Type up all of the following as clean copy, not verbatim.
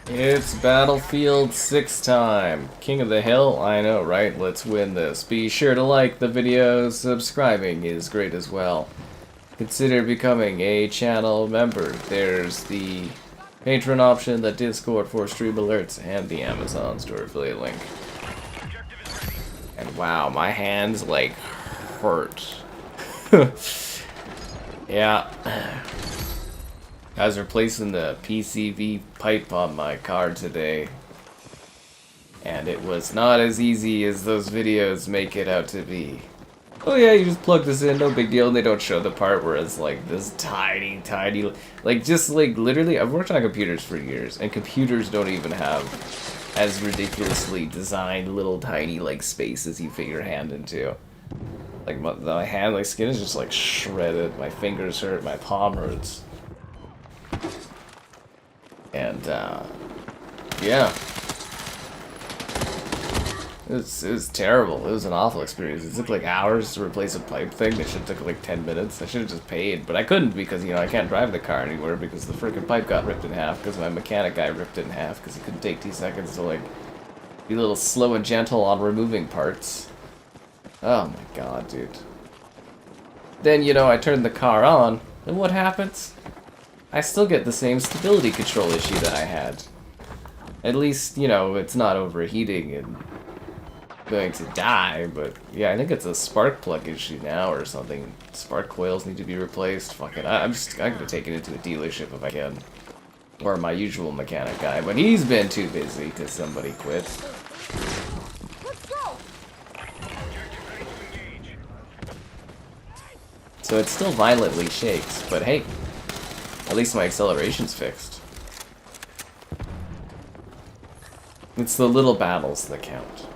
It's Battlefield 6 time. King of the Hill? I know, right? Let's win this. Be sure to like the video. Subscribing is great as well. Consider becoming a channel member. There's the Patreon option, the Discord for stream alerts, and the Amazon store affiliate link. And wow, my hands like hurt. Yeah. I was replacing the PCV pipe on my car today, and it was not as easy as those videos make it out to be. Oh yeah, you just plug this in, no big deal, and they don't show the part where it's like this tiny, like just like literally, I've worked on computers for years, and computers don't even have as ridiculously designed little tiny like spaces you fit your hand into. Like my hand, like skin is just like shredded, my fingers hurt, my palm hurts. And, yeah. It was terrible. It was an awful experience. It took like hours to replace a pipe thing that should have took like 10 minutes. I should have just paid, but I couldn't because, you know, I can't drive the car anywhere because the freaking pipe got ripped in half because my mechanic guy ripped it in half because he couldn't take 2 seconds to, like, be a little slow and gentle on removing parts. Oh my god, dude. Then, you know, I turned the car on, and what happens? I still get the same stability control issue that I had. At least, you know, it's not overheating and going to die, but yeah, I think it's a spark plug issue now or something. Spark coils need to be replaced. Fuck it, I'm gonna take it into a dealership if I can. Or my usual mechanic guy, but he's been too busy because somebody quit. Let's go. So it still violently shakes, but hey, at least my acceleration's fixed. It's the little battles that count.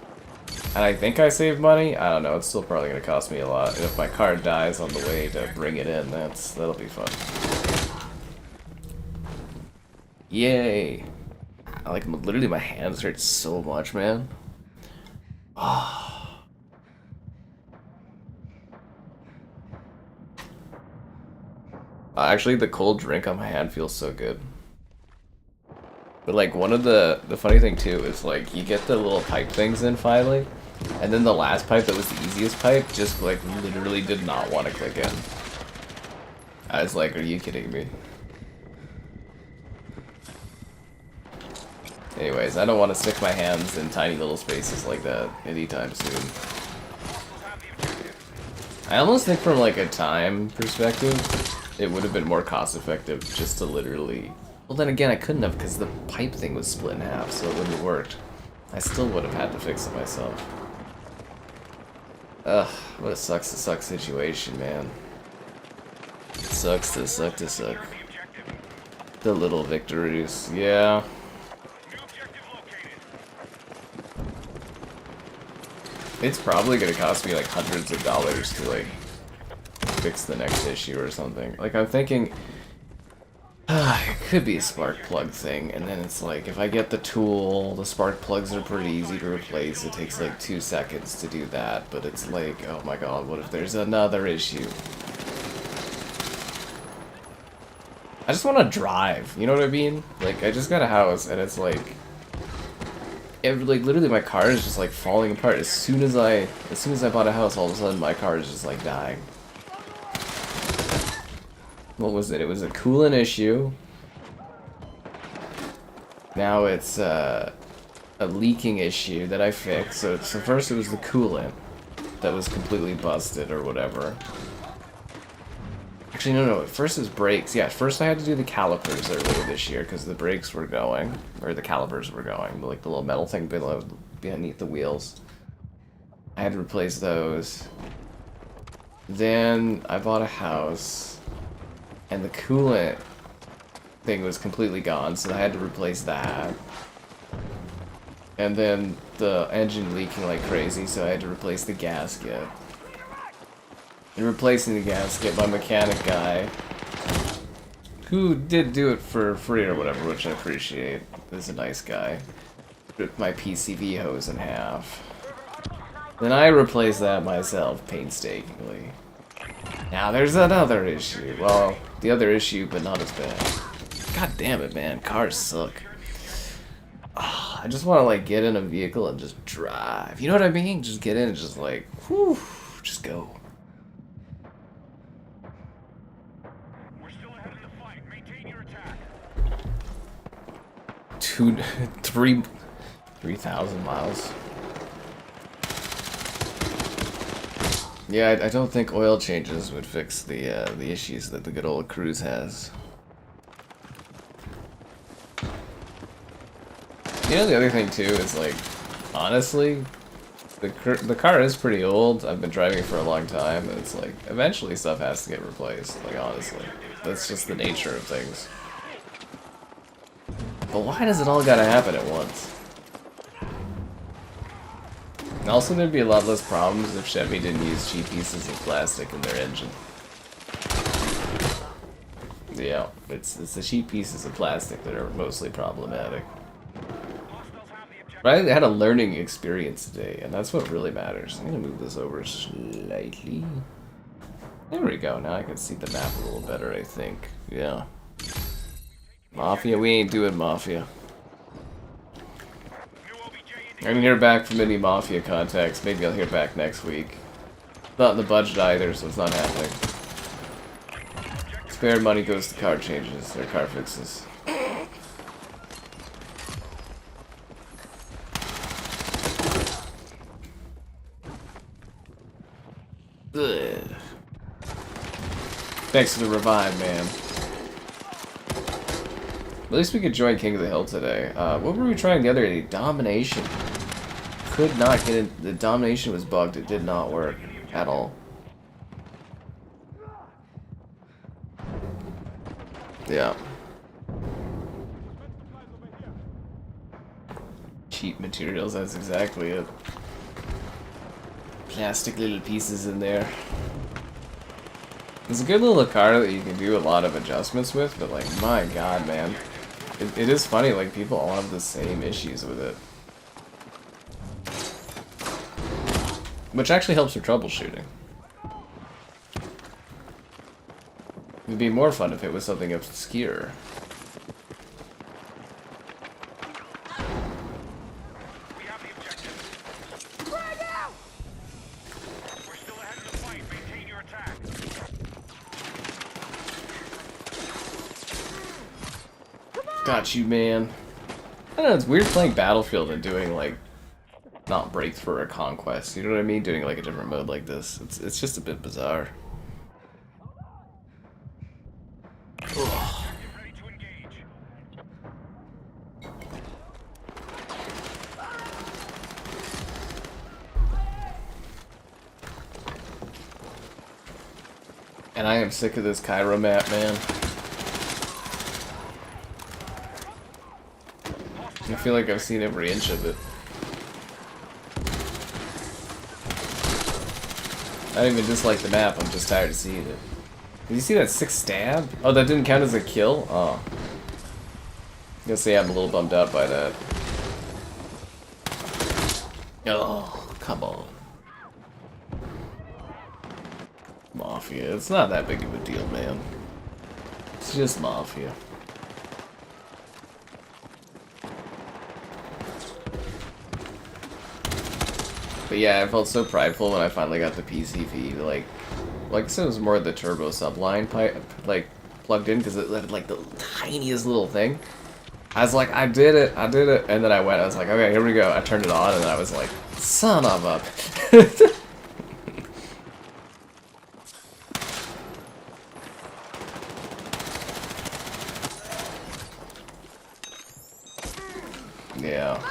And I think I saved money. I don't know, it's still probably going to cost me a lot. And if my car dies on the way to bring it in, that'll be fun. Yay! I like, literally my hands hurt so much, man. Actually, the cold drink on my hand feels so good. But like, one of the funny thing too is like, you get the little pipe things in finally, and then the last pipe that was the easiest pipe just like literally did not want to click in. I was like, are you kidding me? Anyways, I don't want to stick my hands in tiny little spaces like that anytime soon. I almost think from like a time perspective, it would have been more cost effective just to literally... Well then again, I couldn't have because the pipe thing was split in half, so it wouldn't have worked. I still would have had to fix it myself. Ugh, what a sucks to suck situation, man. It sucks to suck to suck. The little victories, yeah. It's probably gonna cost me like hundreds of dollars to like fix the next issue or something. Like I'm thinking, it could be a spark plug thing, and then it's like if I get the tool, the spark plugs are pretty easy to replace. It takes like 2 seconds to do that, but it's like, oh my god, what if there's another issue? I just want to drive, you know what I mean? Like I just got a house, and it's like, like literally my car is just like falling apart. As soon as I bought a house, all of a sudden my car is just like dying. What was it? It was a coolant issue. Now it's a leaking issue that I fixed. So first it was the coolant that was completely busted or whatever. Actually, no. At first it was brakes. Yeah, at first I had to do the calipers earlier this year because the brakes were going, or the calipers were going, like the little metal thing beneath the wheels. I had to replace those. Then I bought a house. And the coolant thing was completely gone, so I had to replace that. And then the engine leaking like crazy, so I had to replace the gasket. And replacing the gasket, my mechanic guy, who did do it for free or whatever, which I appreciate, is a nice guy, ripped my PCV hose in half. Then I replaced that myself painstakingly. Now there's another issue. Well, the other issue, but not as bad. God damn it, man. Cars suck. I just want to like get in a vehicle and just drive. You know what I mean? Just get in and just like, whew, just go. We're still ahead of the fight. Maintain your attack. 3,000 miles. Yeah, I don't think oil changes would fix the issues that the good old cruise has. You know, the other thing too is like, honestly, the car is pretty old. I've been driving it for a long time, and it's like eventually stuff has to get replaced. Like honestly, that's just the nature of things. But why does it all gotta happen at once? And also, there'd be a lot less problems if Chevy didn't use cheap pieces of plastic in their engine. Yeah, it's the cheap pieces of plastic that are mostly problematic. But I had a learning experience today, and that's what really matters. I'm gonna move this over slightly. There we go. Now I can see the map a little better, I think. Yeah. Mafia, we ain't doing Mafia. I didn't hear back from any Mafia contacts. Maybe I'll hear back next week. Not in the budget either, so it's not happening. Spare money goes to car changes, or car fixes. Ugh. Thanks for the revive, man. At least we could join King of the Hill today. What were we trying the other day? Domination. Could not get it. The Domination was bugged. It did not work at all. Yeah. Cheap materials, that's exactly it. Plastic little pieces in there. It's a good little car that you can do a lot of adjustments with, but like, my god, man. It is funny, like, people all have the same issues with it. Which actually helps for troubleshooting. It'd be more fun if it was something obscure. We have the objective. Frag out! We're still ahead of the fight. Maintain your attack. Got you, man. I don't know, it's weird playing Battlefield and doing, like, not Breakthrough or Conquest. You know what I mean? Doing, like, a different mode like this. It's just a bit bizarre. Ugh. Ready to engage. And I am sick of this Cairo map, man. I feel like I've seen every inch of it. I don't even dislike the map, I'm just tired of seeing it. Did you see that 6th stab? Oh, that didn't count as a kill? Oh. I'm gonna say I'm a little bummed out by that. Oh, come on. Mafia. It's not that big of a deal, man. It's just Mafia. But yeah, I felt so prideful when I finally got the PCV. Like I said, it was more the turbo subline pipe, like, plugged in, because it had, like, the tiniest little thing. I was like, I did it, and then I went, I was like, okay, here we go. I turned it on, and then I was like, son of a... Yeah.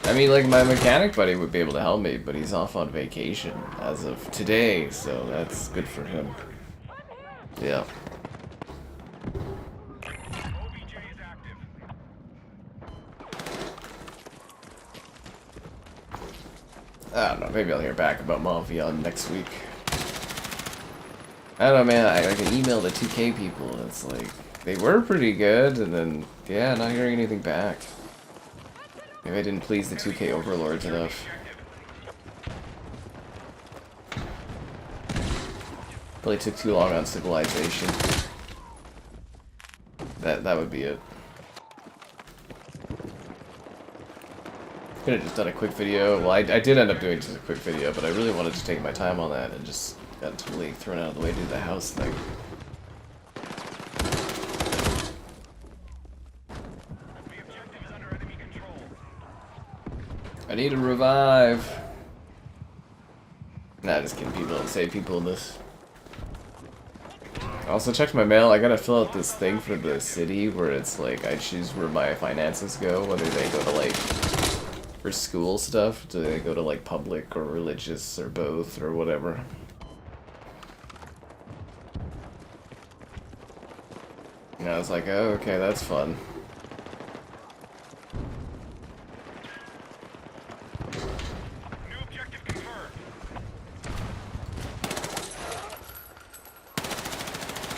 I mean, like, my mechanic buddy would be able to help me, but he's off on vacation as of today, so that's good for him. Yeah. OBJ is active. I don't know, maybe I'll hear back about Mafia next week. I don't know, man, I can email the 2K people, and it's like, they were pretty good, and then, yeah, not hearing anything back. Maybe I didn't please the 2K overlords enough. Probably took too long on civilization. That would be it. Could have just done a quick video. Well, I did end up doing just a quick video, but I really wanted to take my time on that and just got totally thrown out of the way to do the house thing. I need a revive. Nah, just kidding. People don't save people in this. I also checked my mail. I gotta fill out this thing for the city where it's like I choose where my finances go, whether they go to like for school stuff, do they go to like public or religious or both or whatever. And I was like, oh, okay, that's fun.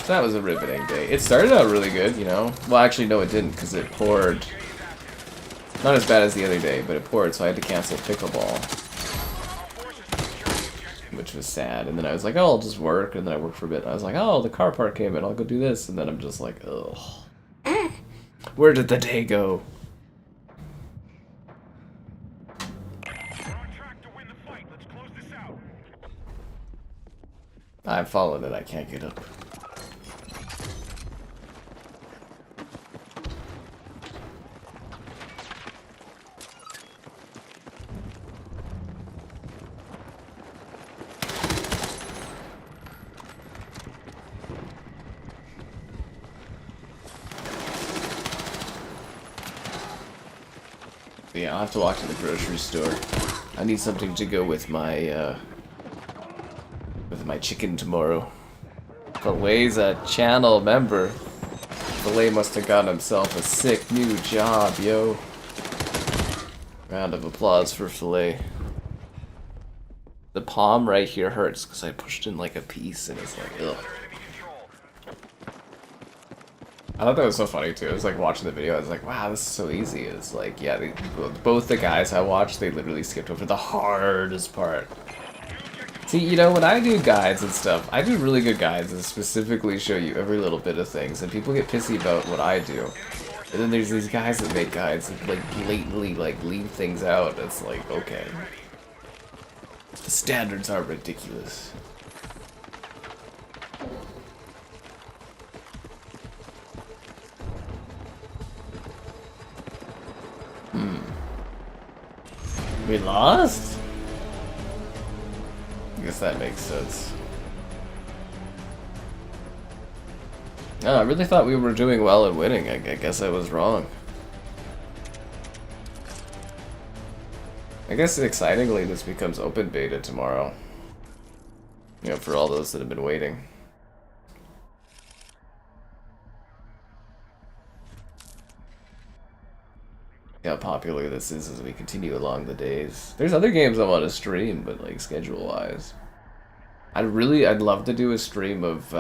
So that was a riveting day. It started out really good, you know? Well, actually, no, it didn't, because it poured. Not as bad as the other day, but it poured, so I had to cancel pickleball. Which was sad. And then I was like, oh, I'll just work. And then I worked for a bit. And I was like, oh, the car park came in. I'll go do this. And then I'm just like, ugh. Where did the day go? I've fallen and I can't get up. Yeah, I'll have to walk to the grocery store. I need something to go with my chicken tomorrow. Filet's a channel member. Filet must have gotten himself a sick new job, yo. Round of applause for Filet. The palm right here hurts because I pushed in like a piece and it's like, ugh. I thought that was so funny too. I was like watching the video. I was like, wow, this is so easy. It's like, yeah, both the guys I watched, they literally skipped over the hardest part. See, you know, when I do guides and stuff, I do really good guides that specifically show you every little bit of things, and people get pissy about what I do. And then there's these guys that make guides that like blatantly like leave things out. It's like, okay. The standards are ridiculous. We lost? I guess that makes sense. No, I really thought we were doing well and winning. I guess I was wrong. I guess excitingly this becomes open beta tomorrow. You know, for all those that have been waiting. How popular this is as we continue along the days. There's other games I want to stream, but like schedule-wise. I'd love to do a stream of,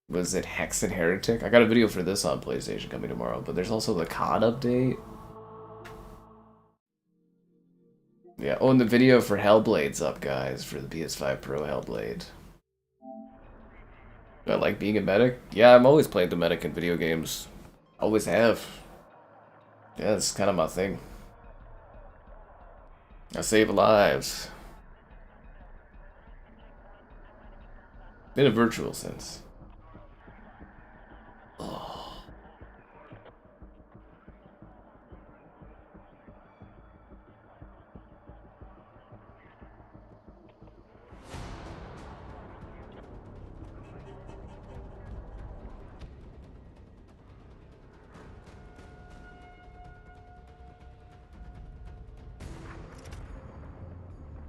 was it Hex and Heretic? I got a video for this on PlayStation coming tomorrow, but there's also the COD update. Yeah, oh, and the video for Hellblade's up, guys, for the PS5 Pro Hellblade. Do I like being a medic? Yeah, I'm always playing the medic in video games. Always have. Yeah, it's kind of my thing. I save lives. In a virtual sense. Oh.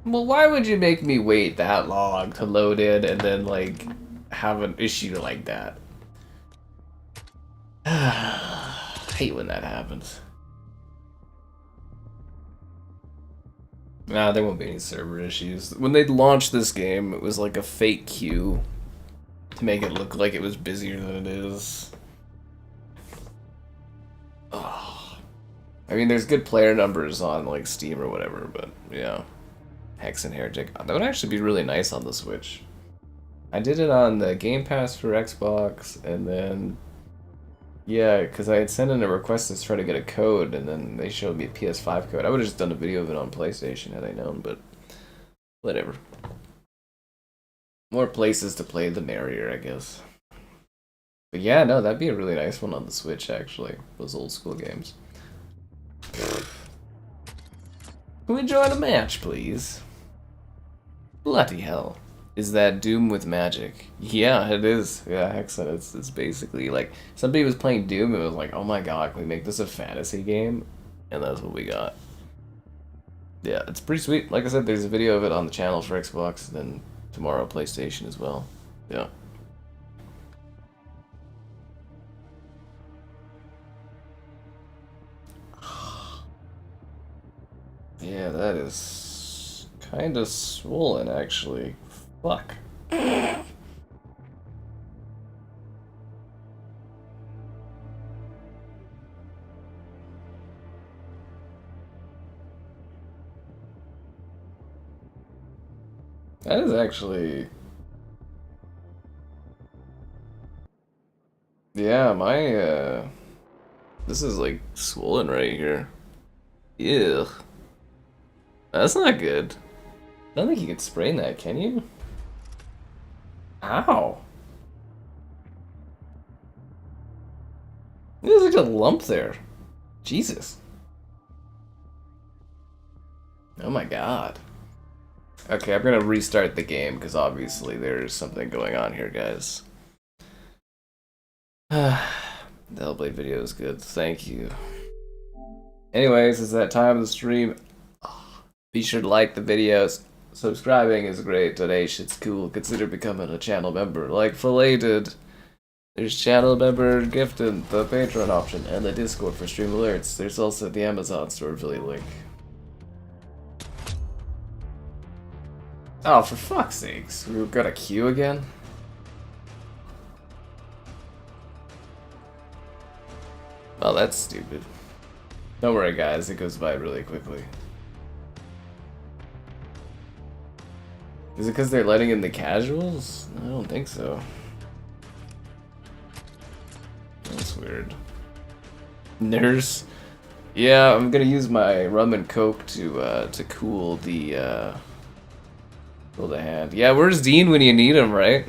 Well, why would you make me wait that long to load in and then, like, have an issue like that? Hate when that happens. Nah, there won't be any server issues. When they launched this game, it was like a fake queue to make it look like it was busier than it is. Oh. I mean, there's good player numbers on, like, Steam or whatever, but, yeah. Hex and Heretic. That would actually be really nice on the Switch. I did it on the Game Pass for Xbox, and then Yeah, because I had sent in a request to try to get a code, and then they showed me a PS5 code. I would have just done a video of it on PlayStation had I known, but whatever. More places to play, the merrier, I guess. But yeah, no, that'd be a really nice one on the Switch, actually. Those old school games. Can we join a match, please? Bloody hell. Is that Doom with magic? Yeah, it is. Yeah, excellent. It's basically like somebody was playing Doom and was like, oh my god, can we make this a fantasy game? And that's what we got. Yeah, it's pretty sweet. Like I said, there's a video of it on the channel for Xbox, and then tomorrow PlayStation as well. Yeah. Yeah, that is kind of swollen, actually. Fuck. That is actually... Yeah, this is, like, swollen right here. Ew. That's not good. I don't think you could sprain that, can you? Ow. There's like a lump there. Jesus. Oh my god. Okay, I'm gonna restart the game because obviously there's something going on here, guys. The Hellblade video is good, thank you. Anyways, it's that time of the stream. Be sure to like the videos. Subscribing is great. Donation's cool. Consider becoming a channel member, like Filet did. There's channel member gifted, the Patreon option, and the Discord for stream alerts. There's also the Amazon store affiliate link. Oh, for fuck's sakes. We've got a queue again? Oh, that's stupid. Don't worry, guys. It goes by really quickly. Is it because they're letting in the casuals? I don't think so. That's weird. Nurse? Yeah, I'm gonna use my rum and coke to cool the hand. Yeah, where's Dean when you need him, right?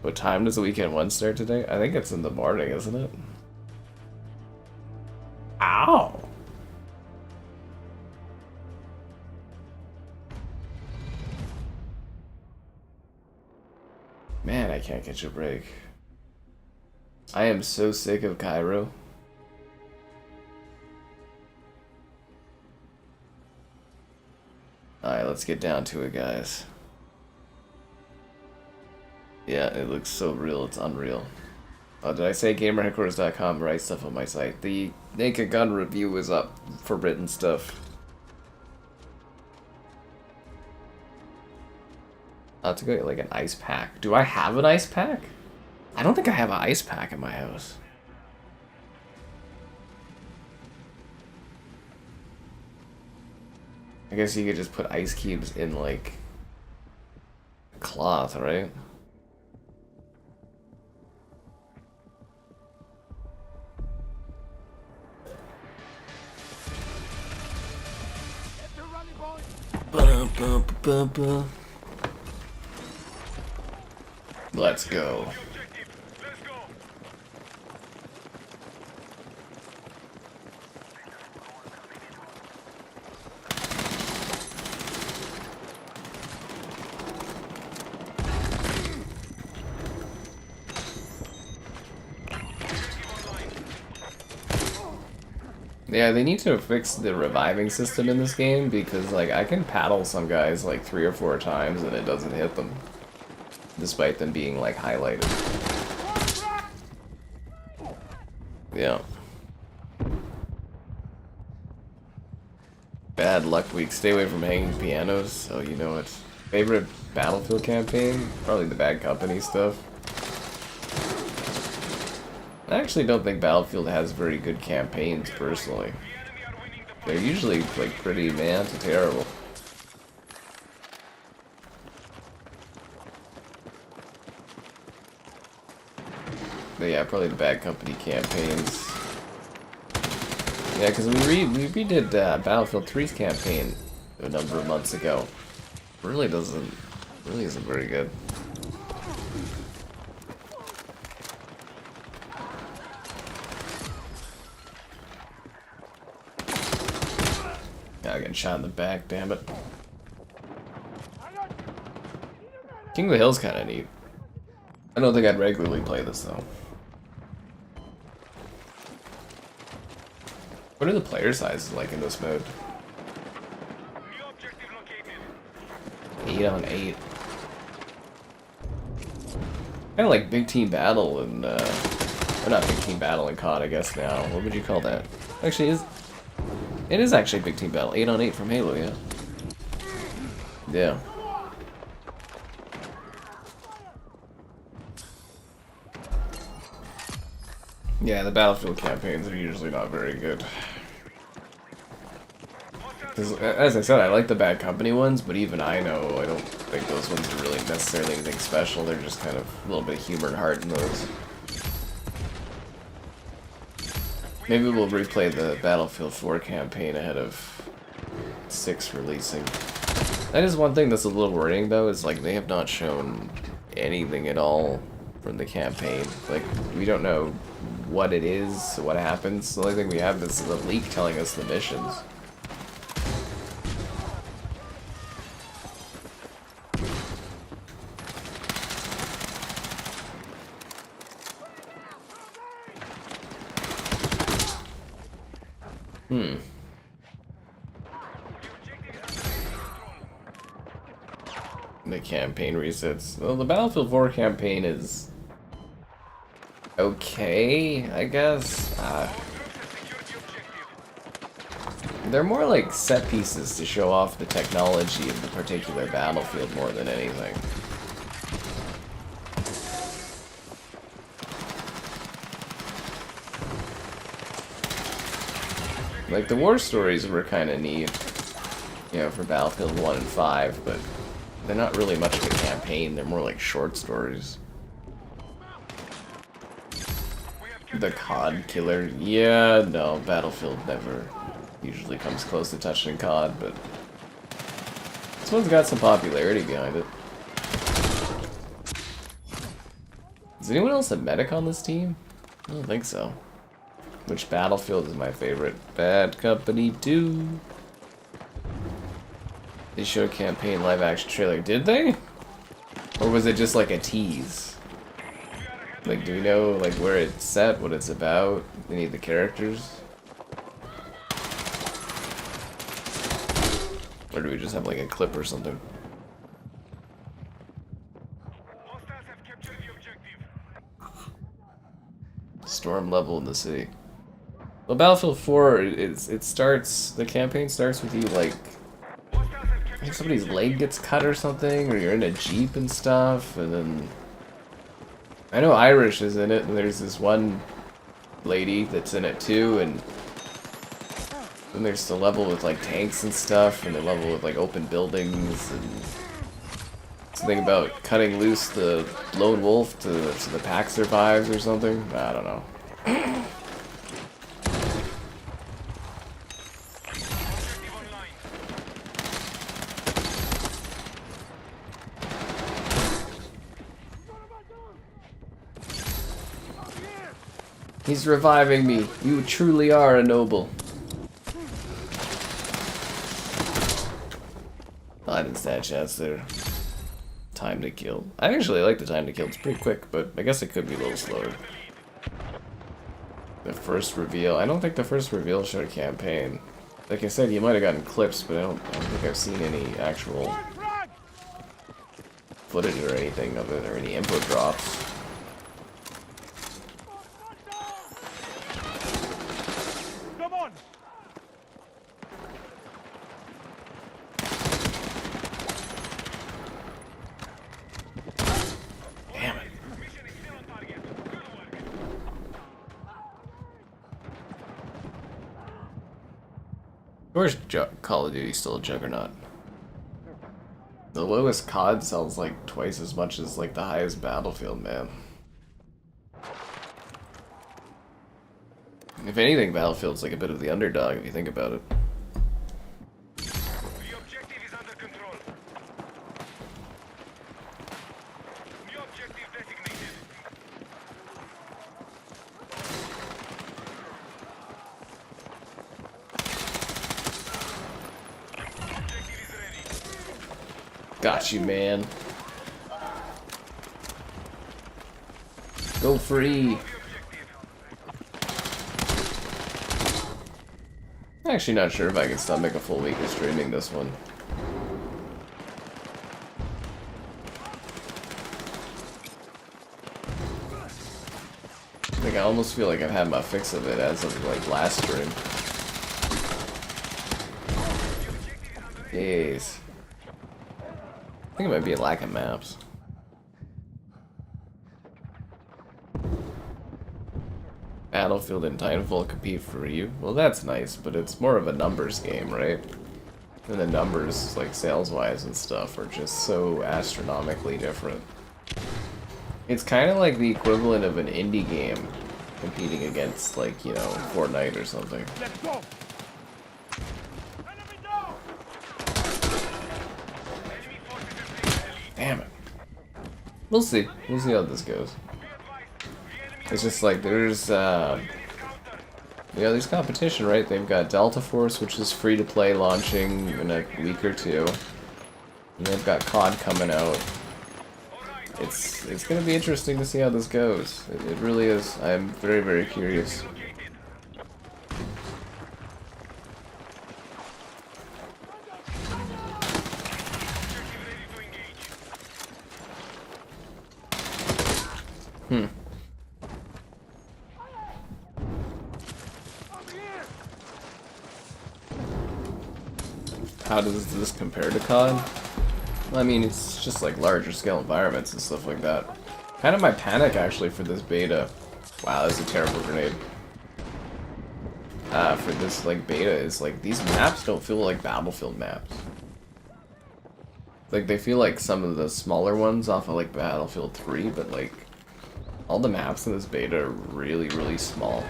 What time does the weekend one start today? I think it's in the morning, isn't it? Ow! Man, I can't catch a break. I am so sick of Cairo. Alright, let's get down to it, guys. Yeah, it looks so real, it's unreal. Oh, did I say GamerHeadquarters.com write stuff on my site? The Naked Gun review is up for written stuff. I'll have to go get like an ice pack. Do I have an ice pack? I don't think I have an ice pack in my house. I guess you could just put ice cubes in like cloth, right? Let's go. Yeah, they need to fix the reviving system in this game because, like, I can paddle some guys like 3 or 4 times and it doesn't hit them, despite them being, like, highlighted. Yeah. Bad luck week. Stay away from hanging pianos. Oh, you know what? Favorite Battlefield campaign? Probably the Bad Company stuff. I actually don't think Battlefield has very good campaigns, personally. They're usually, like, pretty man to terrible. But yeah, probably the Bad Company campaigns. Yeah, because we redid Battlefield 3's campaign a number of months ago. Really isn't very good. I got shot in the back, damn it. King of the Hill's kind of neat. I don't think I'd regularly play this though. What are the player sizes like in this mode? 8 on 8. Kind of like Big Team Battle and, or not Big Team Battle in COD, I guess now. What would you call that? Actually, it is actually Big Team Battle. 8 on 8 from Halo, yeah. Yeah. Yeah, the Battlefield campaigns are usually not very good. Because, as I said, I like the Bad Company ones, but even I know I don't think those ones are really necessarily anything special. They're just kind of a little bit of humor and heart in those. Maybe we'll replay the Battlefield 4 campaign ahead of 6 releasing. That is one thing that's a little worrying, though, is like they have not shown anything at all from the campaign. Like, we don't know what it is, what happens. The only thing we have is the leak telling us the missions. The campaign resets. Well, the Battlefield 4 campaign is okay, I guess. They're more like set pieces to show off the technology of the particular battlefield more than anything. Like, the war stories were kind of neat, you know, for Battlefield 1 and 5, but they're not really much of a campaign, they're more like short stories. The COD killer, yeah, no, Battlefield never usually comes close to touching COD, but this one's got some popularity behind it. Is anyone else a medic on this team? I don't think so. Which Battlefield is my favorite? Bad Company 2. They showed a campaign live action trailer. Did they? Or was it just like a tease? Like, do we know like where it's set, what it's about, any of the characters? Or do we just have like a clip or something? Storm level in the city. Well, Battlefield 4, the campaign starts with you like, I think somebody's leg gets cut or something, or you're in a Jeep and stuff, and then I know Irish is in it, and there's this one lady that's in it too, and then there's the level with like tanks and stuff, and the level with like open buildings, and something about cutting loose the lone wolf so the pack survives or something. I don't know. He's reviving me. You truly are a noble. I didn't stand a chance there. Time to kill. I actually like the time to kill. It's pretty quick, but I guess it could be a little slower. The first reveal. I don't think the first reveal showed a campaign. Like I said, you might have gotten clips, but I don't think I've seen any actual footage or anything of it, or any input drops. Where's Call of Duty still a juggernaut? The lowest COD sells like twice as much as like the highest Battlefield, man. If anything, Battlefield's like a bit of the underdog if you think about it. The objective is under control. New objective designated. Objective is ready. Got you, man. Go free. I'm actually not sure if I can stomach a full week of streaming this one. Like, I almost feel like I've had my fix of it as of like last stream. Jeez. I think it might be a lack of maps. Battlefield and Titanfall compete for you. Well, that's nice, but it's more of a numbers game, right? And the numbers, like sales-wise and stuff, are just so astronomically different. It's kind of like the equivalent of an indie game competing against, like, you know, Fortnite or something. Let's go. Enemy down. Enemy forces have taken the lead. Damn it. We'll see. We'll see how this goes. It's just like there's there's competition, right? They've got Delta Force, which is free to play, launching in a week or two. And they've got COD coming out. It's gonna be interesting to see how this goes. It really is. I'm very, very curious. How does this compare to COD? Well, I mean, it's just like larger scale environments and stuff like that. Kind of my panic actually for this beta. Wow, that's a terrible grenade. For this like beta is like these maps don't feel like Battlefield maps. Like they feel like some of the smaller ones off of like Battlefield 3, but like all the maps in this beta are really, really small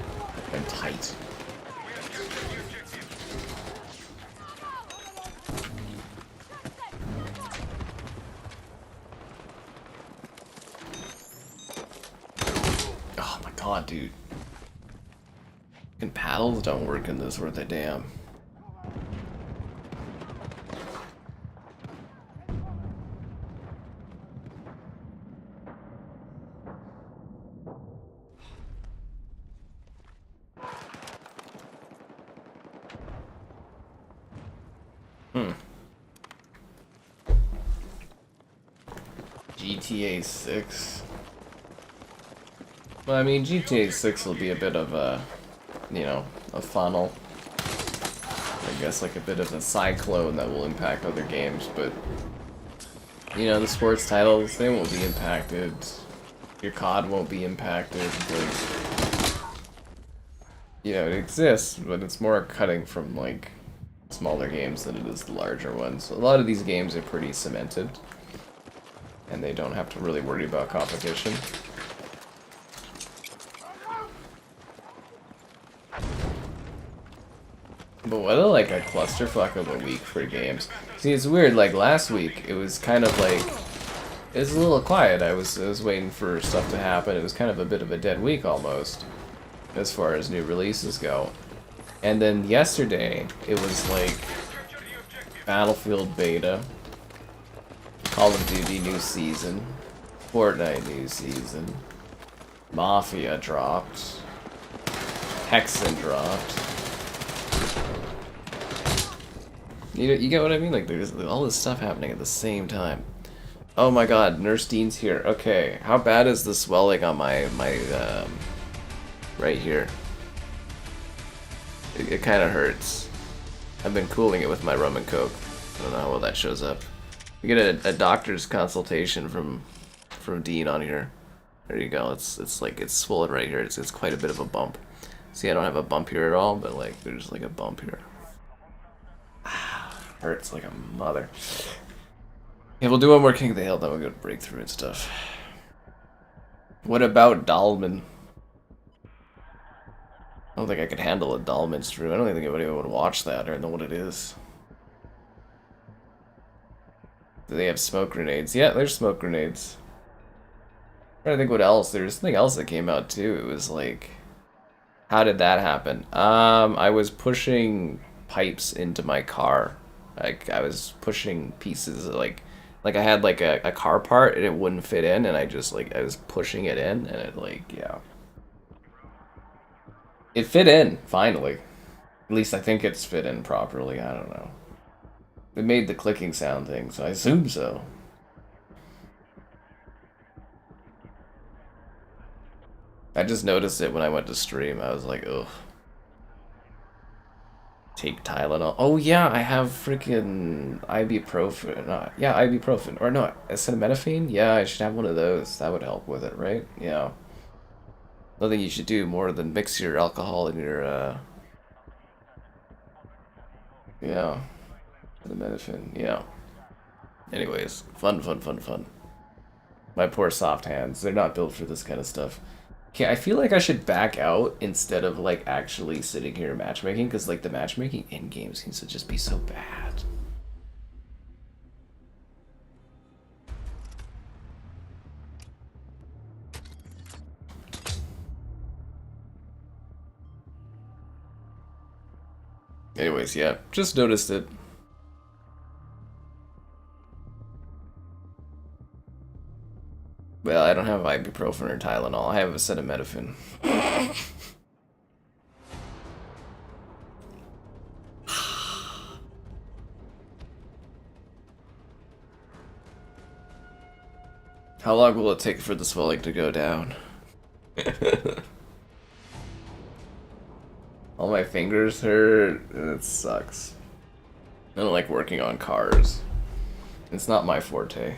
and tight. Oh my god, dude. And paddles don't work in this worth a damn. GTA 6. Well, I mean, GTA 6 will be a bit of a, you know, a funnel. I guess like a bit of a cyclone that will impact other games, but, you know, the sports titles, they won't be impacted. Your COD won't be impacted. Like, you know, it exists, but it's more cutting from, like, smaller games than it is the larger ones. A lot of these games are pretty cemented, and they don't have to really worry about competition. But what a, like, a clusterfuck of a week for games. See, it's weird, like, last week, it was kind of like, it was a little quiet. I was waiting for stuff to happen. It was kind of a bit of a dead week, almost, as far as new releases go. And then yesterday, it was like, Battlefield beta, Call of Duty new season, Fortnite new season, Mafia dropped, Hexen dropped. You get what I mean? Like, there's all this stuff happening at the same time. Oh my god, Nurse Dean's here. Okay, how bad is the swelling on my right here? It kind of hurts. I've been cooling it with my rum and coke. I don't know how well that shows up. You get a doctor's consultation from Dean on here. There you go. It's like it's swollen right here. It's quite a bit of a bump. See, I don't have a bump here at all, but like there's like a bump here. Hurts like a mother. Yeah, we'll do one more King of the Hill, then we'll go to Breakthrough and stuff. What about Dahlman? I don't think I could handle a Dolmen stream. I don't think anybody would watch that or know what it is. Do they have smoke grenades? Yeah, there's smoke grenades. I'm trying to think what else. There's something else that came out too. It was like, how did that happen? I was pushing pipes into my car. Like I was pushing pieces like I had like a car part and it wouldn't fit in, and I was pushing it in, and it like, yeah. It fit in, finally. At least I think it's fit in properly, I don't know. It made the clicking sound thing, so I assume so. I just noticed it when I went to stream. I was like, ugh. Take Tylenol. Oh yeah, I have freaking ibuprofen. Yeah, ibuprofen. Or no, acetaminophen? Yeah, I should have one of those. That would help with it, right? Yeah. Nothing you should do more than mix your alcohol in your, yeah. Acetaminophen, yeah. Anyways, fun. My poor soft hands. They're not built for this kind of stuff. Okay, I feel like I should back out instead of, like, actually sitting here matchmaking, because, like, the matchmaking in-game seems to just be so bad. Anyways, yeah, just noticed it. Well, I don't have ibuprofen or Tylenol. I have acetaminophen. How long will it take for the swelling to go down? All my fingers hurt. It sucks. I don't like working on cars. It's not my forte.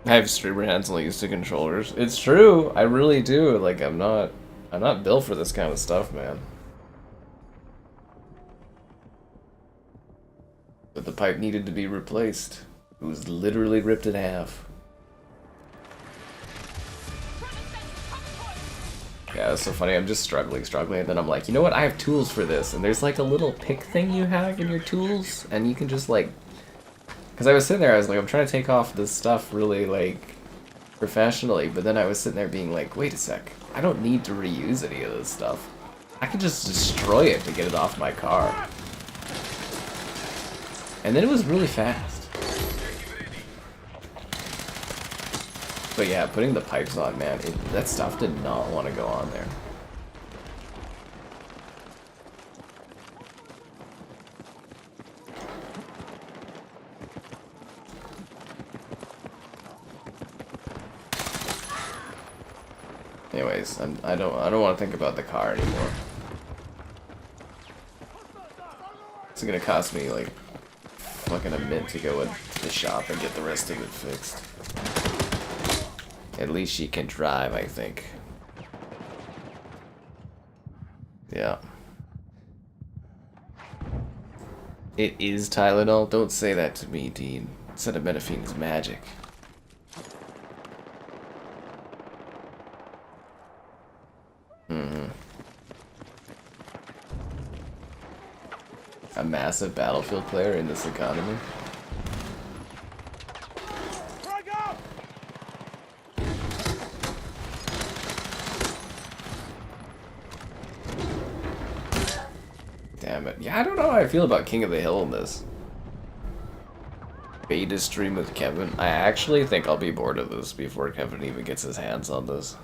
I have streamer hands only used to controllers. It's true. I really do. Like, I'm not built for this kind of stuff, man. But the pipe needed to be replaced. It was literally ripped in half. Yeah, it's so funny. I'm just struggling, and then I'm like, you know what? I have tools for this. And there's like a little pick thing you have in your tools, and you can just like... Because I was sitting there, I was like, I'm trying to take off this stuff really, like, professionally, but then I was sitting there being like, wait a sec, I don't need to reuse any of this stuff. I can just destroy it to get it off my car. And then it was really fast. But yeah, putting the pipes on, man, that stuff did not want to go on there. Anyways, I don't want to think about the car anymore. It's gonna cost me like fucking a mint to go to the shop and get the rest of it fixed. At least she can drive, I think. Yeah. It is Tylenol? Don't say that to me, Dean. Acetaminophen is magic. A massive Battlefield player in this economy. Damn it. Yeah, I don't know how I feel about King of the Hill in this. Beta stream with Kevin. I actually think I'll be bored of this before Kevin even gets his hands on this.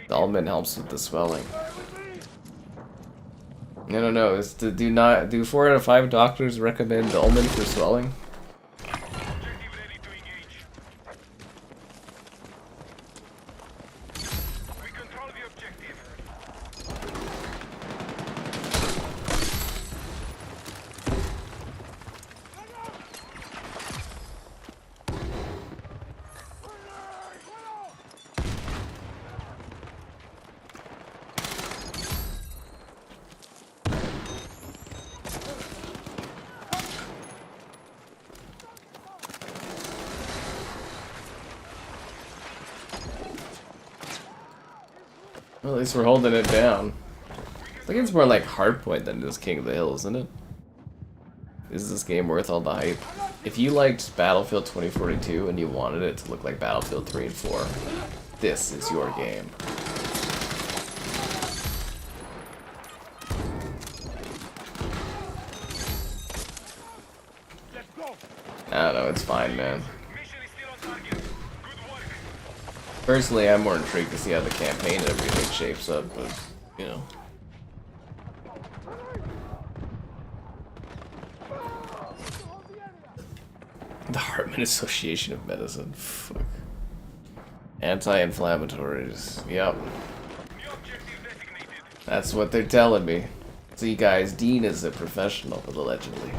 Dolmen helps with the swelling. No. Is to do 4 out of 5 doctors recommend Dolmen for swelling? Well, at least we're holding it down. I think it's more like Hardpoint than it is King of the Hill, isn't it? Is this game worth all the hype? If you liked Battlefield 2042 and you wanted it to look like Battlefield 3 and 4, this is your game. I don't know, it's fine, man. Personally, I'm more intrigued to see how the campaign and everything shapes up, but, you know. The Hartman Association of Medicine. Fuck. Anti-inflammatories. Yep. That's what they're telling me. See, guys, Dean is a professional, allegedly.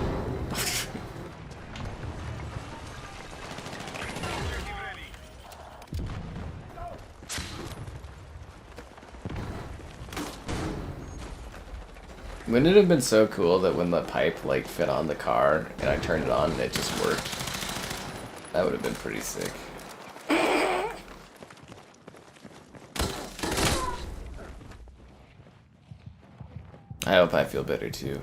Wouldn't it have been so cool that when the pipe like fit on the car and I turned it on and it just worked? That would have been pretty sick. I hope I feel better too.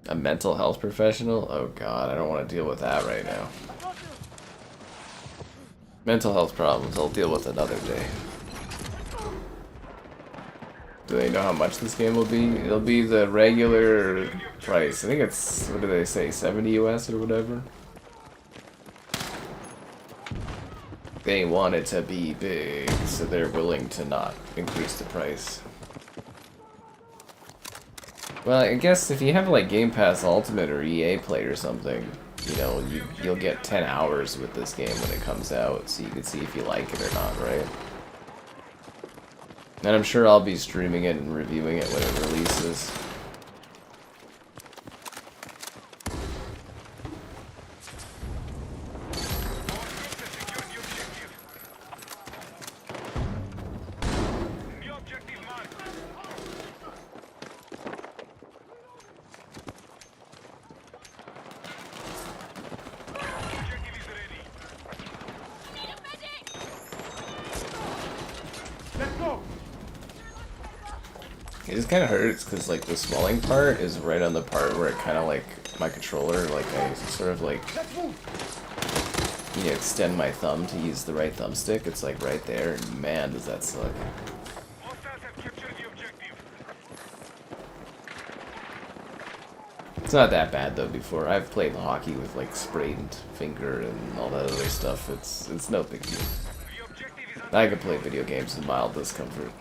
A mental health professional? Oh god, I don't want to deal with that right now. Mental health problems I'll deal with another day. Do they know how much this game will be? It'll be the regular price. I think it's, what do they say, 70 US or whatever? They want it to be big, so they're willing to not increase the price. Well, I guess if you have like Game Pass Ultimate or EA Play or something, you know, you'll get 10 hours with this game when it comes out, so you can see if you like it or not, right? And I'm sure I'll be streaming it and reviewing it when it releases. It just kind of hurts because like the swelling part is right on the part where it kind of like my controller, like I sort of like, you know, extend my thumb to use the right thumbstick. It's like right there, and man, does that suck. It's not that bad though. Before I've played hockey with like sprained finger and all that other stuff. It's no big deal. I can play video games with mild discomfort.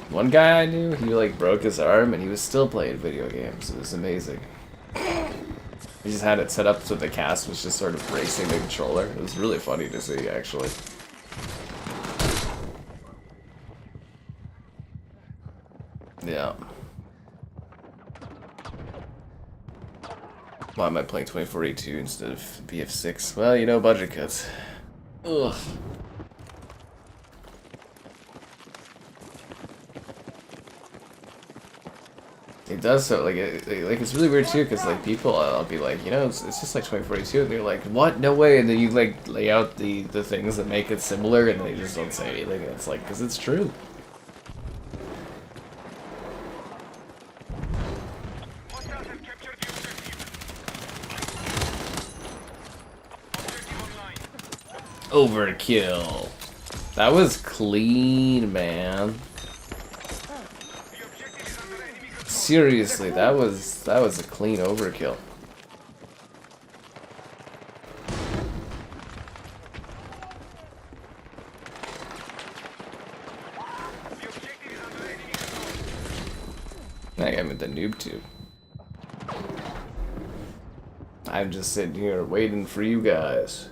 One guy I knew, he like broke his arm and he was still playing video games. It was amazing. He just had it set up so the cast was just sort of bracing the controller. It was really funny to see, actually. Yeah. Why am I playing 2042 instead of BF6? Well, you know, budget cuts. Ugh. It does so, like, it's really weird too, because, like, people, I'll be like, you know, it's just like 2042, and they're like, what? No way, and then you, like, lay out the things that make it similar, and they just don't say anything, and it's like, because it's true. Overkill. That was clean, man. Seriously, that was a clean overkill. I am in the noob tube. I'm just sitting here waiting for you guys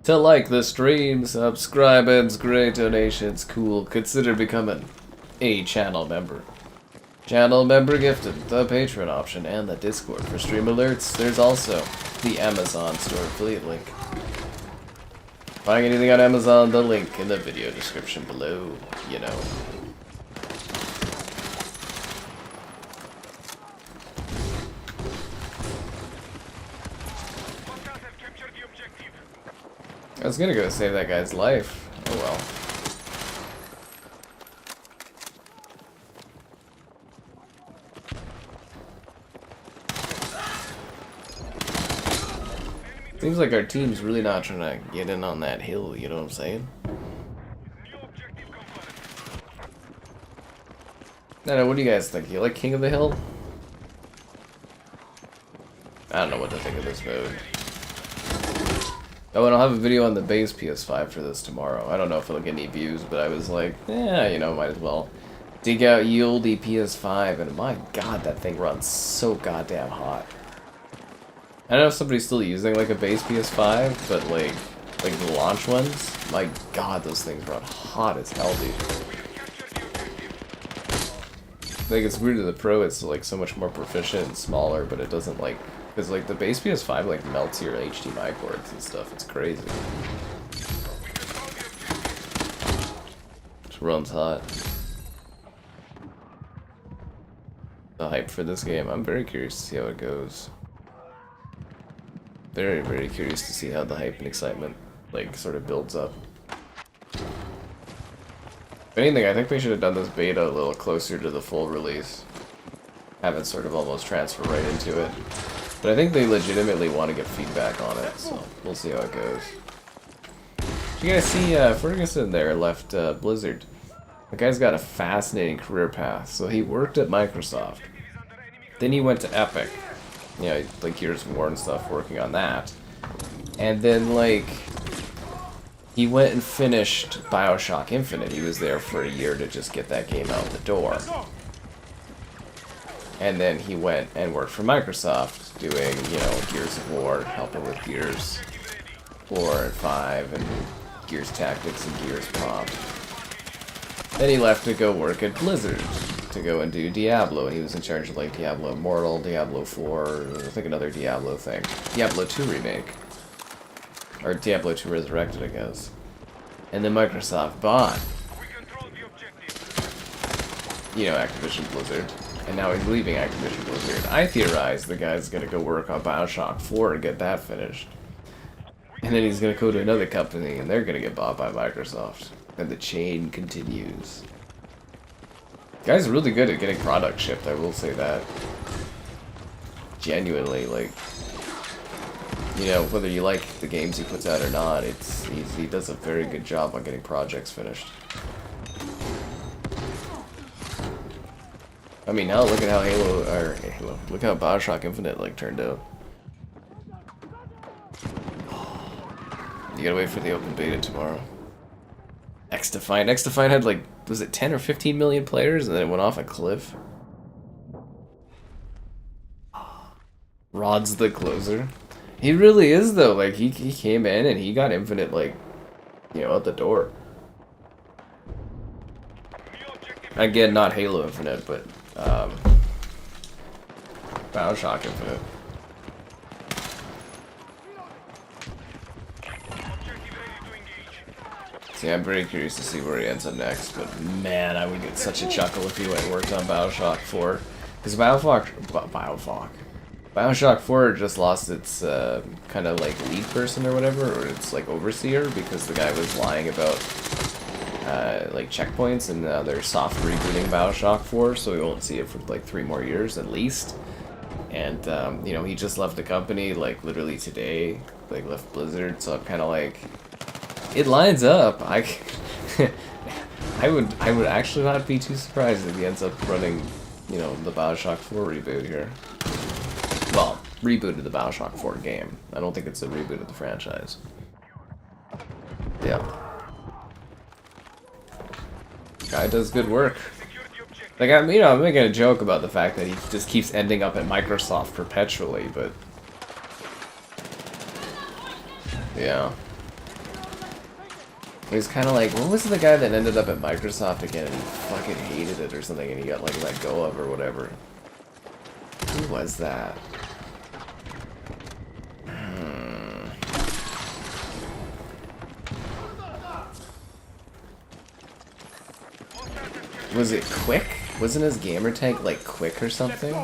to like the stream, subscribe, and great donations. Cool. Consider becoming a channel member. Channel member gifted, the Patreon option, and the Discord for stream alerts. There's also the Amazon store affiliate link. Buying anything on Amazon, the link in the video description below, you know. I was gonna go save that guy's life. Oh well. Seems like our team's really not trying to get in on that hill, you know what I'm saying? I don't know, what do you guys think? You like King of the Hill? I don't know what to think of this mode. Oh, and I'll have a video on the base PS5 for this tomorrow. I don't know if it'll get any views, but I was like, yeah, you know, might as well dig out Yieldy PS5, and my god, that thing runs so goddamn hot. I don't know if somebody's still using like a base PS5, but like the launch ones, my god, those things run hot as hell, dude. Like, it's weird to the Pro, it's like so much more proficient and smaller, but it doesn't like, because like the base PS5 like melts your HDMI cords and stuff. It's crazy. It runs hot. The hype for this game, I'm very curious to see how it goes. Very, very curious to see how the hype and excitement like sort of builds up. If anything, I think they should have done this beta a little closer to the full release. Have it sort of almost transfer right into it. But I think they legitimately want to get feedback on it, so we'll see how it goes. You guys see Ferguson there left Blizzard. The guy's got a fascinating career path. So he worked at Microsoft. Then he went to Epic. You know, like Gears of War and stuff, working on that. And then, like, he went and finished BioShock Infinite. He was there for a year to just get that game out the door. And then he went and worked for Microsoft, doing, you know, Gears of War, helping with Gears 4 and 5, and Gears Tactics and Gears Pop. Then he left to go work at Blizzard, to go and do Diablo, and he was in charge of, like, Diablo Immortal, Diablo 4, I think another Diablo thing. Diablo 2 remake. Or Diablo 2 Resurrected, I guess. And then Microsoft bought, you know, Activision Blizzard. And now he's leaving Activision Blizzard. I theorize the guy's gonna go work on BioShock 4 and get that finished. And then he's gonna go to another company and they're gonna get bought by Microsoft. And the chain continues. The guy's really good at getting product shipped, I will say that. Genuinely, like, you know, whether you like the games he puts out or not, he does a very good job on getting projects finished. I mean, now look at how look how BioShock Infinite, like, turned out. You gotta wait for the open beta tomorrow. X-Defiant had, like, was it 10 or 15 million players, and then it went off a cliff? Rod's the closer. He really is, though. Like, he came in and he got Infinite, like, you know, out the door. Again, not Halo Infinite, but BioShock Infinite. See, I'm very curious to see where he ends up next, but man, I would get such a chuckle if he went and worked on BioShock 4. Because BioShock 4 just lost its kind of like lead person or whatever, or its like overseer, because the guy was lying about like checkpoints, and they're soft rebooting BioShock 4, so we won't see it for like 3 more years at least. And you know, he just left the company like literally today, like left Blizzard, so I'm kind of like, it lines up. I would actually not be too surprised if he ends up running, you know, the BioShock 4 reboot here. Well, rebooted the BioShock 4 game. I don't think it's a reboot of the franchise. Yeah. Guy does good work. Like, I'm making a joke about the fact that he just keeps ending up at Microsoft perpetually, but yeah. He's kind of like, what was the guy that ended up at Microsoft again and he fucking hated it or something and he got, like, let go of or whatever? Who was that? Was it Quick? Wasn't his gamer tag, like, Quick or something?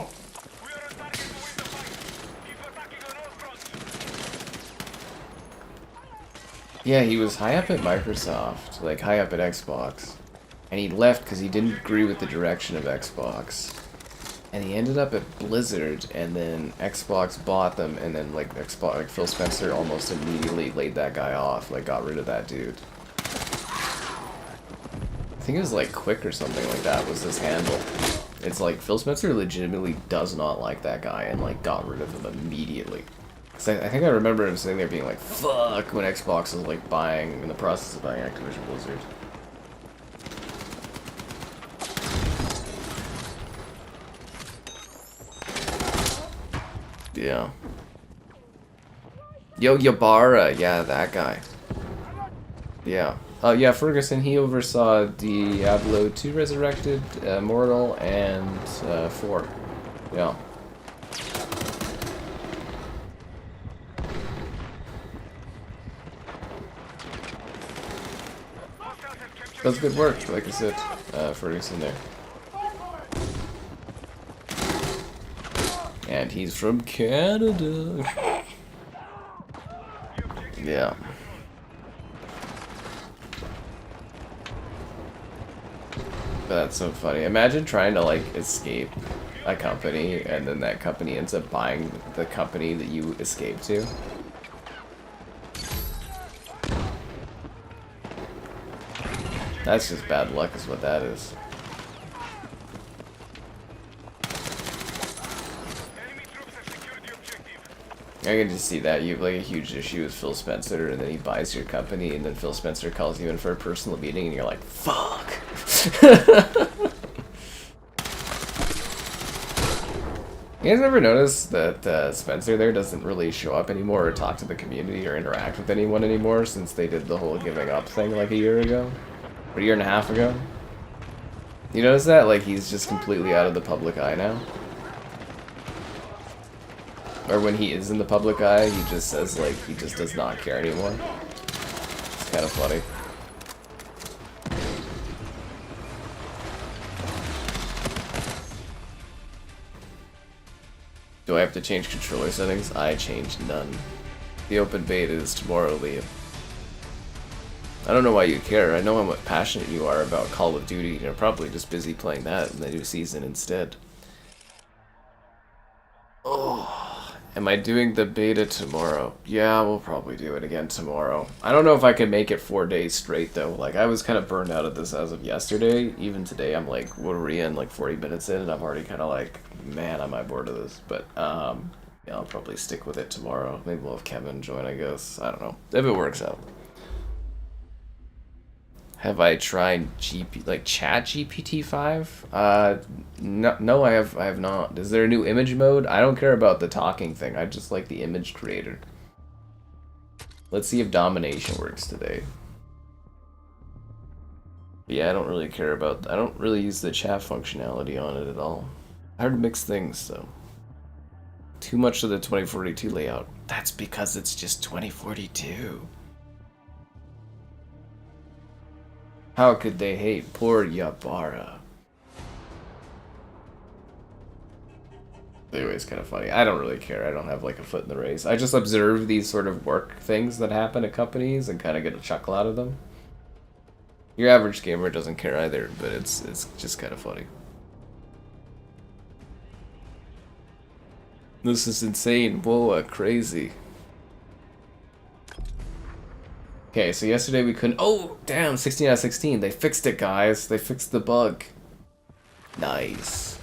Yeah, he was high up at Microsoft, like high up at Xbox. And he left because he didn't agree with the direction of Xbox. And he ended up at Blizzard, and then Xbox bought them, and then like Xbox, like Phil Spencer almost immediately laid that guy off, like got rid of that dude. I think it was like Quick or something like that was his handle. It's like Phil Spencer legitimately does not like that guy and like got rid of him immediately. So I think I remember him sitting there being like, fuck, when Xbox was like in the process of buying Activision Blizzard. Yeah. Yo, Yabara, yeah, that guy. Yeah. Oh, yeah, Ferguson, he oversaw Diablo 2 Resurrected, Immortal, and 4. Yeah. Does good work, like I said, Ferguson there. And he's from Canada. Yeah. That's so funny. Imagine trying to like escape a company and then that company ends up buying the company that you escaped to. That's just bad luck is what that is. I can just see that. You have like a huge issue with Phil Spencer, and then he buys your company, and then Phil Spencer calls you in for a personal meeting, and you're like, fuck. You guys ever notice that Spencer there doesn't really show up anymore or talk to the community or interact with anyone anymore since they did the whole giving up thing like a year ago? Or a year and a half ago? You notice that? Like, he's just completely out of the public eye now? Or when he is in the public eye, he just says, like, he just does not care anymore. It's kind of funny. Do I have to change controller settings? I changed none. The open beta is tomorrow, Liam. I don't know why you care. I know how much passionate you are about Call of Duty. You're probably just busy playing that in the new season instead. Oh. Am I doing the beta tomorrow? Yeah, we'll probably do it again tomorrow. I don't know if I can make it 4 days straight, though. Like, I was kind of burned out of this as of yesterday. Even today, I'm like, what are we in? Like, 40 minutes in, and I'm already kind of like, man, am I bored of this. But, yeah, I'll probably stick with it tomorrow. Maybe we'll have Kevin join, I guess. I don't know. If it works out. Have I tried Chat GPT 5? No, I have not. Is there a new image mode? I don't care about the talking thing. I just like the image creator. Let's see if Domination works today. But yeah, I don't really care about. I don't really use the chat functionality on it at all. I heard mixed things though. Too much of the 2042 layout. That's because it's just 2042. How could they hate poor Yabara? Anyway, it's kind of funny. I don't really care. I don't have like a foot in the race. I just observe these sort of work things that happen at companies and kind of get a chuckle out of them. Your average gamer doesn't care either, but it's just kind of funny. This is insane. Whoa, crazy. Okay, so yesterday we couldn't. Oh, damn, 16 out of 16. They fixed it, guys. They fixed the bug. Nice.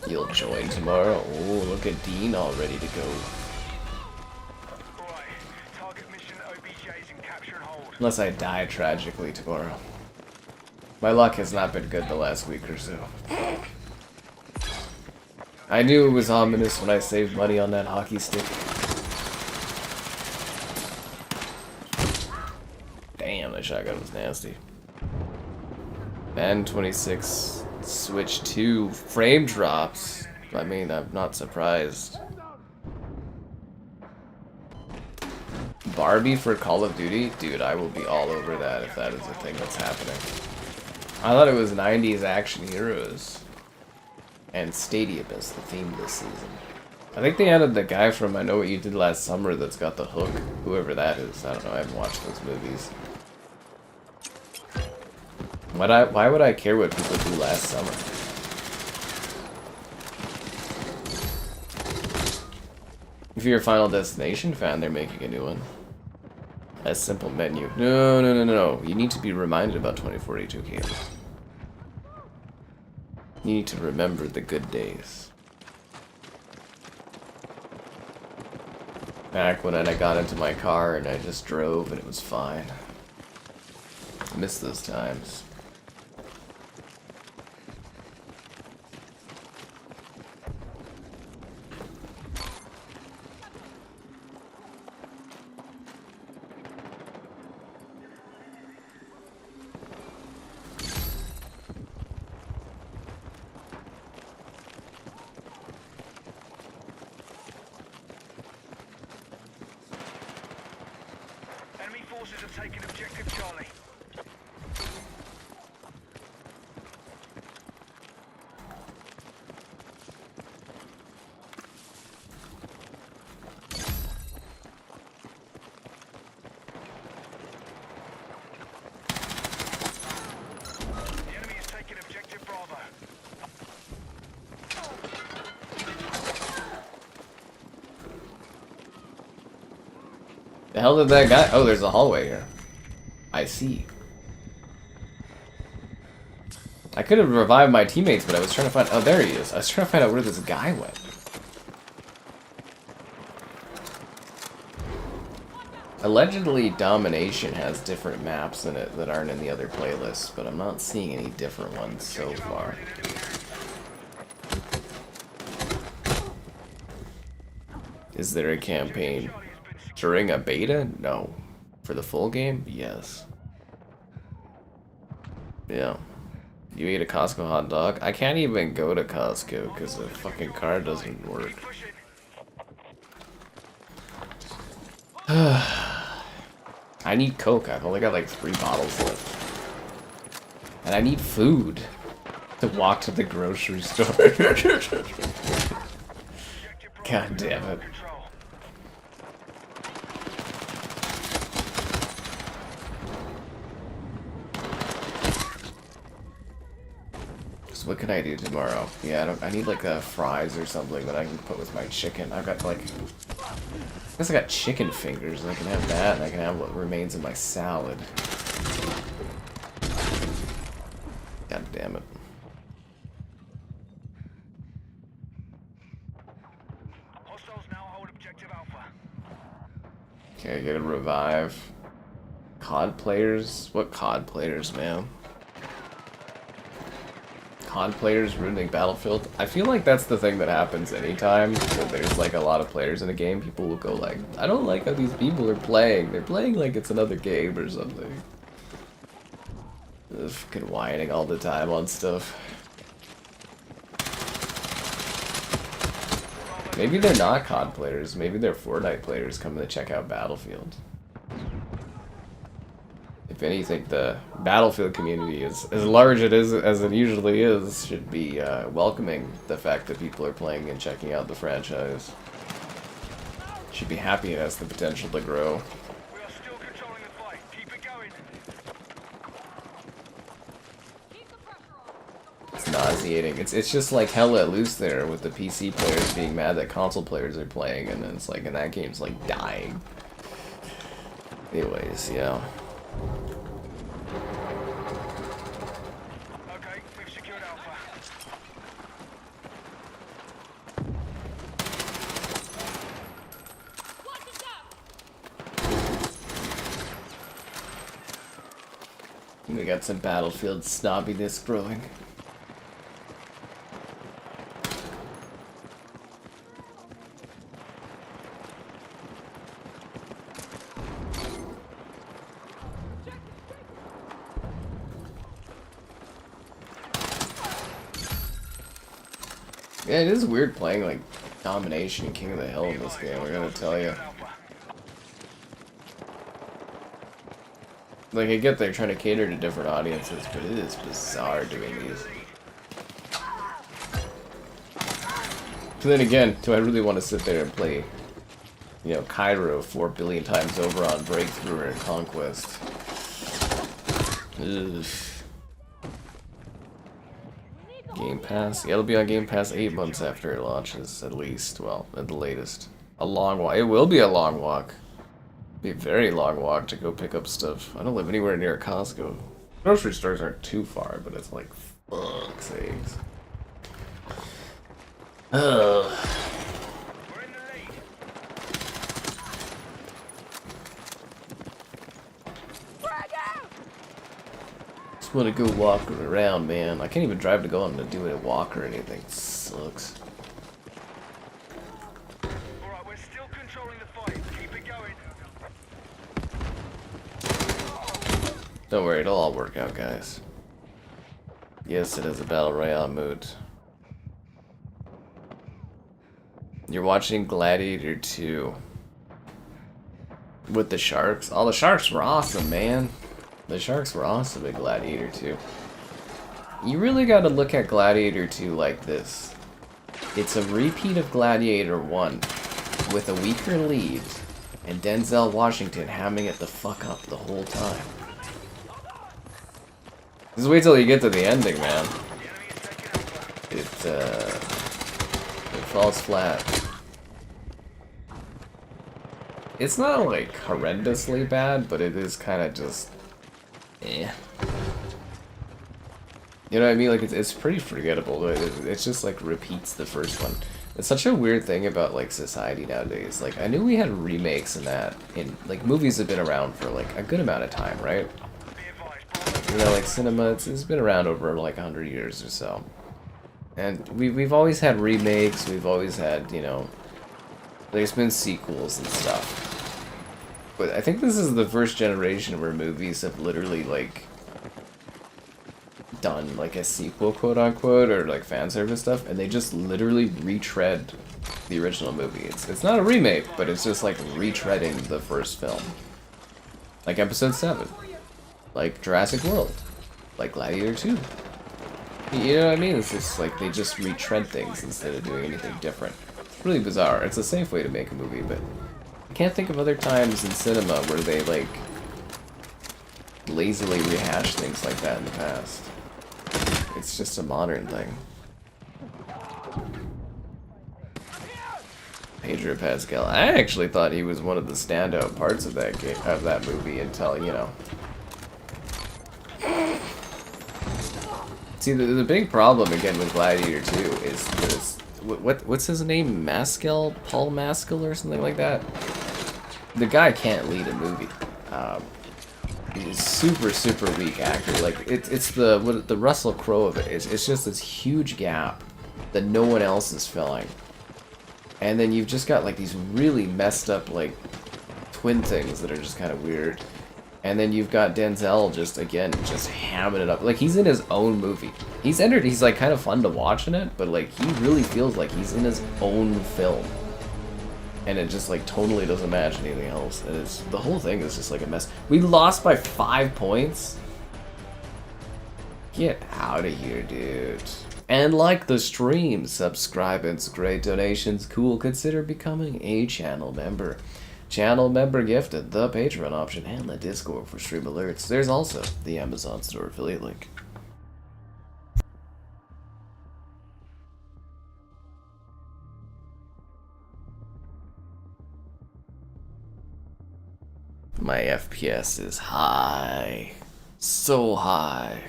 You'll join tomorrow. Oh, look at Dean all ready to go. Right. Target mission OBJs and capture and hold. Unless I die tragically tomorrow. My luck has not been good the last week or so. I knew it was ominous when I saved money on that hockey stick. Damn, that shotgun was nasty. Man 26 Switch 2 frame drops. I mean, I'm not surprised. Barbie for Call of Duty? Dude, I will be all over that if that is a thing that's happening. I thought it was 90s action heroes. And Stadium is the theme this season. I think they added the guy from I Know What You Did Last Summer that's got the hook. Whoever that is. I don't know. I haven't watched those movies. Why would I care what people do last summer? If you're a Final Destination fan, they're making a new one. A simple menu. No, no, no, no, no. You need to be reminded about 2042 games. You need to remember the good days. Back when I got into my car and I just drove and it was fine. I miss those times. Enemy forces have taken objective Charlie. The enemy has taken objective Bravo. The hell did that guy? Oh, there's a hallway here. I see. I could have revived my teammates, but I was trying to find... Oh, there he is. I was trying to find out where this guy went. Allegedly, Domination has different maps in it that aren't in the other playlists, but I'm not seeing any different ones so far. Is there a campaign during a beta? No. For the full game? Yes. Yeah. You ate a Costco hot dog? I can't even go to Costco because the fucking car doesn't work. I need Coke. I've only got like 3 bottles left. And I need food to walk to the grocery store. God damn it. So what can I do tomorrow? Yeah, I need like fries or something that I can put with my chicken. I've got like... I guess I got chicken fingers, and I can have that, and I can have what remains of my salad. God damn it. Hostiles now hold objective Alpha. Okay, I gotta revive. COD players? What COD players, man? COD players ruining Battlefield? I feel like that's the thing that happens anytime that there's like a lot of players in a game. People will go like, I don't like how these people are playing. They're playing like it's another game or something. They're fucking whining all the time on stuff. Maybe they're not COD players. Maybe they're Fortnite players coming to check out Battlefield. If anything, the Battlefield community is as large as it usually is, should be welcoming the fact that people are playing and checking out the franchise. Should be happy it has the potential to grow. We are still controlling the fight. Keep it going. It's nauseating. It's just like hell let loose there with the PC players being mad that console players are playing, and then it's like, and that game's like dying. Anyways, yeah. Okay, we've secured Alpha. We got some Battlefield snobbiness growing. Yeah, it is weird playing like Domination and King of the Hill in this game, I gotta tell you. Like, I get they're trying to cater to different audiences, but it is bizarre doing these. then again, do I really want to sit there and play, you know, Cairo 4 billion times over on Breakthrough or Conquest? Ugh. Game Pass? Yeah, it'll be on Game Pass 8 months after it launches, at least. Well, at the latest. A long walk. It will be a long walk. Be a very long walk to go pick up stuff. I don't live anywhere near a Costco. Grocery stores aren't too far, but it's like, fuck's sakes. Ugh. We're in the lead. Frag out! Just want to go walk around, man. I can't even drive to go on to do a walk or anything. It sucks. Alright, we're still controlling the fight. Keep it going. Don't worry, it'll all work out, guys. Yes, it is a battle royale mode. You're watching Gladiator 2 with the sharks. Oh, the sharks were awesome, man. The sharks were awesome in Gladiator 2. You really got to look at Gladiator 2 like this. It's a repeat of Gladiator 1 with a weaker lead and Denzel Washington hamming it the fuck up the whole time. Just wait till you get to the ending, man. It falls flat. It's not like horrendously bad, but it is kind of just, eh. You know what I mean? Like it's pretty forgettable. It's just like repeats the first one. It's such a weird thing about like society nowadays. Like I knew we had remakes and that, and like movies have been around for like a good amount of time, right? You know, like cinema, it's been around over like 100 years or so. And we've always had remakes, we've always had, you know, there's been sequels and stuff. But I think this is the first generation where movies have literally, like, done, like, a sequel, quote-unquote, or, like, fan service stuff, and they just literally retread the original movie. It's not a remake, but it's just, like, retreading the first film. Like Episode 7. Like Jurassic World. Like Gladiator 2. You know what I mean? It's just like they just retread things instead of doing anything different. It's really bizarre. It's a safe way to make a movie, but I can't think of other times in cinema where they like lazily rehash things like that in the past. It's just a modern thing. Pedro Pascal. I actually thought he was one of the standout parts of that game, of that movie, until, you know. See, the big problem again with Gladiator 2 is this. What's his name? Maskell? Paul Maskell or something like that? The guy can't lead a movie. He's a super weak actor. Like it's the Russell Crowe of it. It's just this huge gap that no one else is filling. And then you've just got like these really messed up like twin things that are just kind of weird. And then you've got Denzel just hamming it up. Like he's in his own movie. He's like kind of fun to watch in it, but like he really feels like he's in his own film. And it just like totally doesn't match anything else. And the whole thing is just like a mess. We lost by 5 points. Get out of here, dude. And like the stream, subscribe, it's great donations. Cool, consider becoming a channel member. Channel member gifted, the Patreon option, and the Discord for stream alerts. There's also the Amazon store affiliate link. My FPS is high. So high.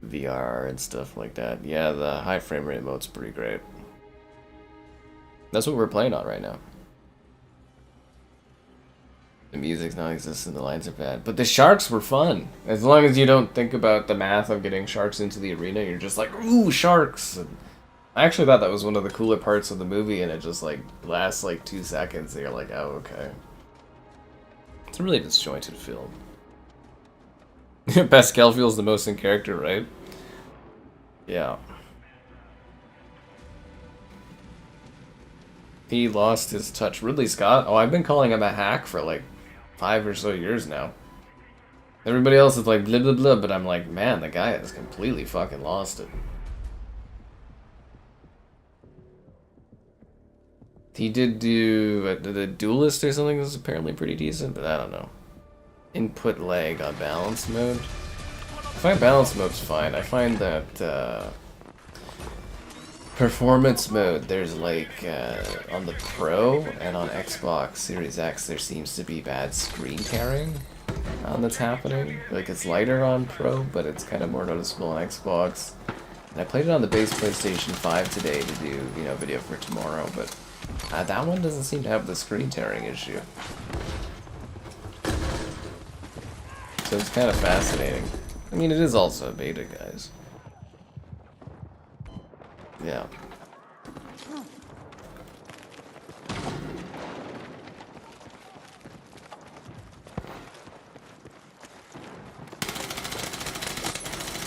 VR and stuff like that. Yeah, the high frame rate mode's pretty great. That's what we're playing on right now. The music's non-existent, the lines are bad. But the sharks were fun. As long as you don't think about the math of getting sharks into the arena, you're just like, ooh, sharks! And I actually thought that was one of the cooler parts of the movie, and it just like lasts like 2 seconds, and you're like, oh, okay. It's a really disjointed film. Pascal feels the most in character, right? Yeah. He lost his touch. Ridley Scott? Oh, I've been calling him a hack for like 5 or so years now. Everybody else is like blah blah blah, but I'm like, man, the guy has completely fucking lost it. He did do the duelist or something that was apparently pretty decent, but I don't know. Input lag on balance mode. I find balance mode's fine. I find that performance mode, there's like on the Pro and on Xbox Series X, there seems to be bad screen tearing that's happening. Like it's lighter on Pro, but it's kind of more noticeable on Xbox. And I played it on the base PlayStation 5 today to do, you know, video for tomorrow, but that one doesn't seem to have the screen tearing issue. So it's kind of fascinating. I mean, it is also a beta, guys. Yeah.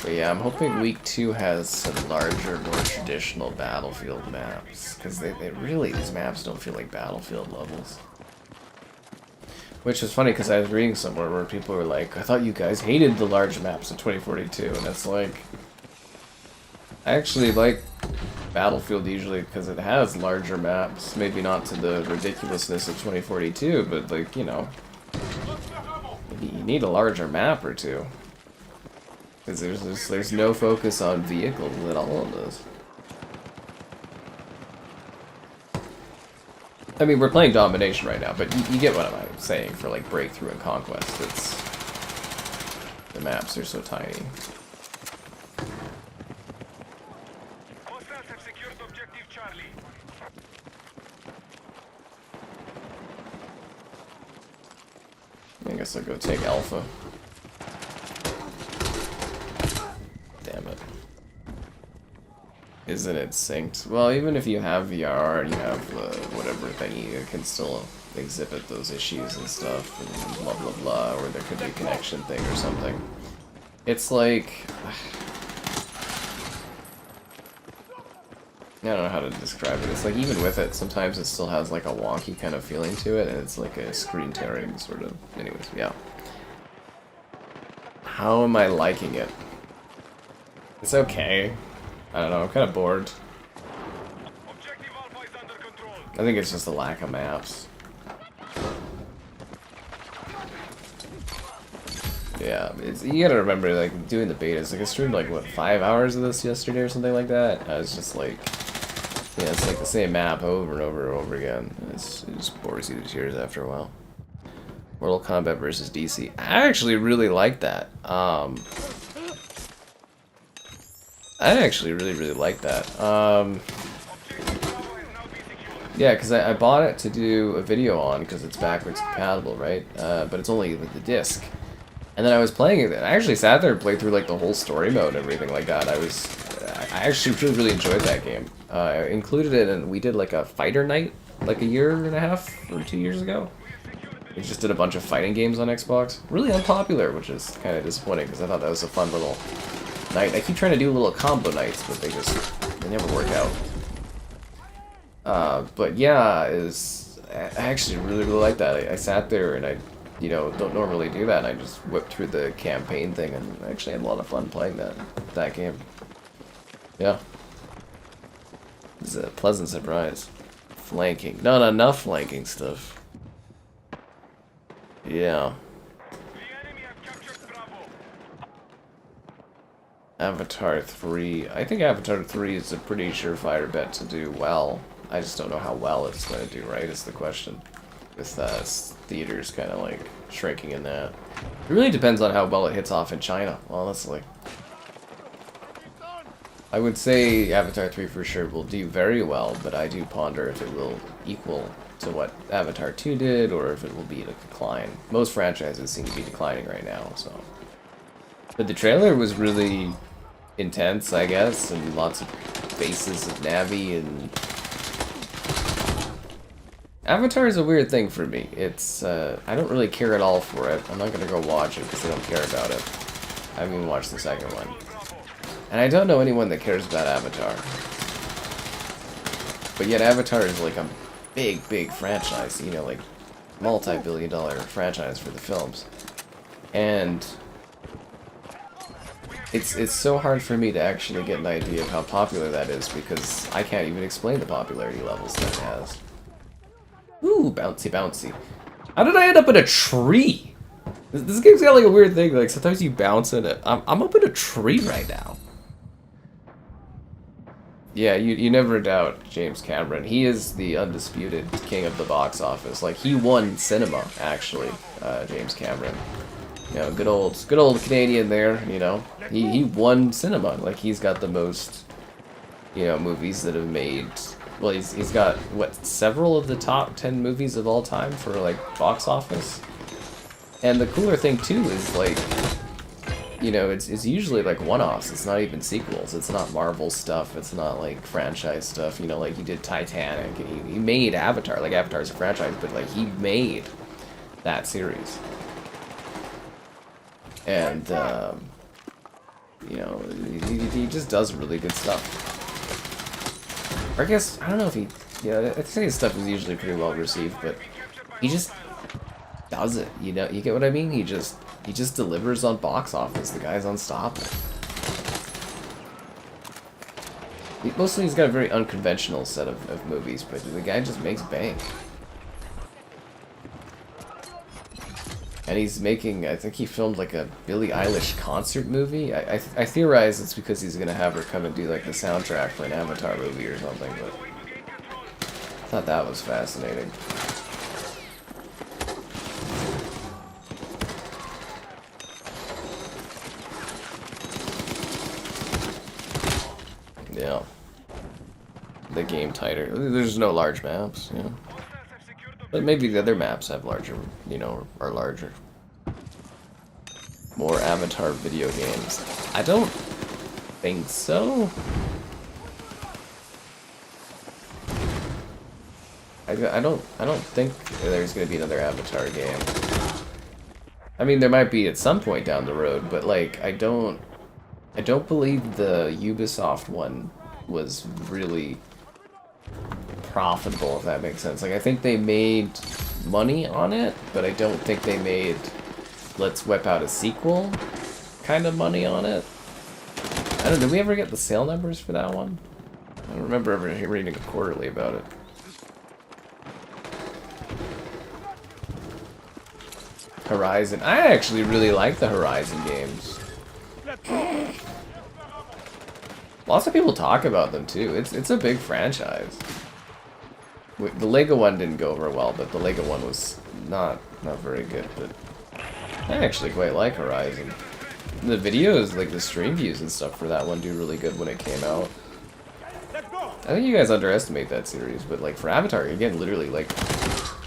But yeah, I'm hoping week 2 has some larger, more traditional Battlefield maps. Because they really, these maps don't feel like Battlefield levels. Which is funny, because I was reading somewhere where people were like, I thought you guys hated the large maps of 2042, and it's like... I actually like Battlefield usually because it has larger maps, maybe not to the ridiculousness of 2042, but like, you know, you need a larger map or two. Because there's no focus on vehicles at all in this. I mean, we're playing Domination right now, but you get what I'm saying for like Breakthrough and Conquest. It's the maps are so tiny. Hostiles have secured objective Charlie. I guess I'll go take Alpha. Damn it. Isn't it synced? Well, even if you have VR and you have whatever thingy, it can still exhibit those issues and stuff, and blah blah blah, or there could be a connection thing or something. It's like... I don't know how to describe it. It's like, even with it, sometimes it still has like a wonky kind of feeling to it, and it's like a screen tearing sort of... Anyways, yeah. How am I liking it? It's okay. I don't know, I'm kind of bored. Objective Alpha is under control. I think it's just a lack of maps. Yeah, you gotta remember, like, doing the betas, like, I streamed, like, what, 5 hours of this yesterday or something like that? I was just like, yeah, it's like the same map over and over and over again. It just bores you to tears after a while. Mortal Kombat versus DC. I actually really like that. I actually really like that. Yeah, because I bought it to do a video on because it's backwards compatible, right? But it's only with the disc. And then I was playing it, and I actually sat there and played through like the whole story mode and everything like that. I actually really enjoyed that game. I included it, and we did like a fighter night like a year and a half or 2 years ago. We just did a bunch of fighting games on Xbox. Really unpopular, which is kind of disappointing because I thought that was a fun little night. I keep trying to do little combo nights, but they never work out. But yeah, I actually really like that. I sat there and I, you know, don't normally do that. And I just whipped through the campaign thing and actually had a lot of fun playing that game. Yeah. It's a pleasant surprise. Flanking. Not enough flanking stuff. Yeah. The enemy have captured Bravo. Avatar 3. I think Avatar 3 is a pretty surefire bet to do well. I just don't know how well it's going to do, right, is the question. With theaters kind of like shrinking in that. It really depends on how well it hits off in China, honestly. I would say Avatar 3 for sure will do very well, but I do ponder if it will equal to what Avatar 2 did, or if it will be a decline. Most franchises seem to be declining right now, so... But the trailer was really intense, I guess, and lots of faces of Navi, and... Avatar is a weird thing for me. It's, I don't really care at all for it. I'm not gonna go watch it because I don't care about it. I haven't even watched the second one. And I don't know anyone that cares about Avatar. But yet Avatar is like a big franchise, you know, like multi-billion-dollar franchise for the films. And it's so hard for me to actually get an idea of how popular that is because I can't even explain the popularity levels that it has. Ooh, bouncy, bouncy. How did I end up in a tree? This game's got like a weird thing. Like sometimes you bounce in it. I'm up in a tree right now. Yeah, you never doubt James Cameron. He is the undisputed king of the box office. Like he won cinema, actually. James Cameron. You know, good old Canadian there. You know, he won cinema. Like he's got the most, you know, movies that have made. Well, he's got what, several of the top 10 movies of all time for like box office. And the cooler thing too is like, you know, it's usually like one-offs. It's not even sequels. It's not Marvel stuff. It's not like franchise stuff. You know, like he did Titanic. He made Avatar. Like Avatar's a franchise, but like he made that series. And you know, he just does really good stuff. Or I guess I don't know if he. Yeah, I think his stuff is usually pretty well received, but he just does it. You know, you get what I mean? He just delivers on box office. The guy's unstoppable. Mostly he's got a very unconventional set of movies, but the guy just makes bank. And he's making, I think he filmed like a Billie Eilish concert movie. I theorize it's because he's gonna have her come and do like the soundtrack for an Avatar movie or something, but I thought that was fascinating. Yeah. The game tighter. There's no large maps, yeah. But maybe the other maps have larger, you know, are larger. More Avatar video games. I don't think so. I don't think there's gonna be another Avatar game. I mean, there might be at some point down the road, but like, I don't believe the Ubisoft one was really profitable, if that makes sense. Like, I think they made money on it, but I don't think they made let's whip out a sequel kind of money on it. I don't know, did we ever get the sale numbers for that one? I don't remember ever reading a quarterly about it. Horizon. I actually really like the Horizon games. Lots of people talk about them too. It's a big franchise. The Lego one didn't go over well, but the Lego one was not very good. But I actually quite like Horizon. The videos, like the stream views and stuff for that one, do really good when it came out. I think you guys underestimate that series, but like for Avatar, again, literally, like,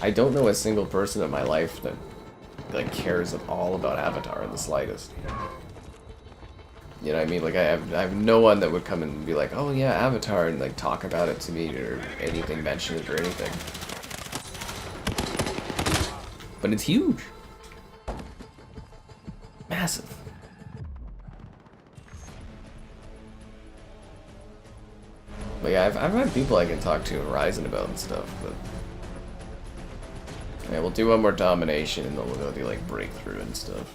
I don't know a single person in my life that like cares at all about Avatar in the slightest. You know what I mean? Like I have no one that would come and be like, oh yeah, Avatar, and like talk about it to me or anything, mention it or anything. But it's huge. Massive. But yeah, I've had people I can talk to Horizon about and stuff, but yeah, we'll do one more Domination and then we'll go do like Breakthrough and stuff.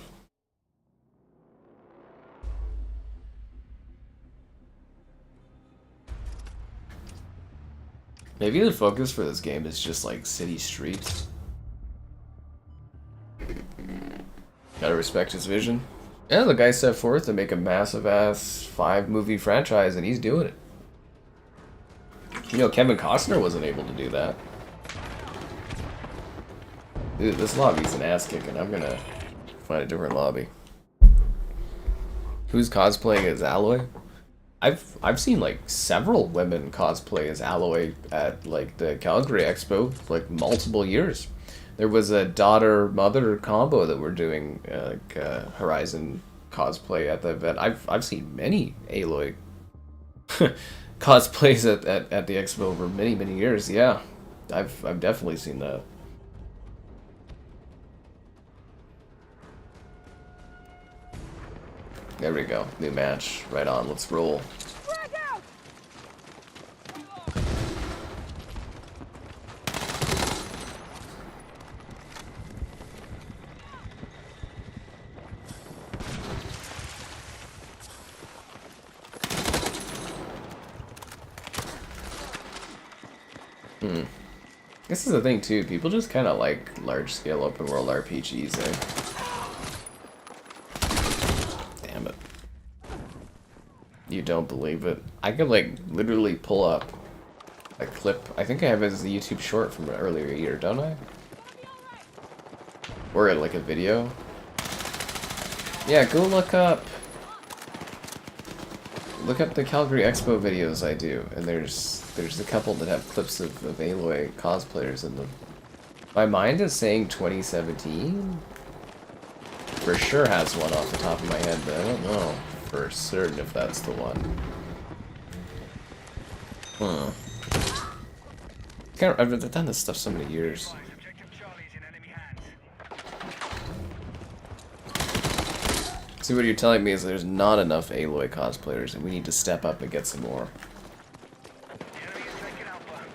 Maybe the focus for this game is just like city streets. Gotta respect his vision. Yeah, the guy set forth to make a massive ass 5-movie franchise and he's doing it. You know, Kevin Costner wasn't able to do that. Dude, this lobby's an ass kicking. I'm gonna find a different lobby. Who's cosplaying as Alloy? I've seen like several women cosplay as Alloy at like the Calgary Expo, like multiple years. There was a daughter-mother combo that were doing Horizon cosplay at the event. I've seen many Aloy cosplays at the expo over many years. Yeah, I've definitely seen that. There we go. New match. Right on. Let's roll. This is the thing too, people just kind of like large-scale open-world RPGs, eh? Damn it. You don't believe it. I could like literally pull up a clip. I think I have it as a YouTube short from an earlier year, don't I? Or like a video. Yeah, go look up the Calgary Expo videos I do, and there's a couple that have clips of Aloy cosplayers in them. My mind is saying 2017. For sure has one off the top of my head, but I don't know for certain if that's the one. I've done this stuff so many years. Objective Charlie's in enemy hands. See, what you're telling me is there's not enough Aloy cosplayers, and we need to step up and get some more. The enemy is taking Alpha.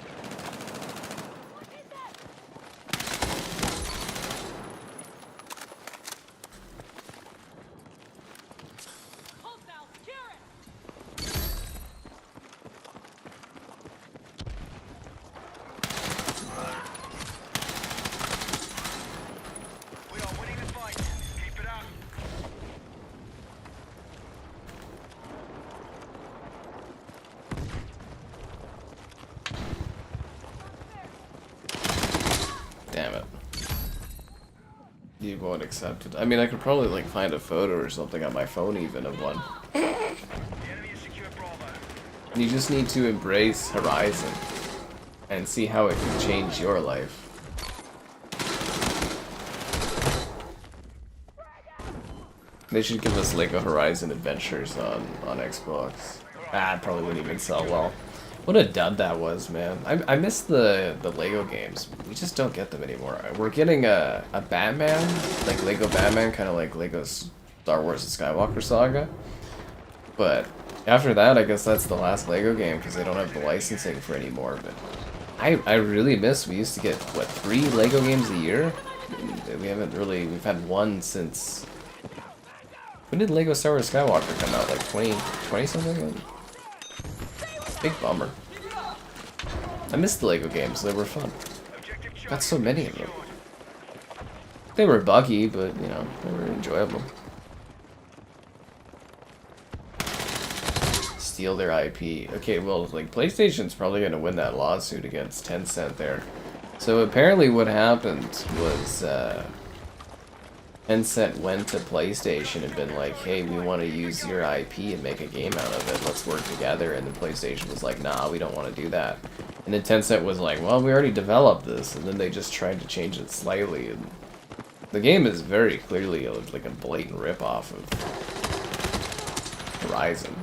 We are winning the fight. Keep it up. Damn it. You won't accept it. I mean, I could probably like find a photo or something on my phone even of one. The enemy has secured Bravo. You just need to embrace Horizon and see how it can change your life. They should give us Lego Horizon Adventures on Xbox. Ah, it probably wouldn't even sell well. What a dud that was, man. I miss the Lego games. We just don't get them anymore. We're getting a Batman, like Lego Batman, kind of like Lego Star Wars The Skywalker Saga. But after that, I guess that's the last Lego game because they don't have the licensing for anymore. But I really miss, we used to get, what, 3 Lego games a year? We haven't really, we've had one since, when did Lego Star Wars Skywalker come out? Like 20 something? Big bummer. I missed the Lego games, they were fun. Objective Charlie. Got so many of them. They were buggy, but, you know, they were enjoyable. Steal their IP. Okay, well, like, PlayStation's probably going to win that lawsuit against Tencent there. So apparently what happened was, Tencent went to PlayStation and been like, hey, we want to use your IP and make a game out of it. Let's work together. And then PlayStation was like, nah, we don't want to do that. And then Tencent was like, well, we already developed this. And then they just tried to change it slightly. And the game is very clearly like a blatant ripoff of Horizon.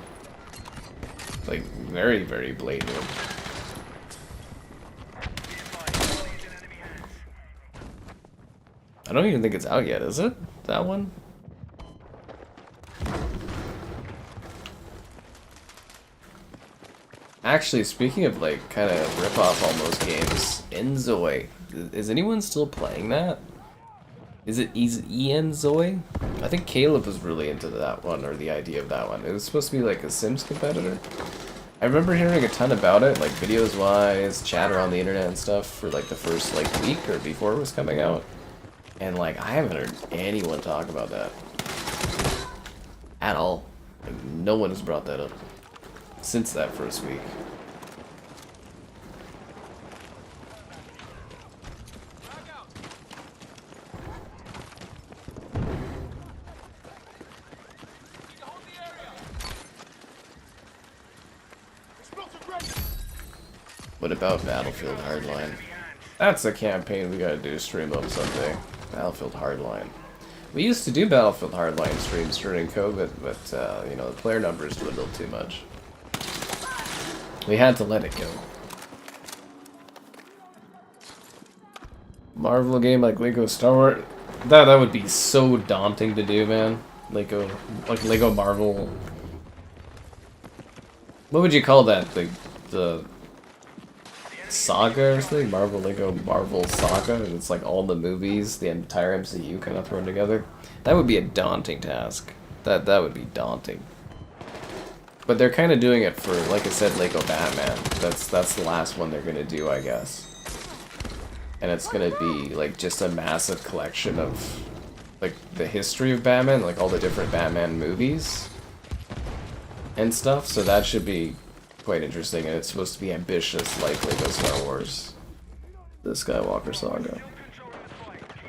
Like, very, very blatant. I don't even think it's out yet, is it? That one? Actually, speaking of like kind of rip-off almost games, Enzoi. Is anyone still playing that? Is it Enzoi? I think Caleb was really into that one, or the idea of that one. It was supposed to be like a Sims competitor. I remember hearing a ton about it, like videos-wise, chatter on the internet and stuff for like the first like week or before it was coming out. And like, I haven't heard anyone talk about that. At all. Like, no one has brought that up since that first week. What about Battlefield Hardline? That's a campaign we gotta do stream up someday. Battlefield Hardline. We used to do Battlefield Hardline streams during COVID, but, you know, the player numbers dwindled too much. We had to let it go. Marvel game like Lego Star Wars. That would be so daunting to do, man. Lego Marvel. What would you call that? The saga or something? Marvel Saga? It's like all the movies, the entire MCU kind of thrown together. That would be a daunting task. That would be daunting. But they're kind of doing it for, like I said, Lego Batman. That's the last one they're gonna do, I guess. and it's gonna be like just a massive collection of like the history of Batman, like all the different Batman movies and stuff. So that should be quite interesting, and it's supposed to be ambitious like Lego Star Wars, the Skywalker Saga.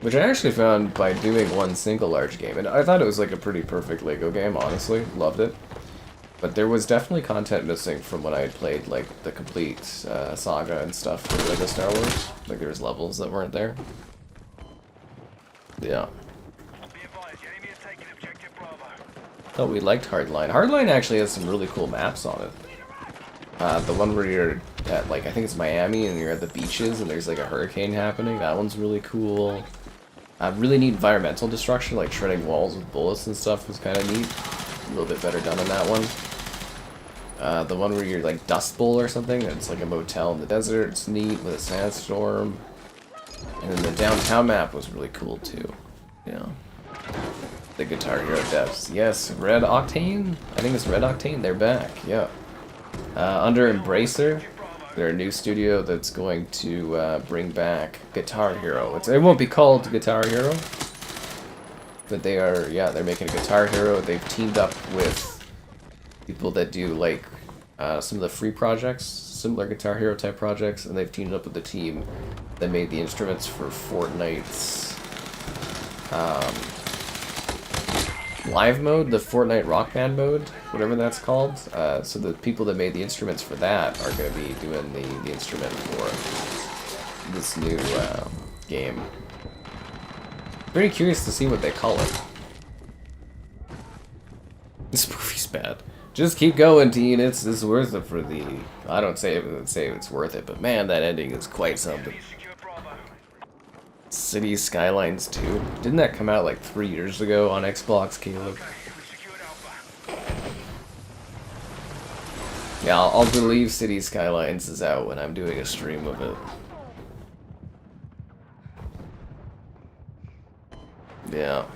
Which I actually found by doing one single large game, and I thought it was like a pretty perfect Lego game, honestly, loved it. But there was definitely content missing from when I had played like the complete saga and stuff for Lego Star Wars. Like there was levels that weren't there. Yeah. Oh, we liked Hardline. Hardline actually has some really cool maps on it. The one where you're at, like, I think it's Miami, and you're at the beaches, and there's, like, a hurricane happening. That one's really cool. Really neat environmental destruction, like shredding walls with bullets and stuff was kind of neat. A little bit better done on that one. The one where you're, like, Dust Bowl or something, and it's, like, a motel in the desert. It's neat with a sandstorm. And then the downtown map was really cool, too. Yeah. The Guitar Hero devs. Yes, Red Octane? I think it's Red Octane. They're back, yeah. Under Embracer, they're a new studio that's going to bring back Guitar Hero. It won't be called Guitar Hero, but they are, yeah, they're making a Guitar Hero. They've teamed up with people that do, like, some of the free projects, similar Guitar Hero type projects, and they've teamed up with the team that made the instruments for Fortnite's live mode, the Fortnite Rock Band mode, whatever that's called. So the people that made the instruments for that are going to be doing the instrument for this new game. Very curious to see what they call it. This movie's bad. Just keep going, teen. It's worth it for the... I don't say it's worth it, but man, that ending is quite something. City Skylines 2. Didn't that come out like 3 years ago on Xbox, Caleb? Yeah, I'll believe City Skylines is out when I'm doing a stream of it. Yeah.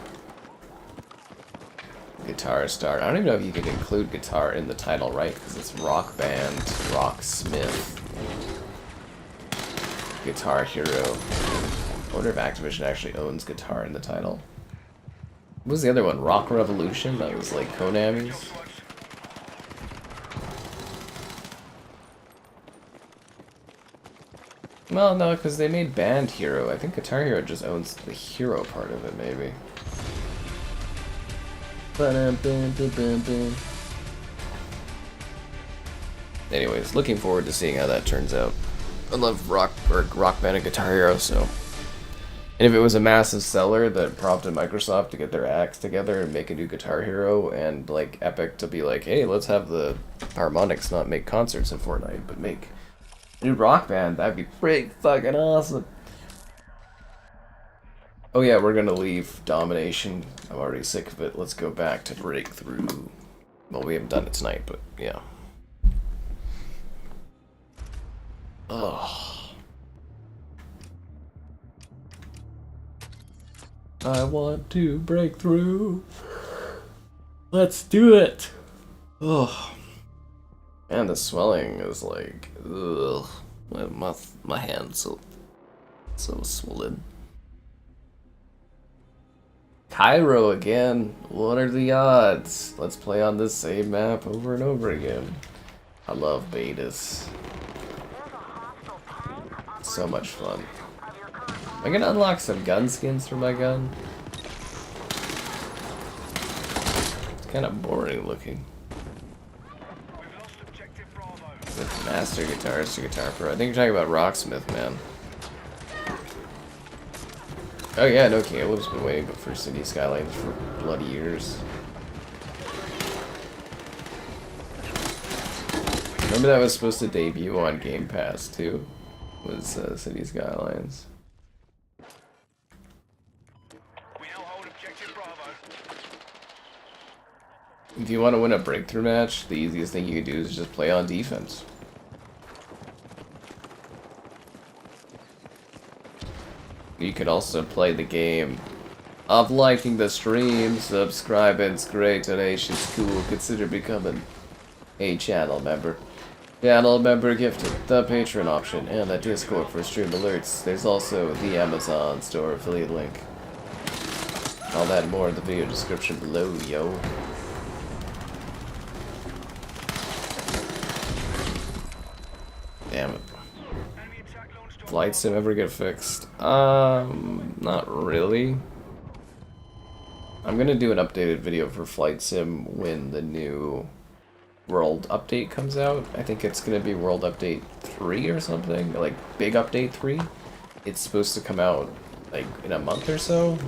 Guitar Star. I don't even know if you can include guitar in the title, right? Because it's Rock Band, Rocksmith, Guitar Hero. I wonder if Activision actually owns guitar in the title. What was the other one? Rock Revolution? That was like Konami's? Well, no, because they made Band Hero. I think Guitar Hero just owns the hero part of it, maybe. Anyways, looking forward to seeing how that turns out. I love Rock Band and Guitar Hero, so... And if it was a massive seller that prompted Microsoft to get their acts together and make a new Guitar Hero, and like Epic to be like, hey, let's have the Harmonix not make concerts in Fortnite, but make a new Rock Band, that'd be pretty fucking awesome. Oh yeah, we're gonna leave Domination. I'm already sick of it. Let's go back to Breakthrough. Well, we haven't done it tonight, but yeah. Ugh. I want to break through. Let's do it. Ugh. And the swelling is like, ugh. My hand's so swollen. Cairo again. What are the odds? Let's play on this same map over and over again. I love betas. So much fun. Am I gonna unlock some gun skins for my gun? It's kind of boring looking. With Master Guitarist to Guitar Pro. I think you're talking about Rocksmith, man. Oh yeah, no, Caleb's been waiting for City Skylines for bloody years. Remember that was supposed to debut on Game Pass too? Was City Skylines. If you want to win a breakthrough match, the easiest thing you can do is just play on defense. You could also play the game of liking the stream, subscribing's great, donation's cool, consider becoming a channel member. Channel member gifted, the Patreon option, and the Discord for stream alerts. There's also the Amazon store affiliate link. All that and more in the video description below, yo. Damn it. Flight sim ever get fixed? Not really. I'm gonna do an updated video for Flight Sim when the new World Update comes out. I think it's gonna be World Update 3 or something, like Big Update 3. It's supposed to come out like in a month or so.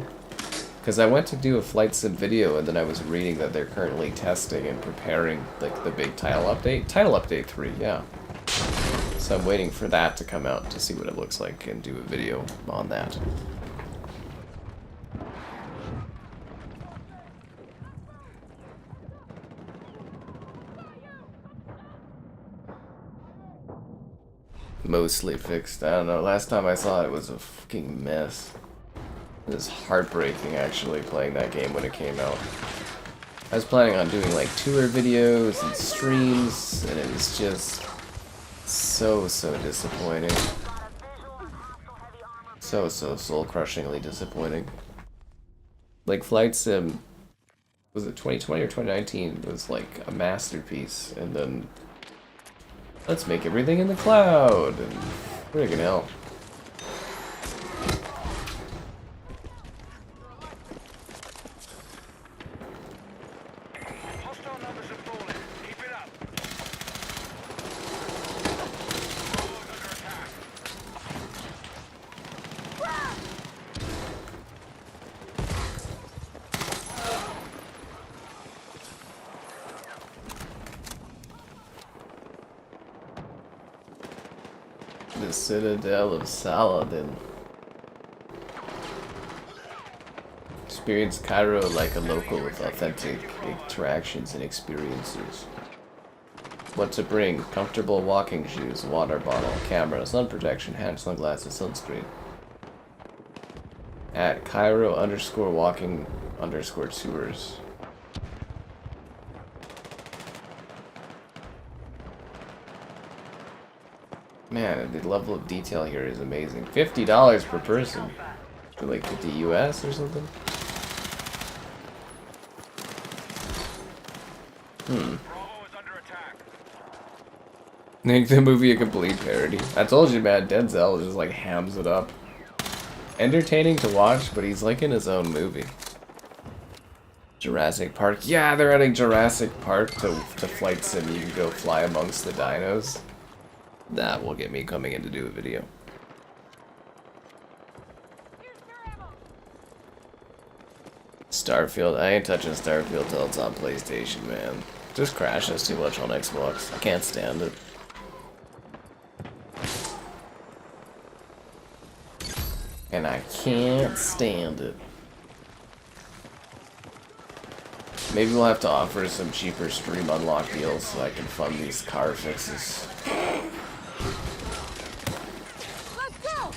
Because I went to do a Flight Sim video and then I was reading that they're currently testing and preparing like the big Title Update 3, yeah. So I'm waiting for that to come out to see what it looks like and do a video on that. Mostly fixed. I don't know. Last time I saw it, it was a fucking mess. It was heartbreaking actually playing that game when it came out. I was planning on doing like tour videos and streams, and it was just so disappointing. So soul-crushingly disappointing. Like Flight Sim, was it 2020 or 2019? It was like a masterpiece, and then let's make everything in the cloud, and friggin' hell. Hostile numbers have fallen. Keep it up. The Citadel of Saladin. Experience Cairo like a local with authentic interactions and experiences. What to bring? Comfortable walking shoes, water bottle, camera, sun protection, hand sunglasses, sunscreen. At Cairo_walking_tours. Man, the level of detail here is amazing. $50 per person. For like 50 US or something? Make the movie a complete parody. I told you, man, Denzel just like hams it up. Entertaining to watch, but he's like in his own movie. Jurassic Park. Yeah, they're adding Jurassic Park to Flight Sim. You can go fly amongst the dinos. That will get me coming in to do a video. Starfield. I ain't touching Starfield till it's on PlayStation, man. Just crashes too much on Xbox. I can't stand it. And I can't stand it. Maybe we'll have to offer some cheaper stream unlock deals so I can fund these car fixes. Let's go!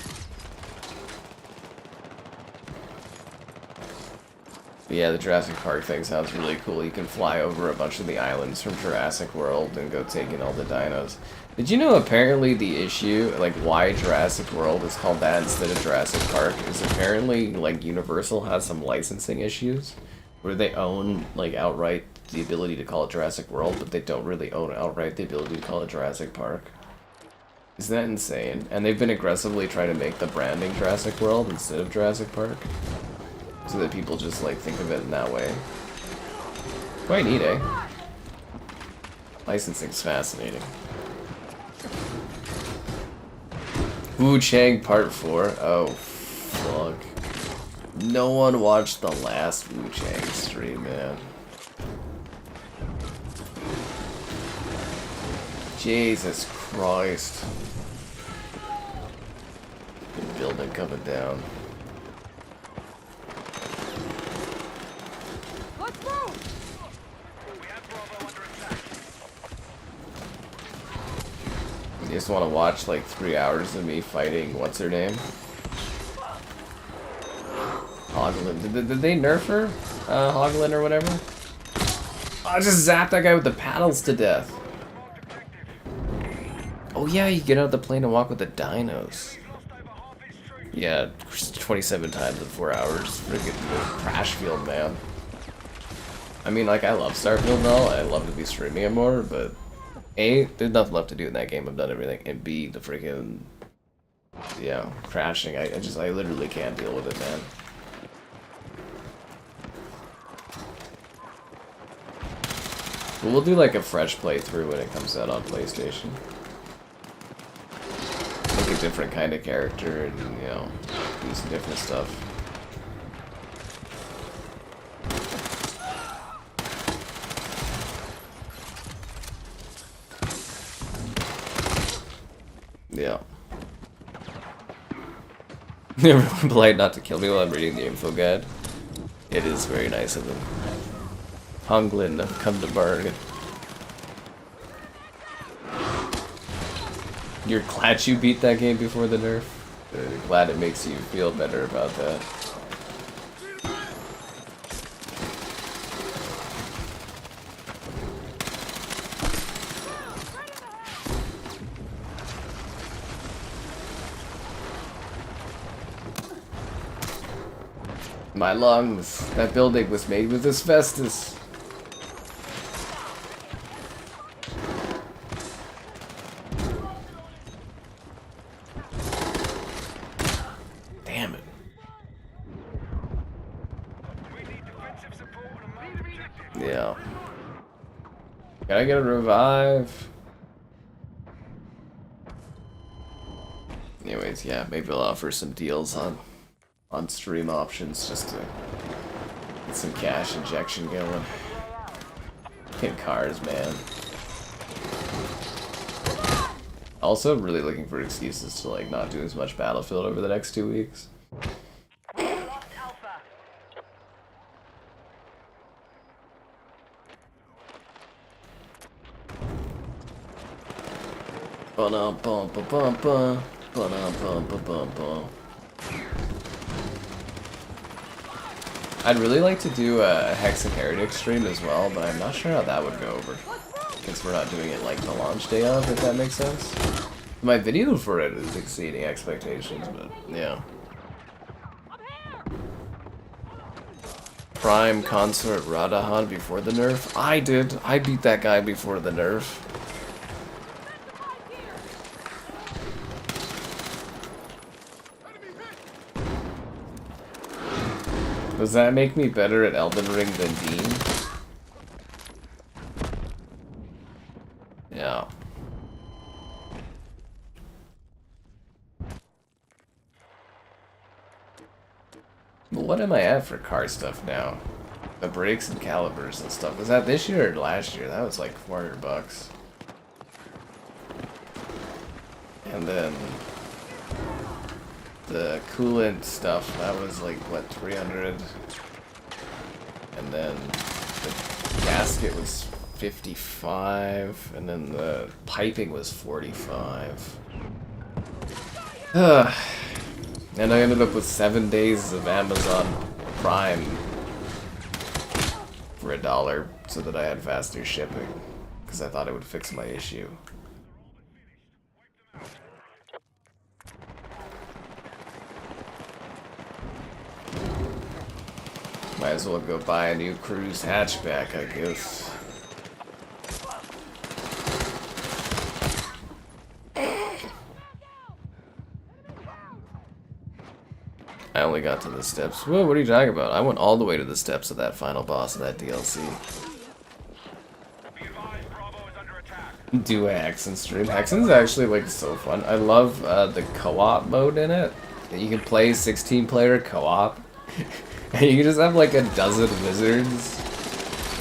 But yeah, the Jurassic Park thing sounds really cool. You can fly over a bunch of the islands from Jurassic World and go take in all the dinos. Did you know apparently the issue, like why Jurassic World is called that instead of Jurassic Park, is apparently like Universal has some licensing issues where they own like outright the ability to call it Jurassic World, but they don't really own outright the ability to call it Jurassic Park. Isn't that insane? And they've been aggressively trying to make the branding Jurassic World instead of Jurassic Park, so that people just like think of it in that way. Quite neat, eh? Licensing's fascinating. Wu Chang Part 4. Oh, fuck. No one watched the last Wu Chang stream, man. Jesus Christ. Good building coming down. Let's move! We have Bravo under attack. You just want to watch like 3 hours of me fighting, what's her name? Hoglin. Did they nerf her? Hoglin or whatever? I just zapped that guy with the paddles to death. Oh yeah, you get out the plane and walk with the dinos. Yeah, 27 times in 4 hours. Friggin' crash field, man. I mean, like, I love Starfield and all. I love to be streaming it more, but A, there's nothing left to do in that game. I've done everything. And B, the friggin', yeah, crashing. I literally can't deal with it, man. But we'll do like a fresh playthrough when it comes out on PlayStation. Like a different kind of character and, you know, do some different stuff. Yeah. Everyone polite not to kill me while I'm reading the info guide. It is very nice of them. Honglin, come to bargain. You're glad you beat that game before the nerf? Glad it makes you feel better about that. My lungs. That building was made with asbestos. Damn it. Yeah. Can I get a revive? Anyways, yeah, maybe I'll offer some deals on stream options just to get some cash injection going. Hit cars, man. Also, really looking for excuses to like not do as much Battlefield over the next 2 weeks. Ba-dum-bum-ba-bum-bum. Ba-dum-bum-ba-bum-bum. I'd really like to do a Hex and Heretic stream as well, but I'm not sure how that would go over. Because we're not doing it like the launch day of, if that makes sense. My video for it is exceeding expectations, but yeah. Prime Consort Radahan before the nerf? I did. I beat that guy before the nerf. Does that make me better at Elden Ring than Dean? Yeah. But what am I at for car stuff now? The brakes and calipers and stuff. Was that this year or last year? That was like 400 bucks. And then the coolant stuff, that was like, what, 300? And then the gasket was 55, and then the piping was 45. And I ended up with 7 days of Amazon Prime for $1 so that I had faster shipping, because I thought it would fix my issue. Might as well go buy a new cruise hatchback, I guess. I only got to the steps. Whoa, what are you talking about? I went all the way to the steps of that final boss of that DLC. Do a Hexen stream. Hexen's actually like so fun. I love the co-op mode in it. You can play 16-player co-op. And you can just have like a dozen wizards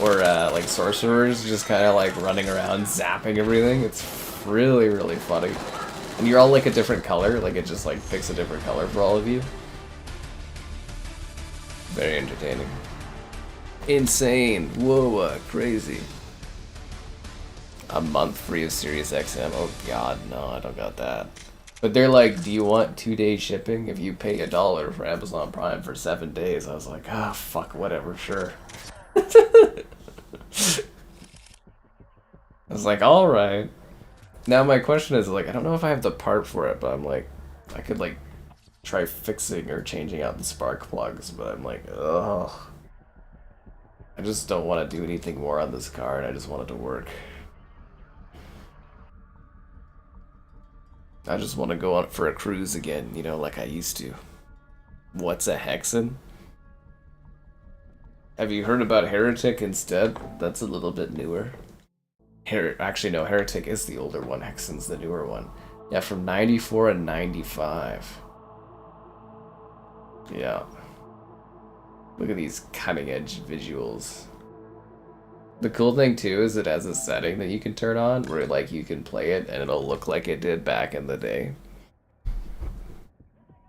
or like sorcerers just kind of like running around zapping everything. It's really, really funny. And you're all like a different color. Like it just like picks a different color for all of you. Very entertaining. Insane. Whoa, crazy. A month free of Sirius XM. Oh god, no, I don't got that. But they're like, do you want 2-day shipping? If you pay $1 for Amazon Prime for 7 days, I was like, ah, fuck, whatever, sure. I was like, alright. Now my question is, like, I don't know if I have the part for it, but I'm like, I could, like, try fixing or changing out the spark plugs, but I'm like, ugh. I just don't want to do anything more on this car, and I just want it to work. I just want to go out for a cruise again, you know, like I used to. What's a Hexen? Have you heard about Heretic instead? That's a little bit newer. Actually, no, Heretic is the older one. Hexen's the newer one. Yeah, from 94 and 95. Yeah. Look at these cutting-edge visuals. The cool thing, too, is it has a setting that you can turn on where, like, you can play it and it'll look like it did back in the day.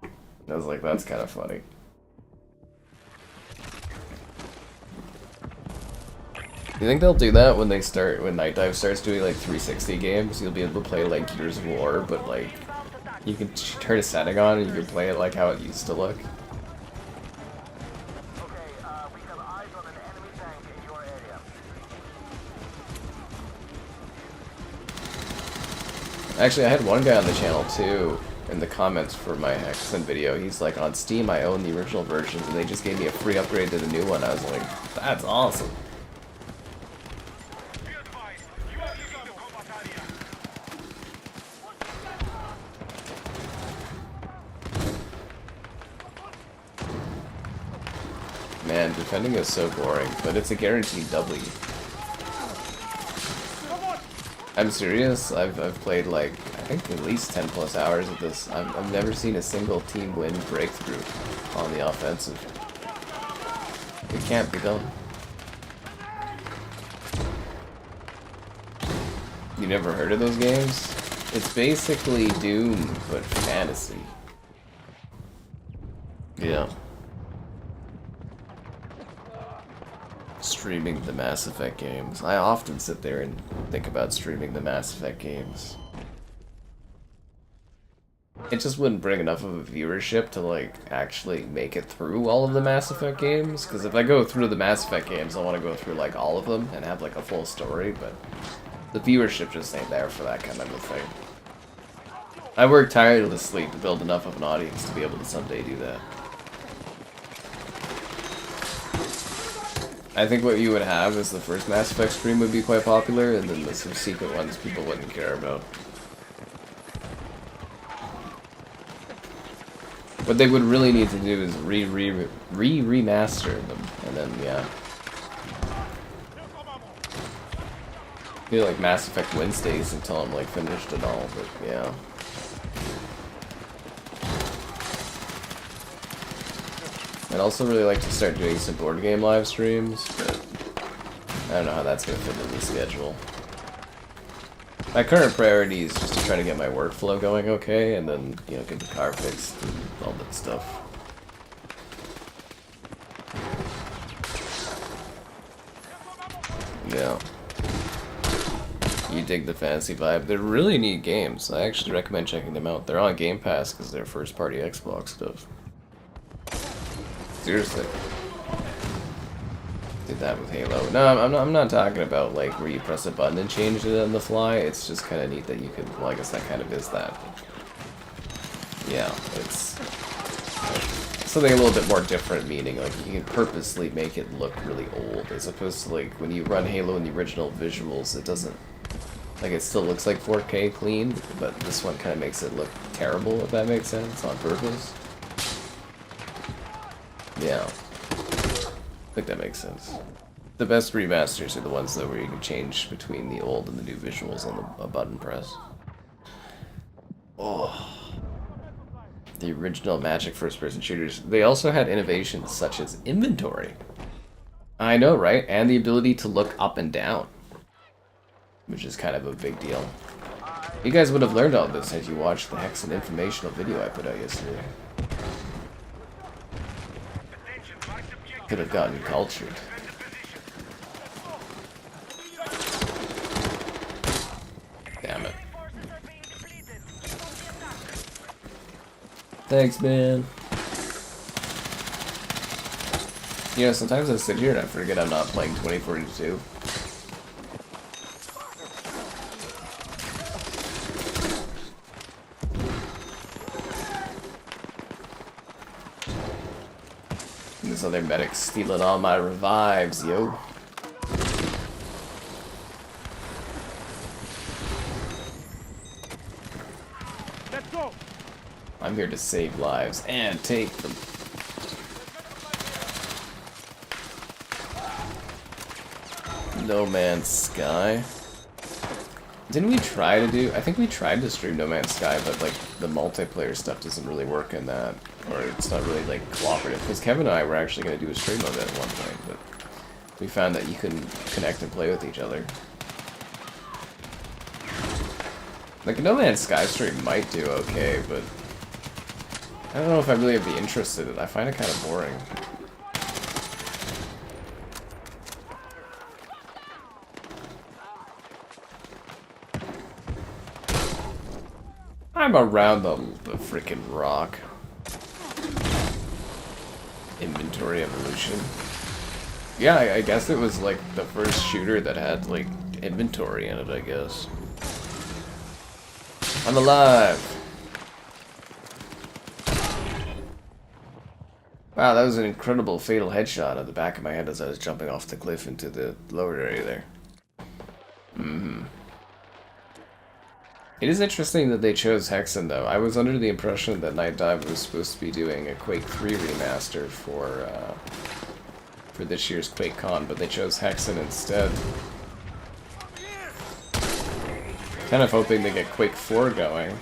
I was like, that's kind of funny. You think they'll do that when Night Dive starts doing like 360 games? You'll be able to play like Gears of War, but like you can turn a setting on and you can play it like how it used to look. Okay, we have eyes on an enemy tank in your area. Actually, I had one guy on the channel too in the comments for my Hexen video. He's like, on Steam I own the original versions and they just gave me a free upgrade to the new one. I was like, that's awesome. Man, defending is so boring, but it's a guaranteed W. I'm serious. I've played like I think at least 10 plus hours of this. I've never seen a single team win breakthrough on the offensive. It can't be done. You never heard of those games? It's basically Doom, but fantasy. Yeah. Streaming the Mass Effect games. I often sit there and think about streaming the Mass Effect games. It just wouldn't bring enough of a viewership to like actually make it through all of the Mass Effect games, because if I go through the Mass Effect games I want to go through like all of them and have like a full story, but the viewership just ain't there for that kind of a thing. I work tirelessly to build enough of an audience to be able to someday do that. I think what you would have is the first Mass Effect stream would be quite popular, and then the subsequent ones people wouldn't care about. What they would really need to do is remaster them, and then yeah. I feel like Mass Effect Wednesdays until I'm like finished and all, but yeah. I'd also really like to start doing some board game live streams, but I don't know how that's going to fit in the schedule. My current priority is just to try to get my workflow going okay, and then, you know, get the car fixed and all that stuff. Yeah. You dig the fantasy vibe. They're really neat games. I actually recommend checking them out. They're on Game Pass because they're first-party Xbox stuff. Seriously. Did that with Halo. No, I'm not talking about like where you press a button and change it on the fly. It's just kind of neat that you can, well, I guess that kind of is that. Yeah, it's something a little bit more different, meaning like you can purposely make it look really old, as opposed to like when you run Halo in the original visuals, it doesn't, like it still looks like 4K clean, but this one kind of makes it look terrible, if that makes sense, on purpose. Yeah. I think that makes sense. The best remasters are the ones though where you can change between the old and the new visuals on a button press. Oh. The original Magic first-person shooters. They also had innovations such as inventory. I know, right? And the ability to look up and down, which is kind of a big deal. You guys would have learned all this as you watched the Hexen informational video I put out yesterday. Could have gotten cultured. Damn it. Thanks, man. You know, sometimes I sit here and I forget I'm not playing 2042. this other medic stealing all my revives, yo. Let's go. I'm here to save lives and take them. No Man's Sky. Didn't we try to do... I think we tried to stream No Man's Sky, but like the multiplayer stuff doesn't really work in that. Or it's not really like cooperative. Because Kevin and I were actually going to do a stream of it at one point, but we found that you couldn't connect and play with each other. Like a No Man's Sky stream might do okay, but I don't know if I really would be interested in it. I find it kind of boring. I'm around the freaking rock. Inventory evolution. Yeah, I guess it was like the first shooter that had like inventory in it, I guess. I'm alive! Wow, that was an incredible fatal headshot at the back of my head as I was jumping off the cliff into the lower area there. It is interesting that they chose Hexen, though. I was under the impression that Night Dive was supposed to be doing a Quake 3 remaster for this year's QuakeCon, but they chose Hexen instead. Kind of hoping to get Quake 4 going.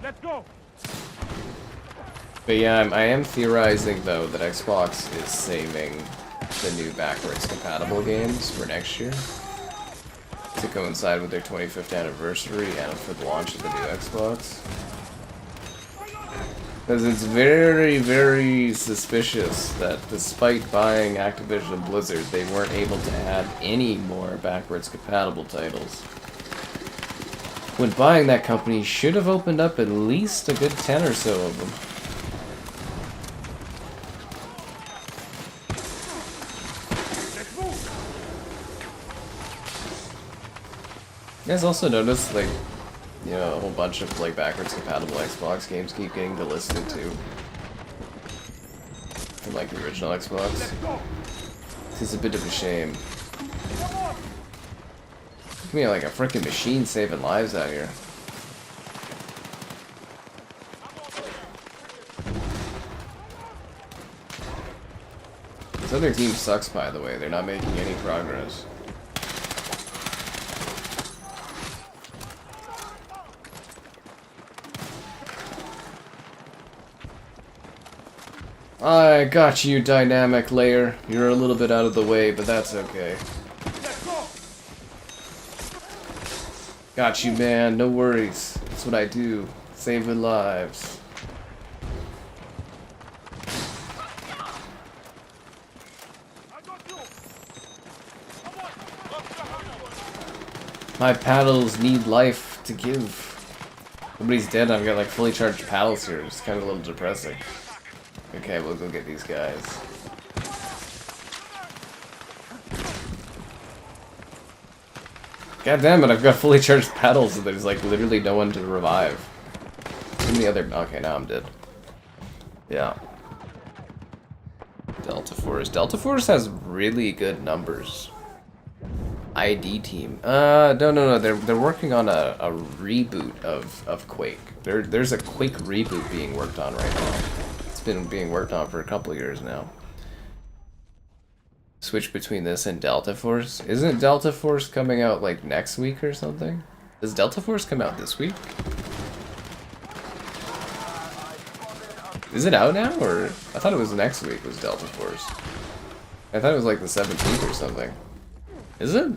Let's go. But yeah, I am theorizing, though, that Xbox is saving the new backwards compatible games for next year, to coincide with their 25th anniversary and for the launch of the new Xbox. Because it's very, very suspicious that despite buying Activision Blizzard, they weren't able to add any more backwards compatible titles. When buying that company, should have opened up at least a good 10 or so of them. You guys also noticed, like, you know, a whole bunch of, like, backwards compatible Xbox games keep getting delisted, too. From, like, the original Xbox. This is a bit of a shame. Look at me like a freaking machine saving lives out here. This other team sucks, by the way. They're not making any progress. I got you, dynamic layer. You're a little bit out of the way, but that's okay. Got you, man. No worries. That's what I do. Saving lives. My paddles need life to give. Nobody's dead. I've got like fully charged paddles here. It's kind of a little depressing. Okay, we'll go get these guys. God damn it, I've got fully charged paddles and there's like literally no one to revive. Too many other... Okay, now I'm dead. Yeah. Delta Force. Delta Force has really good numbers. ID team. No. They're working on a reboot of Quake. There's a Quake reboot being worked on right now. It's been being worked on for a couple years now. Switch between this and Delta Force. Isn't Delta Force coming out like next week or something? Does Delta Force come out this week? Is it out now, or I thought it was next week was Delta Force. I thought it was like the 17th or something. Is it?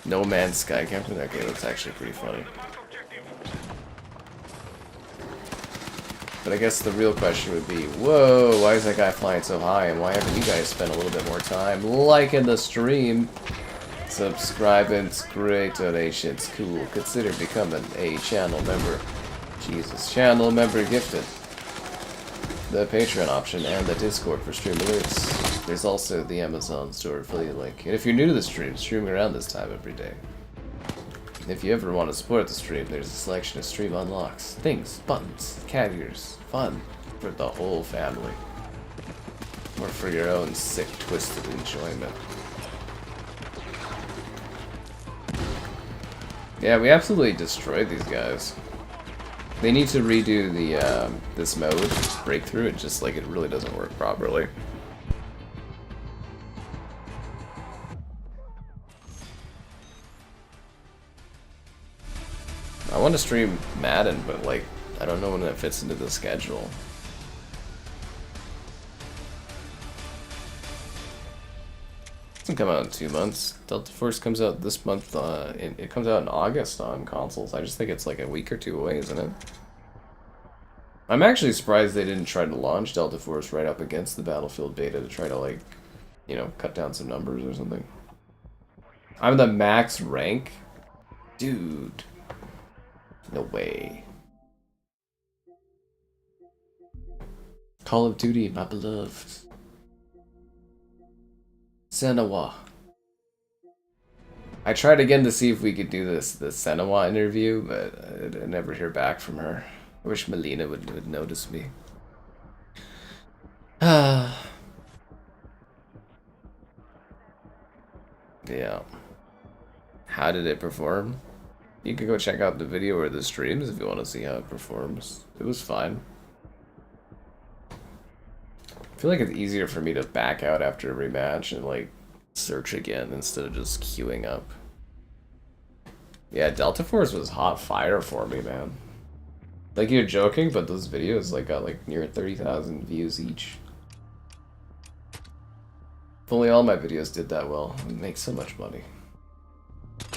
No Man's Sky Captain? Okay, that's actually pretty funny. But I guess the real question would be, whoa, why is that guy flying so high, and why haven't you guys spent a little bit more time liking the stream? Subscribing, great donations, cool. Consider becoming a channel member. Jesus, channel member gifted. The Patreon option and the Discord for stream alerts. There's also the Amazon store affiliate link. And if you're new to the stream, streaming around this time every day. If you ever want to support the stream, there's a selection of stream unlocks, things, buttons, categories, fun for the whole family. Or for your own sick, twisted enjoyment. Yeah, we absolutely destroyed these guys. They need to redo the this mode, breakthrough. It just like it really doesn't work properly. I want to stream Madden, but like I don't know when that fits into the schedule. It doesn't come out in 2 months. Delta Force comes out this month. It comes out in August on consoles. I just think it's like a week or two away, isn't it? I'm actually surprised they didn't try to launch Delta Force right up against the Battlefield beta to try to, like, you know, cut down some numbers or something. I'm the max rank? Dude. No way. Call of Duty, my beloved. Senawa. I tried again to see if we could do the Senawa interview, but I never hear back from her. I wish Melina would notice me. Yeah. How did it perform? You can go check out the video or the streams if you want to see how it performs. It was fine. I feel like it's easier for me to back out after a rematch and like search again instead of just queuing up. Yeah, Delta Force was hot fire for me, man. Like, you're joking, but those videos like got like near 30,000 views each. If only all my videos did that well, I'd make so much money.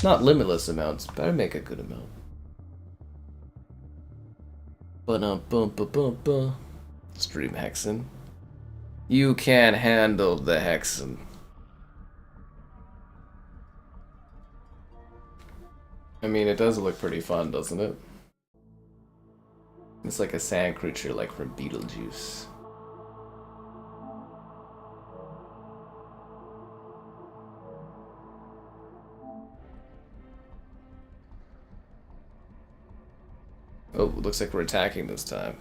Not limitless amounts, but I'd make a good amount. Ba-dum-bum-ba-bum-ba. Stream Hexen. You can't handle the Hexen. I mean, it does look pretty fun, doesn't it? It's like a sand creature, like from Beetlejuice. Oh, looks like we're attacking this time.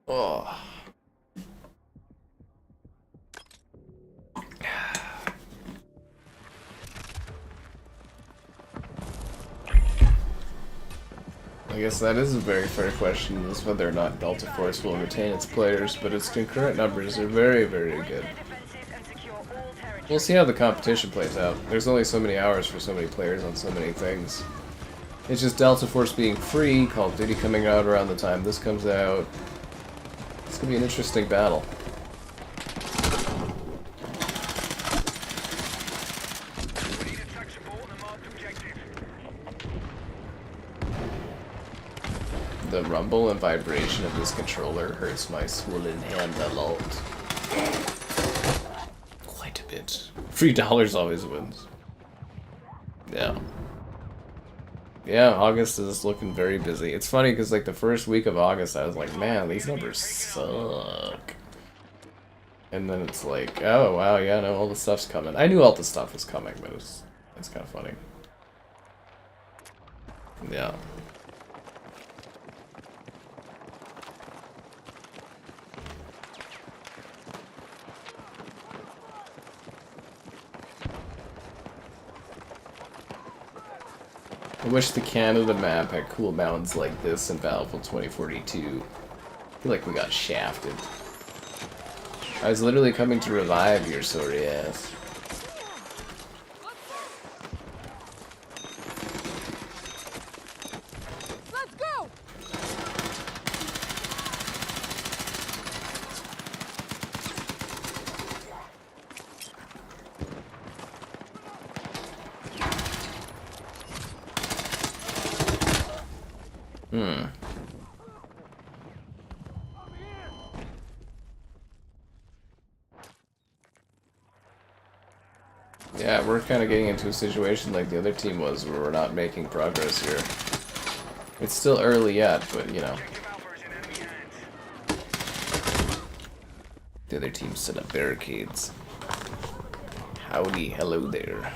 Oh. I guess that is a very fair question, is whether or not Delta Force will retain its players, but its concurrent numbers are very, very good. We'll see how the competition plays out. There's only so many hours for so many players on so many things. It's just Delta Force being free, Call of Duty coming out around the time this comes out. It's gonna be an interesting battle. The rumble and vibration of this controller hurts my swollen hand a lot. Quite a bit. $3 always wins. Yeah. Yeah, August is looking very busy. It's funny because like the first week of August I was like, man, these numbers suck. And then it's like, oh wow, yeah, no, all the stuff's coming. I knew all the stuff was coming, but it's kind of funny. Yeah. I wish the Canada map had cool mountains like this in Battlefield 2042. I feel like we got shafted. I was literally coming to revive your sorry ass. Let's go! Yeah, we're kind of getting into a situation like the other team was, where we're not making progress here. It's still early yet, but you know. The other team set up barricades. Howdy, hello there.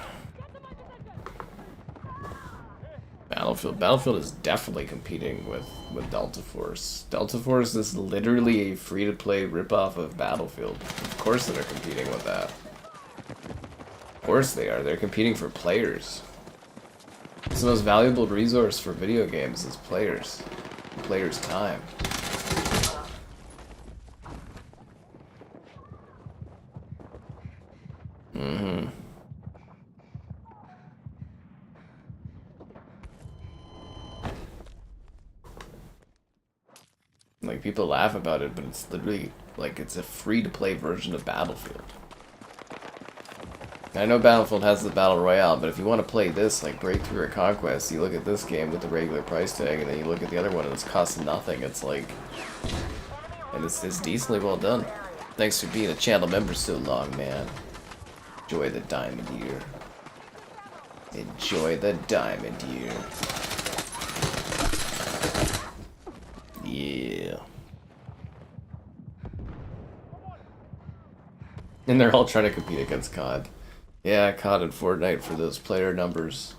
Battlefield. Battlefield is definitely competing with Delta Force. Delta Force is literally a free-to-play ripoff of Battlefield. Of course they're competing with that. Of course they are. They're competing for players. It's the most valuable resource for video games is players. Players' time. Mm-hmm. Like, people laugh about it, but it's literally, like, it's a free-to-play version of Battlefield. I know Battlefield has the Battle Royale, but if you want to play this, like Breakthrough or Conquest, you look at this game with the regular price tag, and then you look at the other one and it's costs nothing. It's like... And it's decently well done. Thanks for being a channel member so long, man. Enjoy the diamond year. Enjoy the diamond year. Yeah. And they're all trying to compete against COD. Yeah, COD and Fortnite for those player numbers.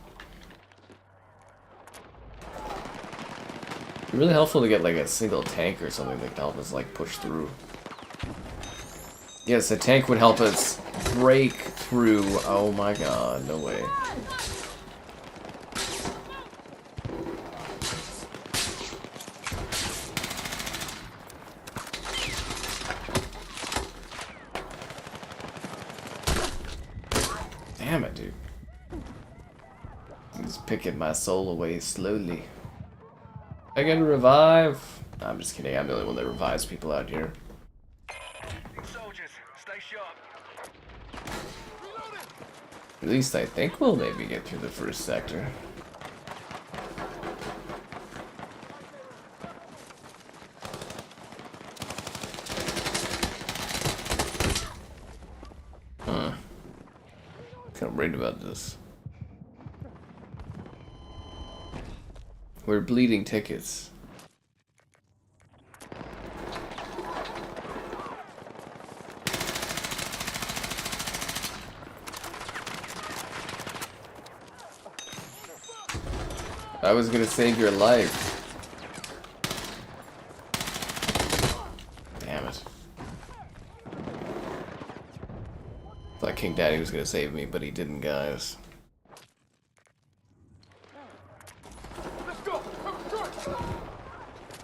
It'd be really helpful to get like a single tank or something that can help us like push through. Yes, a tank would help us break through. Oh my god, no way. Damn it, dude. I'm just picking my soul away slowly. I can revive. No, I'm just kidding. I'm the only one that revives people out here. Soldiers, stay sharp. At least I think we'll maybe get through the first sector. I'm worried about this. We're bleeding tickets. I was gonna save your life. Damn it. Thought King Daddy was gonna save me, but he didn't, guys. Let's go.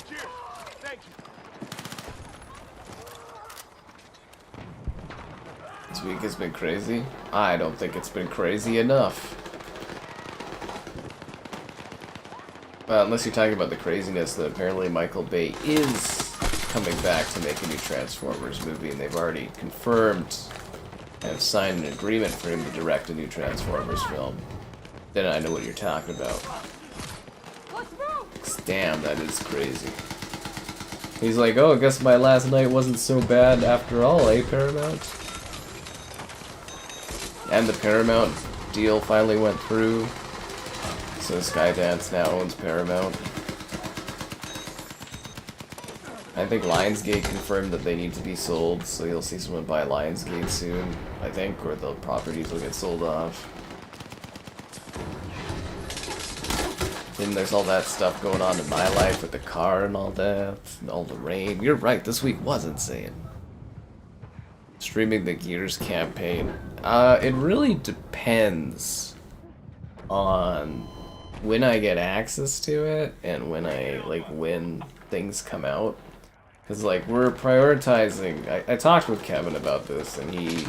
Cheers. Thank you. This week has been crazy. I don't think it's been crazy enough. Well, unless you're talking about the craziness that apparently Michael Bay is coming back to make a new Transformers movie, and they've already confirmed and have signed an agreement for him to direct a new Transformers film. Then I know what you're talking about. Damn, that is crazy. He's like, oh, I guess my last night wasn't so bad after all, eh, Paramount? And the Paramount deal finally went through. So Skydance now owns Paramount. I think Lionsgate confirmed that they need to be sold, so you'll see someone buy Lionsgate soon, I think, or the properties will get sold off. Then there's all that stuff going on in my life with the car and all that, and all the rain. You're right, this week was insane. Streaming the Gears campaign. It really depends on when I get access to it and when when things come out. Because, like, we're prioritizing... I talked with Kevin about this, and he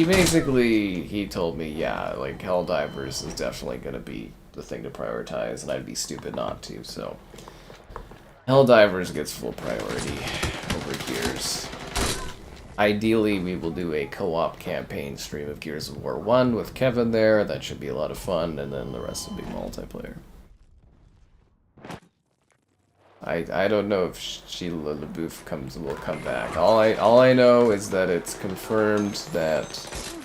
basically, he told me, yeah, like, Helldivers is definitely going to be the thing to prioritize, and I'd be stupid not to, so... Helldivers gets full priority over Gears. Ideally, we will do a co-op campaign stream of Gears of War 1 with Kevin there. That should be a lot of fun, and then the rest will be multiplayer. I don't know if Sheila LaBeouf will come back. All I know is that it's confirmed that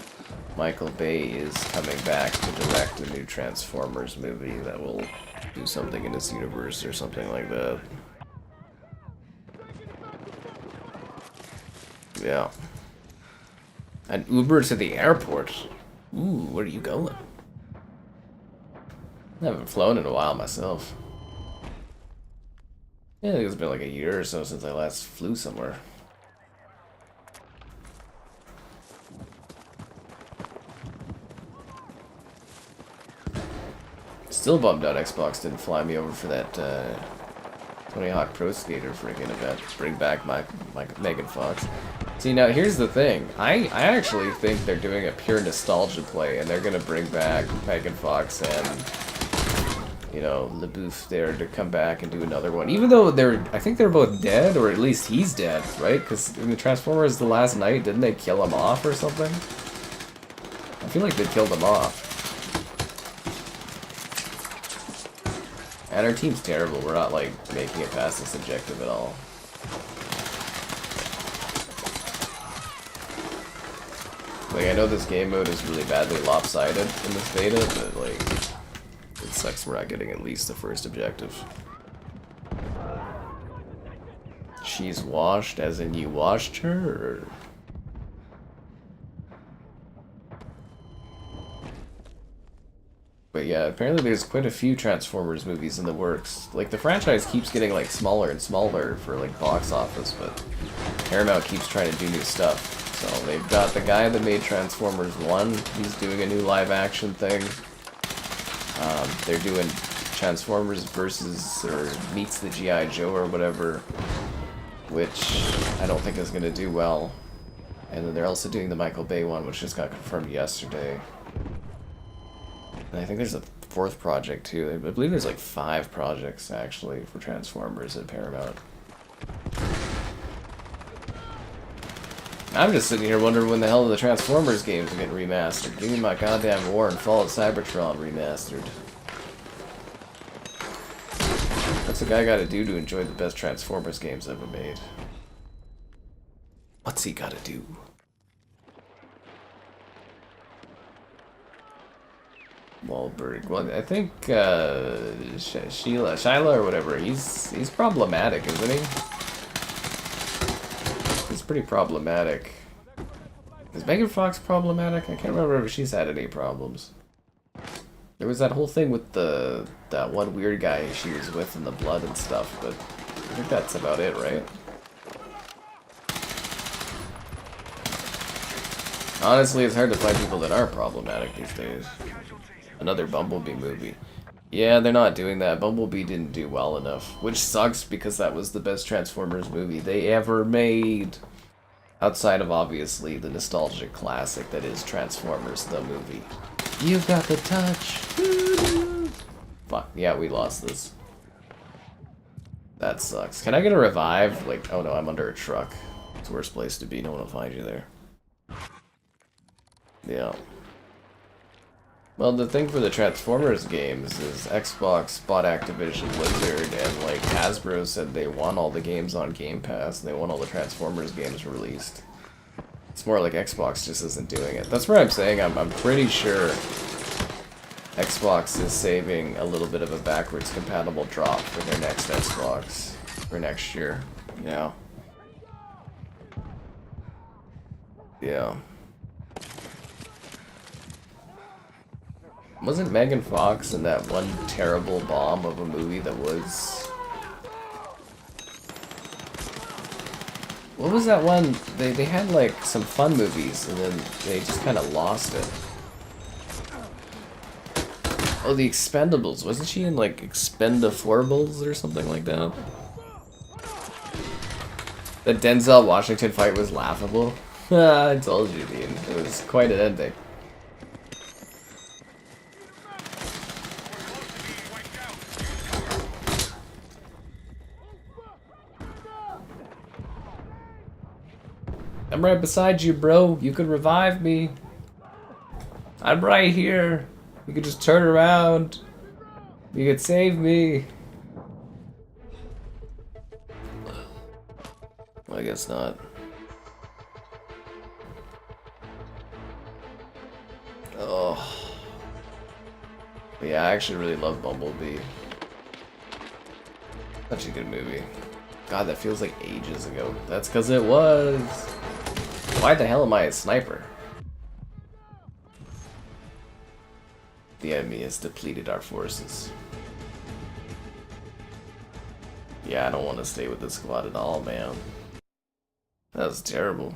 Michael Bay is coming back to direct a new Transformers movie that will do something in this universe or something like that. Yeah. An Uber to the airport. Ooh, where are you going? I haven't flown in a while myself. Yeah, I think it's been like a year or so since I last flew somewhere. Still bummed out Xbox didn't fly me over for that Tony Hawk Pro Skater freaking event. Bring back my Megan Fox. See, now here's the thing. I actually think they're doing a pure nostalgia play, and they're gonna bring back Megan Fox and, you know, LeBouf there to come back and do another one. Even though I think they're both dead, or at least he's dead, right? Because in the Transformers The Last Night, didn't they kill him off or something? I feel like they killed him off. And our team's terrible. We're not, like, making it past this objective at all. Like, I know this game mode is really badly lopsided in this beta, but, like, it sucks we're not getting at least the first objective. She's washed, as in you washed her, or... But yeah, apparently there's quite a few Transformers movies in the works. Like, the franchise keeps getting, like, smaller and smaller for, like, box office, but Paramount keeps trying to do new stuff. So they've got the guy that made Transformers 1, he's doing a new live-action thing. They're doing Transformers versus, or meets the G.I. Joe or whatever, which I don't think is going to do well. And then they're also doing the Michael Bay one, which just got confirmed yesterday. And I think there's a fourth project too. I believe there's like 5 projects actually for Transformers at Paramount. I'm just sitting here wondering when the hell the Transformers games are getting remastered. Give me my goddamn War and Fall of Cybertron remastered. What's a guy gotta do to enjoy the best Transformers games ever made? What's he gotta do? Wahlberg. Well, I think Shyla or whatever. He's problematic, isn't he? He's pretty problematic. Is Megan Fox problematic? I can't remember if she's had any problems. There was that whole thing with that one weird guy she was with in the blood and stuff, but I think that's about it, right? Honestly, it's hard to find people that are problematic these days. Another Bumblebee movie. Yeah, they're not doing that. Bumblebee didn't do well enough, which sucks because that was the best Transformers movie they ever made. Outside of, obviously, the nostalgic classic that is Transformers, the movie. You've got the touch. Fuck, yeah, we lost this. That sucks. Can I get a revive? Like, oh no, I'm under a truck. It's the worst place to be. No one will find you there. Yeah. Well, the thing for the Transformers games is Xbox bought Activision Blizzard, and like Hasbro said they want all the games on Game Pass, and they want all the Transformers games released. It's more like Xbox just isn't doing it. That's where I'm saying I'm pretty sure Xbox is saving a little bit of a backwards compatible drop for their next Xbox for next year. Yeah. Yeah. Wasn't Megan Fox in that one terrible bomb of a movie that was... What was that one? They had like some fun movies and then they just kind of lost it. Oh, The Expendables. Wasn't she in like Expendaforbles or something like that? The Denzel Washington fight was laughable. I told you, Dean. It was quite an ending. I'm right beside you, bro. You could revive me. I'm right here. You could just turn around. You could save me. Well, I guess not. Oh. But yeah, I actually really love Bumblebee. Such a good movie. God, that feels like ages ago. That's because it was. Why the hell am I a sniper? The enemy has depleted our forces. Yeah, I don't want to stay with this squad at all, man. That was terrible.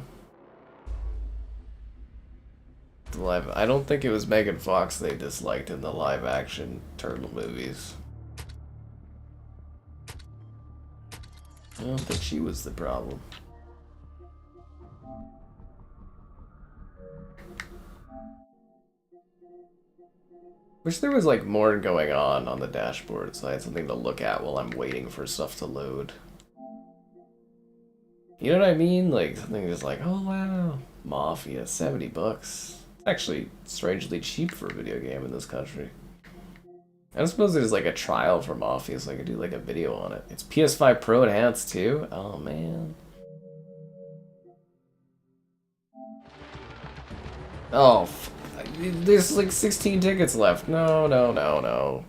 I don't think it was Megan Fox they disliked in the live-action Turtle movies. I don't think she was the problem. Wish there was like more going on the dashboard, so I had something to look at while I'm waiting for stuff to load. You know what I mean? Like something just like, oh wow, Mafia, 70 bucks. It's actually strangely cheap for a video game in this country. I don't suppose there's like a trial for Mafia, so I could do like a video on it. It's PS5 Pro Enhanced too? Oh man. Oh, there's like 16 tickets left. No, no, no, no.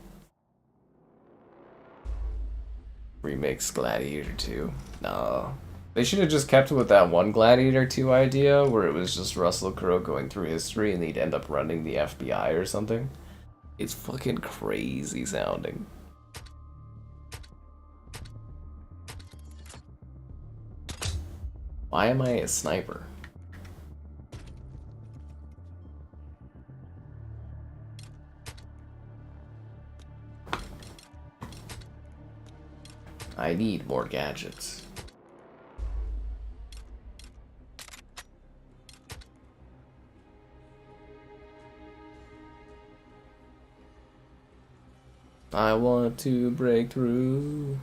Remakes Gladiator 2. No. They should have just kept with that one Gladiator 2 idea where it was just Russell Crowe going through history and he'd end up running the FBI or something. It's fucking crazy sounding. Why am I a sniper? I need more gadgets. I want to break through.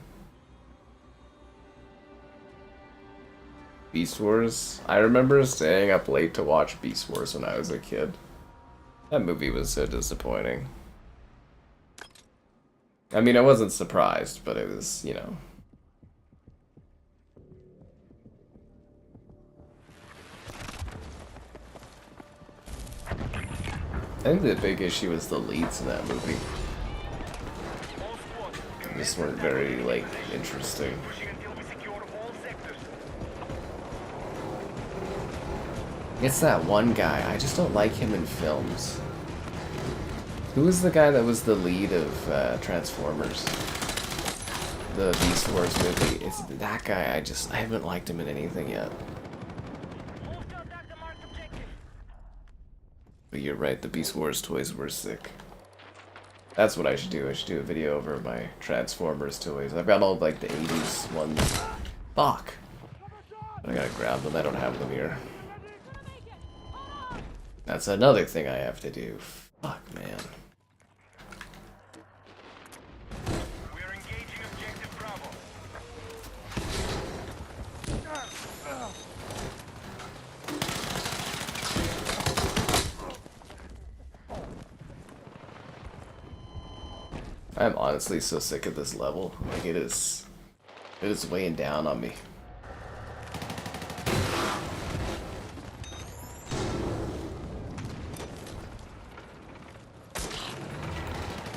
Beast Wars. I remember staying up late to watch Beast Wars when I was a kid. That movie was so disappointing. I mean, I wasn't surprised, but it was, you know. I think the big issue was the leads in that movie. They just weren't very, like, interesting. It's that one guy. I just don't like him in films. Who was the guy that was the lead of Transformers? The Beast Wars movie. It's that guy. I haven't liked him in anything yet. But you're right, the Beast Wars toys were sick. That's what I should do. I should do a video over my Transformers toys. I've got all like the 80s ones. Fuck! I gotta grab them. I don't have them here. That's another thing I have to do. Fuck, man. We're engaging objective Bravo. I'm honestly so sick of this level. Like it is weighing down on me.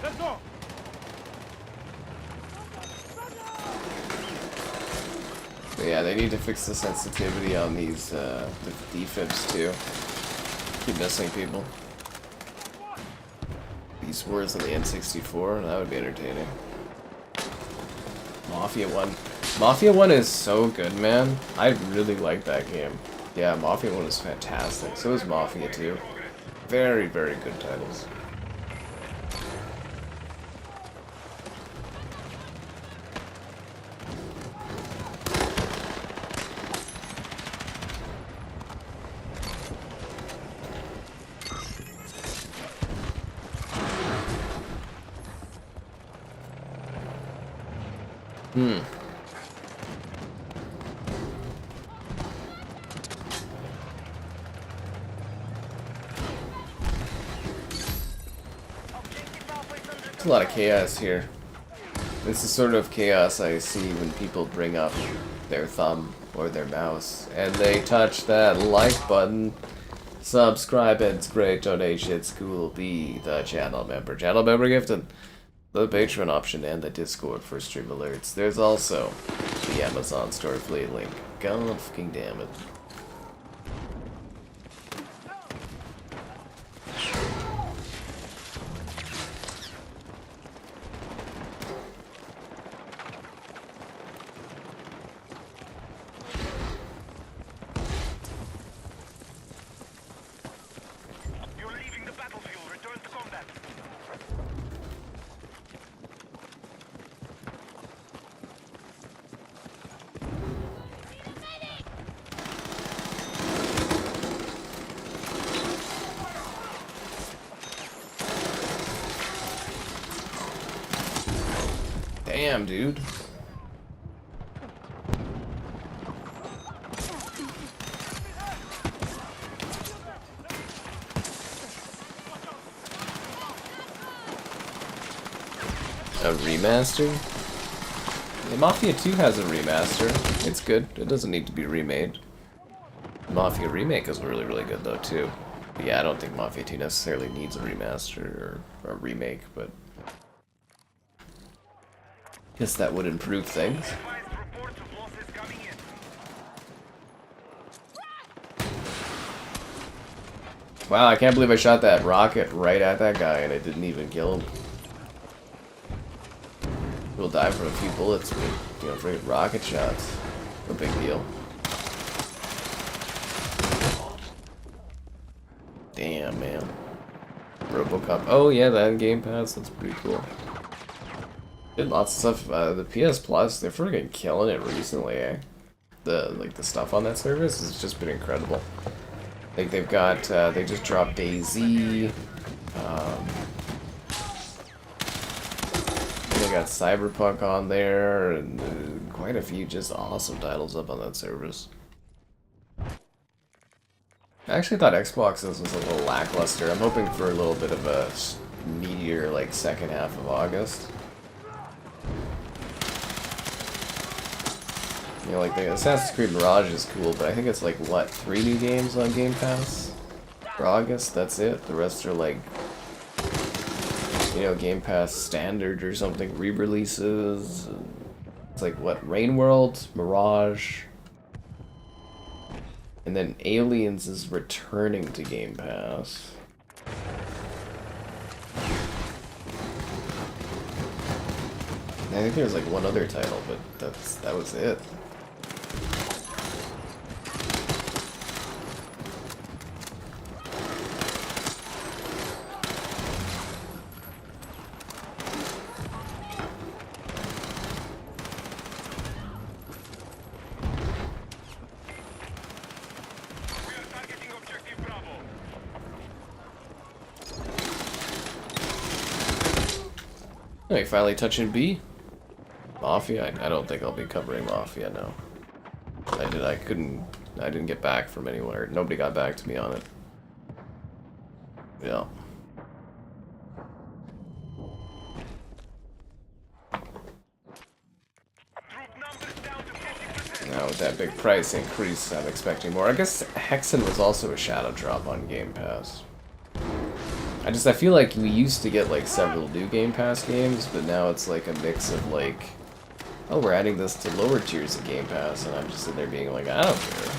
Let's go. But yeah, they need to fix the sensitivity on these the defibs too. Keep missing people. Beast Wars on the N64, that would be entertaining. Mafia 1. Mafia 1 is so good, man. I really like that game. Yeah, Mafia 1 is fantastic. So is Mafia 2. Very, very good titles. There's a lot of chaos here. This is sort of chaos I see when people bring up their thumb or their mouse and they touch that like button. Subscribe and it's great. Donations cool. Be the channel member. Channel member gifting. The Patreon option and the Discord for stream alerts. There's also the Amazon store affiliate link. God fucking damn it. Damn, dude. A remaster? Yeah, Mafia 2 has a remaster. It's good. It doesn't need to be remade. Mafia Remake is really, really good though too. But yeah, I don't think Mafia 2 necessarily needs a remaster or a remake, but guess that would improve things. Advised reports of losses coming in. Wow, I can't believe I shot that rocket right at that guy and it didn't even kill him. We'll die from a few bullets, but you know, freaking rocket shots. No big deal. Damn, man. Robocop. Oh yeah, that in Game Pass. That's pretty cool. Did lots of stuff. The PS Plus, they're freaking killing it recently, eh? The stuff on that service has just been incredible. Like they've got, they just dropped DayZ. They got Cyberpunk on there, and quite a few just awesome titles up on that service. I actually thought Xbox's was a little lackluster. I'm hoping for a little bit of a meteor, like, second half of August. You know, like, the Assassin's Creed Mirage is cool, but I think it's like, what, 3 new games on Game Pass for August? That's it. The rest are like, you know, Game Pass Standard or something, re-releases. It's like, what, Rain World, Mirage, and then Aliens is returning to Game Pass. I think there's like one other title, but that was it. Hey, finally touching B. Mafia? I don't think I'll be covering Mafia, no. I didn't get back from anywhere. Nobody got back to me on it. Yeah. Now with that big price increase, I'm expecting more. I guess Hexen was also a shadow drop on Game Pass. I feel like we used to get like several new Game Pass games, but now it's like a mix of like, oh, we're adding this to lower tiers of Game Pass, and I'm just sitting there being like, I don't care.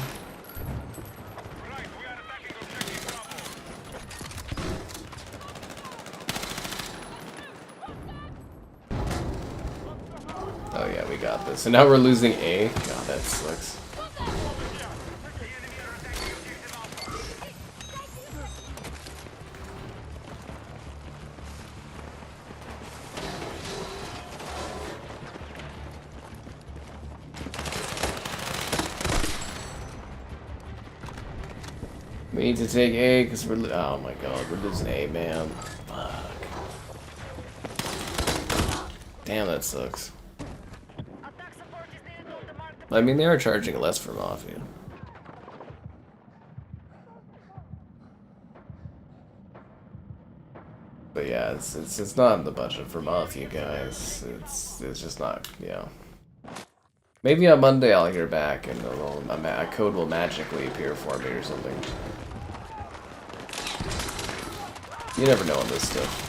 Oh yeah, we got this. And now we're losing A. God, that sucks. We need to take A because we're oh my god, we're losing A, man. Fuck. Damn, that sucks. I mean, they are charging less for Mafia. But yeah, it's not in the budget for Mafia, guys. It's just not, yeah. Maybe on Monday I'll hear back and a code will magically appear for me or something. You never know on this stuff.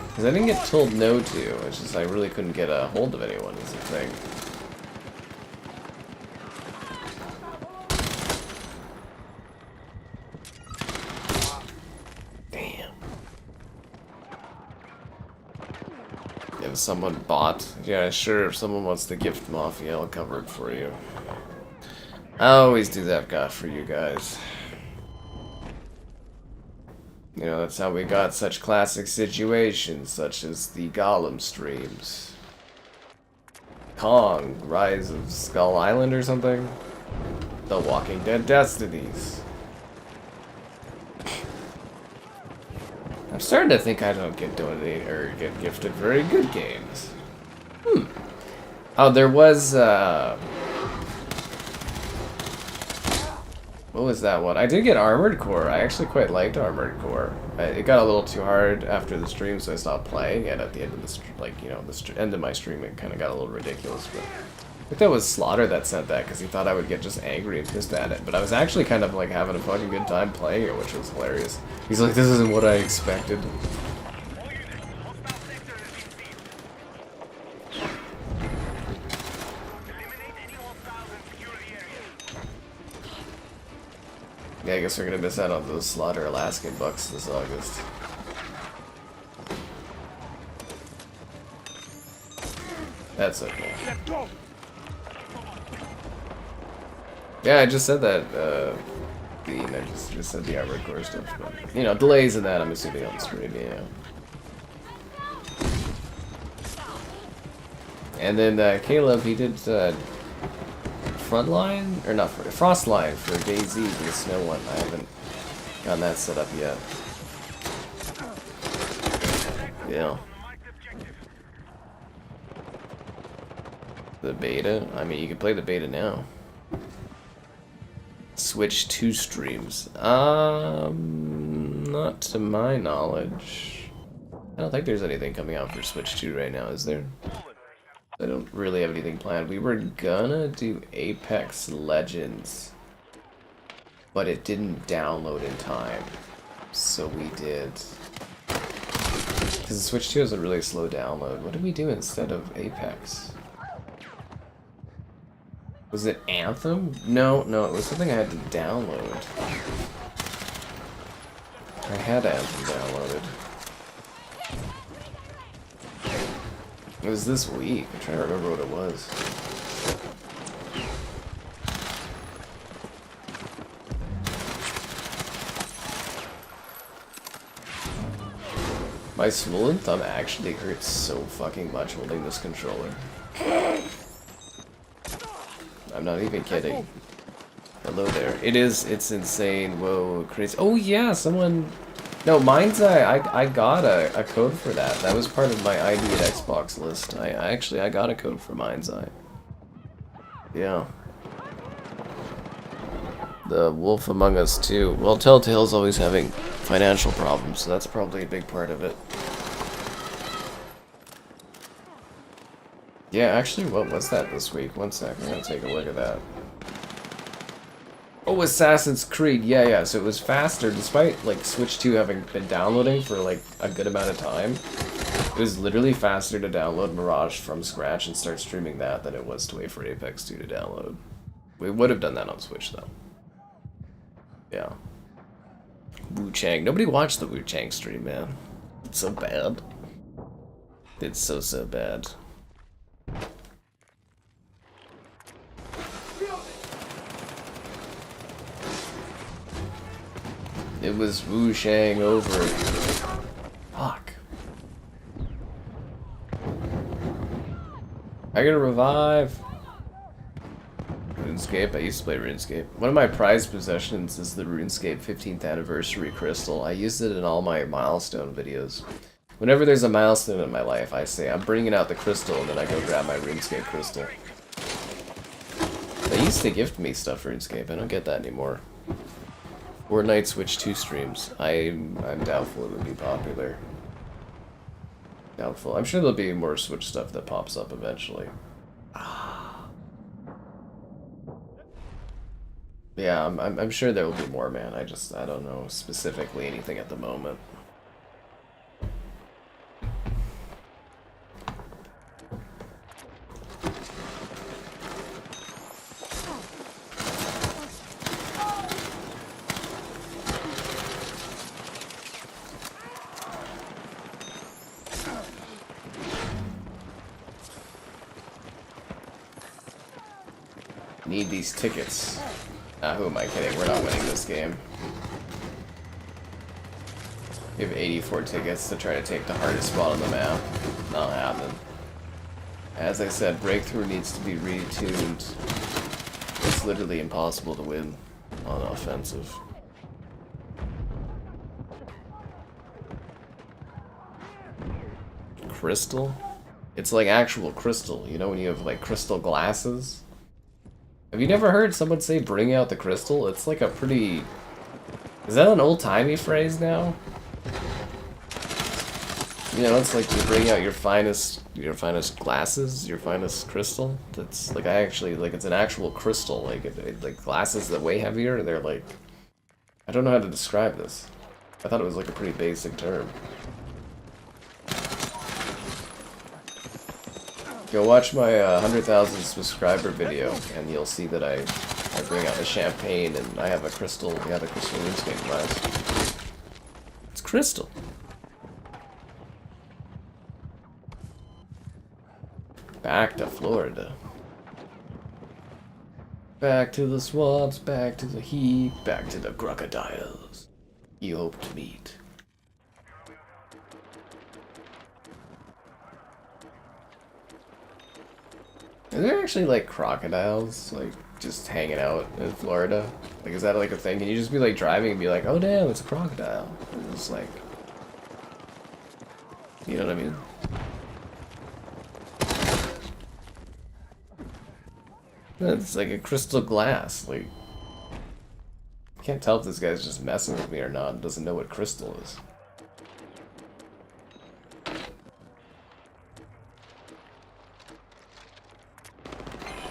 Because I didn't get told no to, it's just I really couldn't get a hold of anyone is the thing. Damn. If someone bought, yeah, sure, if someone wants to gift Mafia, I'll cover it for you. I always do that for you guys. You know, that's how we got such classic situations, such as the Golem streams. Kong, Rise of Skull Island or something? The Walking Dead Destinies. I starting to think I don't get donated or get gifted very good games. Oh, there was, what was that one? I did get Armored Core. I actually quite liked Armored Core. It got a little too hard after the stream, so I stopped playing, and at the end of the end of my stream, it kind of got a little ridiculous, but I think that was Slaughter that sent that, because he thought I would get just angry and pissed at it, but I was actually kind of, like, having a fucking good time playing it, which was hilarious. He's like, this isn't what I expected. Yeah, I guess we're gonna miss out on those Slaughter Alaskan bucks this August. That's okay. Yeah, I just said that, Dean, I just said the Armored Core stuff, but, you know, delays in that, I'm assuming on stream, yeah. And then, Caleb, he did, Frontline? Or not Frostline for DayZ for the snow one. I haven't gotten that set up yet. Yeah. The beta? I mean, you can play the beta now. Switch 2 streams. Not to my knowledge. I don't think there's anything coming out for Switch 2 right now, is there? I don't really have anything planned. We were gonna do Apex Legends, but it didn't download in time, so we did. Because the Switch 2 has a really slow download. What did we do instead of Apex? Was it Anthem? No, it was something I had to download. I had Anthem downloaded. It was this week. I'm trying to remember what it was. My swollen thumb actually hurts so fucking much holding this controller. I'm not even kidding. Hello there. It's insane. Whoa, crazy. Oh yeah, someone... No, mine's I got a code for that. That was part of my ID at Xbox list. I got a code for Mind's Eye. Yeah. The Wolf Among Us 2. Well, Telltale's always having financial problems, so that's probably a big part of it. Yeah, actually, what was that this week? One sec, I'm gonna take a look at that. Oh, Assassin's Creed, yeah, so it was faster, despite, like, Switch 2 having been downloading for, like, a good amount of time. It was literally faster to download Mirage from scratch and start streaming that than it was to wait for Apex 2 to download. We would have done that on Switch, though. Yeah. Wu Chang. Nobody watched the Wu Chang stream, man. It's so bad. It's so bad. It was Wu Shang over. Fuck. I gotta revive. RuneScape. I used to play RuneScape. One of my prized possessions is the RuneScape 15th anniversary crystal. I used it in all my milestone videos. Whenever there's a milestone in my life, I say, I'm bringing out the crystal, and then I go grab my RuneScape crystal. They used to gift me stuff for RuneScape. I don't get that anymore. Fortnite Switch 2 streams. I'm doubtful it would be popular. Doubtful. I'm sure there'll be more Switch stuff that pops up eventually. Yeah, I'm sure there will be more, man. I don't know specifically anything at the moment. Need these tickets. Who am I kidding? We're not winning this game. We have 84 tickets to try to take the hardest spot on the map. Not happening. As I said, Breakthrough needs to be retuned. It's literally impossible to win on offensive. crystal. It's like actual crystal. You know when you have like crystal glasses? Have you never heard someone say bring out the crystal? It's like a pretty... Is that an old-timey phrase now? You know, it's like you bring out your finest glasses, your finest crystal. That's like, I actually, like, it's an actual crystal. Like, like glasses that weigh heavier, they're like... I don't know how to describe this. I thought it was like a pretty basic term. Go watch my 100,000 subscriber video, and you'll see that I bring out the champagne, and I have a crystal, yeah, the crystal RuneScape glass. It's crystal. Back to Florida. Back to the swamps, back to the heat, back to the crocodiles you hope to meet. Is there actually, like, crocodiles, like, just hanging out in Florida? Like, is that, like, a thing? Can you just be, like, driving and be like, oh, damn, it's a crocodile? And it's like... You know what I mean? It's like a crystal glass, like... I can't tell if this guy's just messing with me or not, and doesn't know what crystal is.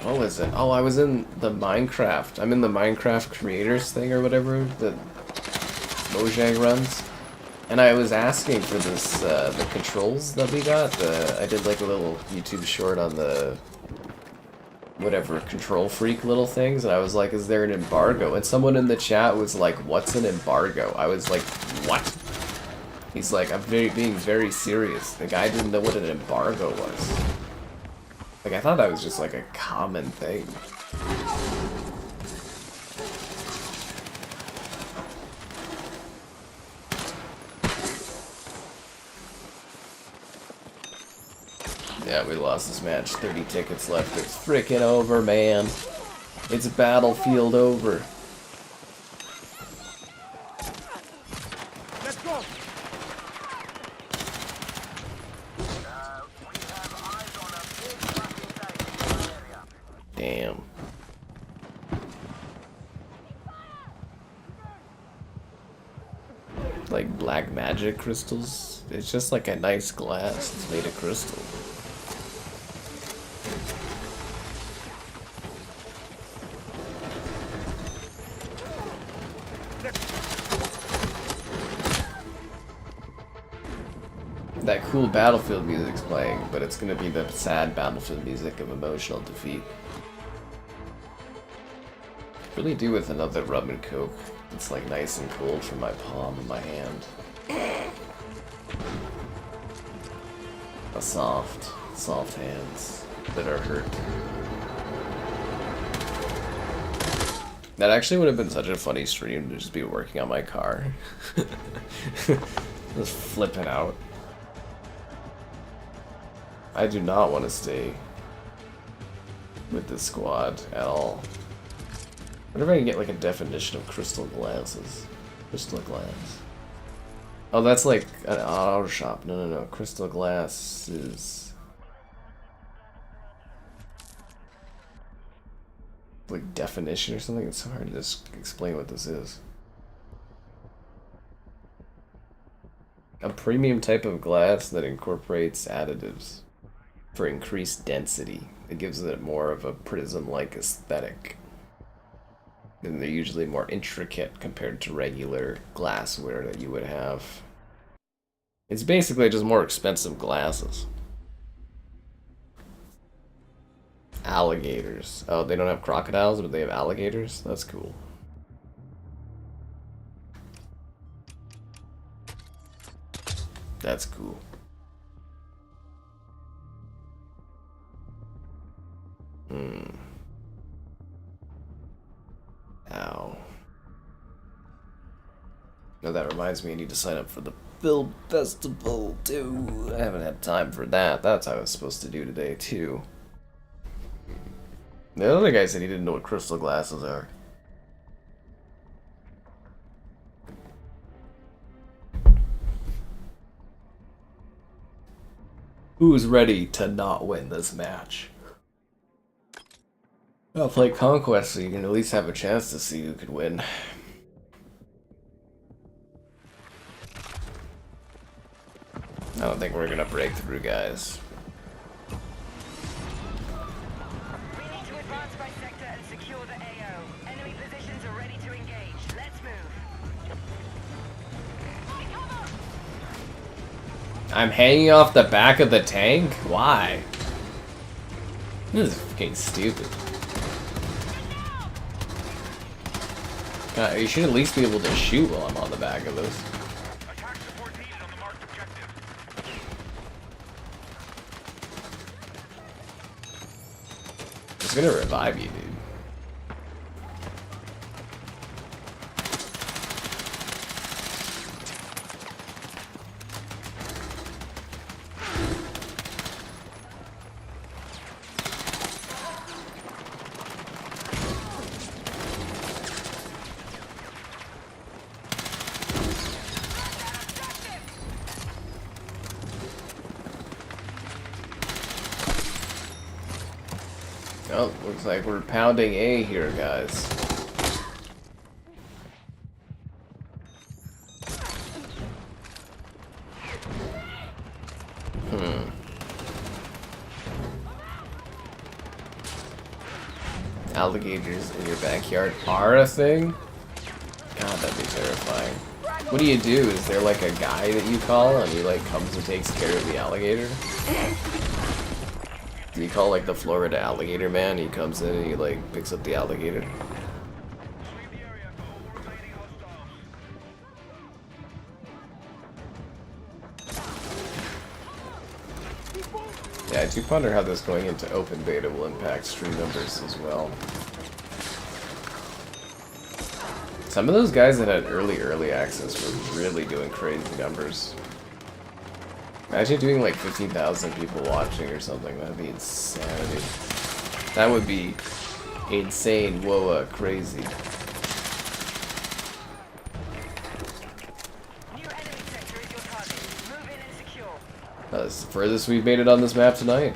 What was it? Oh, I was in the Minecraft. I'm in the Minecraft creators thing or whatever that Mojang runs. And I was asking for this, the controls that we got. I did like a little YouTube short on the whatever control freak little things, and I was like, is there an embargo? And someone in the chat was like, what's an embargo? I was like, what? He's like, I'm being very serious. The guy didn't know what an embargo was. Like, I thought that was just like a common thing. Yeah, we lost this match. 30 tickets left. It's freaking over, man. It's battlefield over. Let's go. Damn. Like black magic crystals? It's just like a nice glass. It's made of crystal. That cool battlefield music's playing, but it's gonna be the sad battlefield music of emotional defeat. Really do with another rum and coke. It's like nice and cold from my palm and my hand. A soft hands that are hurt. That actually would have been such a funny stream to just be working on my car. Just flipping out. I do not want to stay with this squad at all. I wonder if I can get like a definition of crystal glasses. Crystal glass. Oh, that's like an auto shop. No. Crystal glass is like definition or something. It's so hard to just explain what this is. A premium type of glass that incorporates additives for increased density. It gives it more of a prism-like aesthetic. And they're usually more intricate compared to regular glassware that you would have. It's basically just more expensive glasses. Alligators. Oh, they don't have crocodiles, but they have alligators? That's cool. That's cool. Ow. No, that reminds me, I need to sign up for the film festival, too. I haven't had time for that. That's what I was supposed to do today, too. The other guy said he didn't know what crystal glasses are. Who's ready to not win this match? I'll play Conquest so you can at least have a chance to see who could win. I don't think we're gonna break through, guys. We need to advance by sector and secure the AO. Enemy positions are ready to engage. Let's move. I'm hanging off the back of the tank? Why? This is fucking stupid. God, you should at least be able to shoot while I'm on the back of this. Attack support needed on the marked objective. It's gonna revive you, dude. Oh, looks like we're pounding A here, guys. Alligators in your backyard are a thing? God, that'd be terrifying. What do? Is there like a guy that you call and he like comes and takes care of the alligator? Do you call like the Florida alligator man? He comes in and he like picks up the alligator. Leave the area. All remaining hostiles. Yeah, I do wonder how this going into open beta will impact stream numbers as well. Some of those guys that had early access were really doing crazy numbers. Imagine doing like 15,000 people watching or something. That'd be insanity. That would be insane, whoa, crazy. New enemy sector is your target. Move in and secure. That's the furthest we've made it on this map tonight.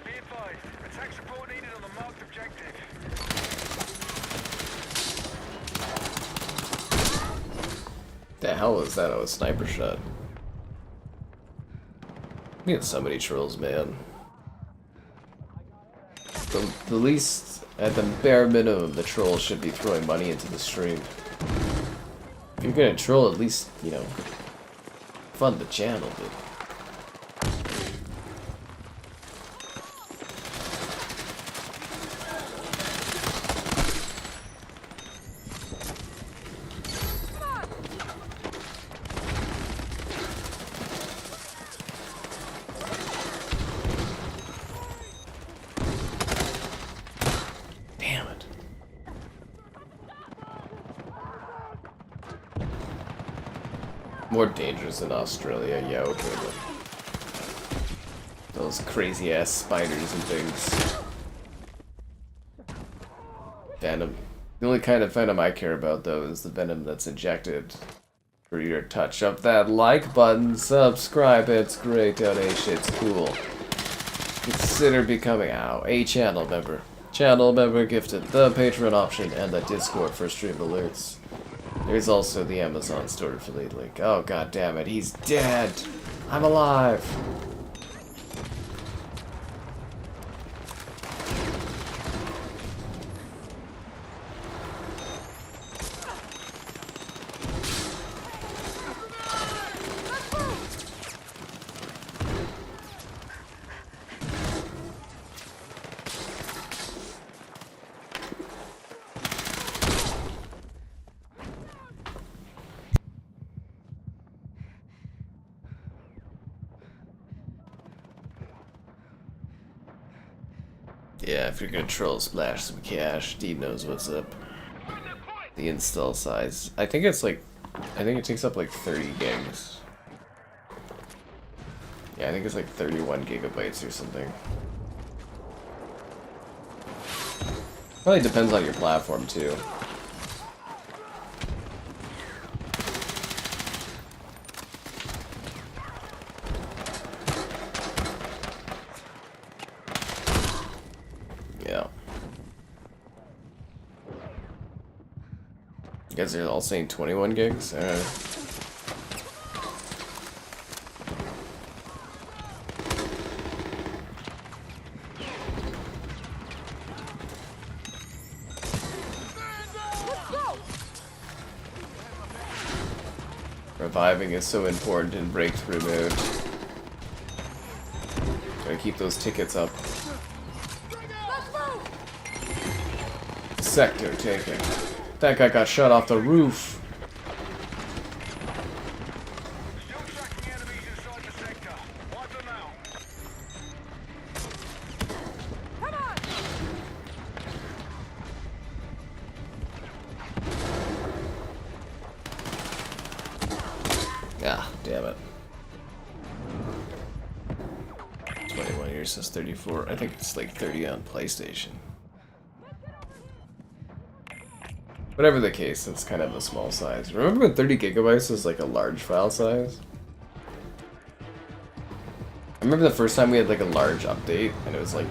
Be advised. Attack support needed on the marked objective. The hell was that? Oh, a sniper shot. We get so many trolls, man. The least, at the bare minimum, the trolls should be throwing money into the stream. If you're gonna troll, at least, you know, fund the channel, dude. Damn it. More dangerous than Australia, yeah, okay, but those crazy ass spiders and things. Venom. The only kind of venom I care about, though, is the venom that's injected. For your touch up that like button, subscribe, it's great, donation, it's cool. Consider becoming a channel member. Channel member gifted, the Patreon option, and the Discord for stream alerts. There's also the Amazon store affiliate link. Oh, god damn it, he's dead! I'm alive! Yeah, if you're gonna troll, splash some cash. D knows what's up. The install size. I think it's like, I think it takes up like 30 gigs. Yeah, I think it's like 31 gigabytes or something. Probably depends on your platform too. Yeah. You guys are all saying 21 gigs? Reviving is so important in breakthrough mode. Gotta keep those tickets up. Sector taken. That guy got shot off the roof. Still tracking enemies inside the sector. Wipe them out. Come on! Ah, damn it. 21 years says 34. I think it's like 30 on PlayStation. Whatever the case, it's kind of a small size. Remember when 30 gigabytes was like a large file size? I remember the first time we had like a large update, and it was like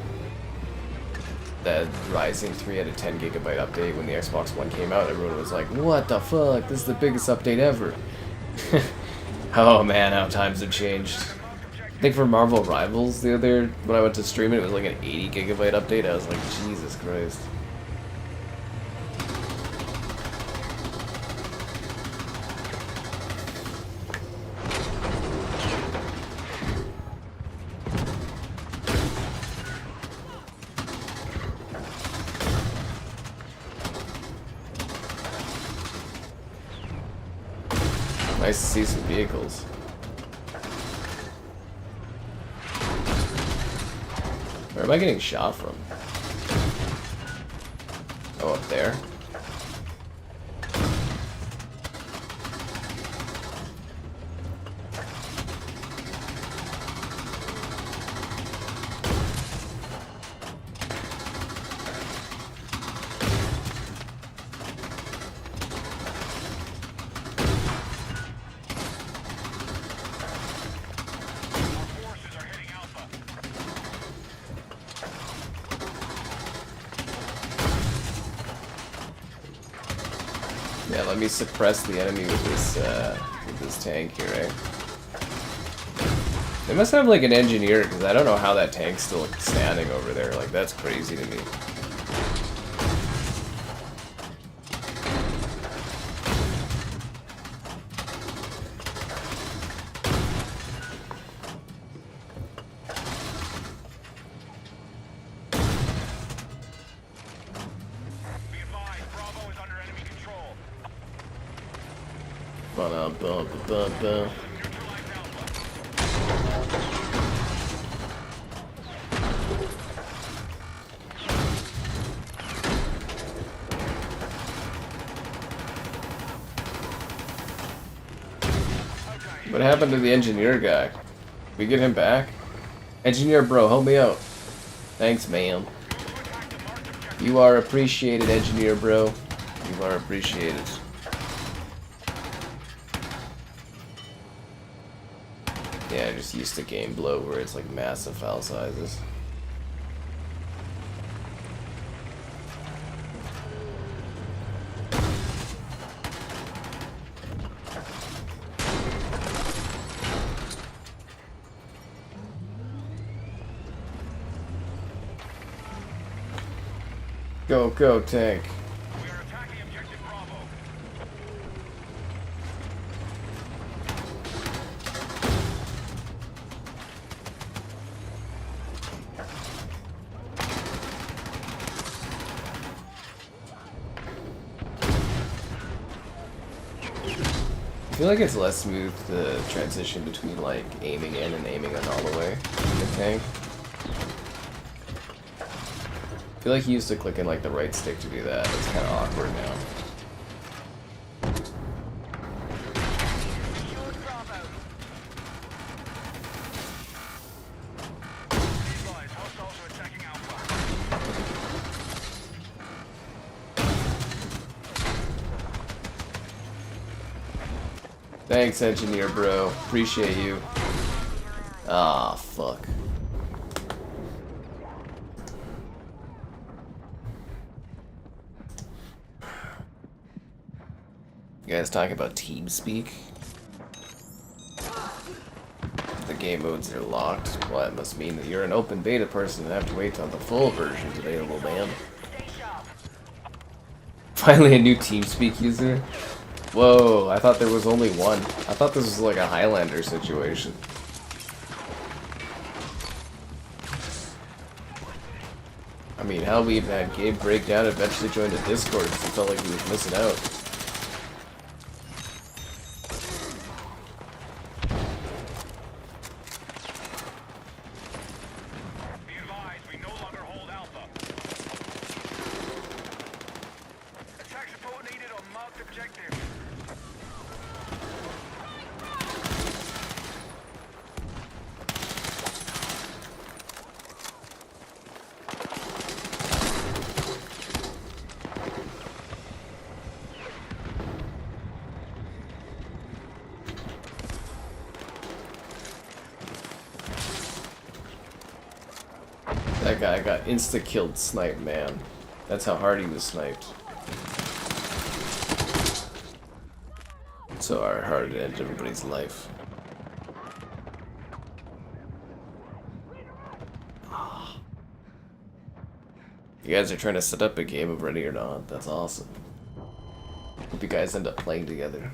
the Ryzen 3 had a 10 gigabyte update when the Xbox One came out. Everyone was like, what the fuck, this is the biggest update ever. Oh man, how times have changed. I think for Marvel Rivals the other, when I went to stream it, it was like an 80 gigabyte update. I was like, Jesus Christ. Nice to see some vehicles. Where am I getting shot from? Oh, up there? Forces are hitting Alpha. Yeah, let me suppress the enemy with this tank here, eh? They must have like an engineer, because I don't know how that tank's still standing over there. Like, that's crazy to me. Be advised, Bravo is under enemy control. Ba-dum-bum-ba-bum-bum. Neutralize Alpha. What happened to the engineer guy? Did we get him back? Engineer bro, help me out. Thanks, ma'am. You are appreciated, engineer bro. You are appreciated. Yeah, I just used to game blow where it's like massive file sizes. Go, go, tank. We are attacking objective Bravo. I feel like it's less smooth the transition between like aiming in and aiming on all the way in the tank. I feel like he used to click in like the right stick to do that. It's kind of awkward now. Secured Bravo. Be advised, hostiles are attacking Alpha. Thanks, engineer bro. Appreciate you. Ah, fuck. You guys talking about TeamSpeak? The game modes are locked. Well, that must mean that you're an open beta person and have to wait till the full version's available, man. Finally a new TeamSpeak user? Whoa, I thought there was only one. I thought this was like a Highlander situation. I mean, hell, we even had Gabe Breakdown eventually joined a Discord because he felt like he was missing out. Be advised, we no longer hold Alpha. Attack support needed on marked objective. That guy got insta-killed sniped, man. That's how hard he was sniped. So hard to end everybody's life. You guys are trying to set up a game of Ready or Not. That's awesome. Hope you guys end up playing together.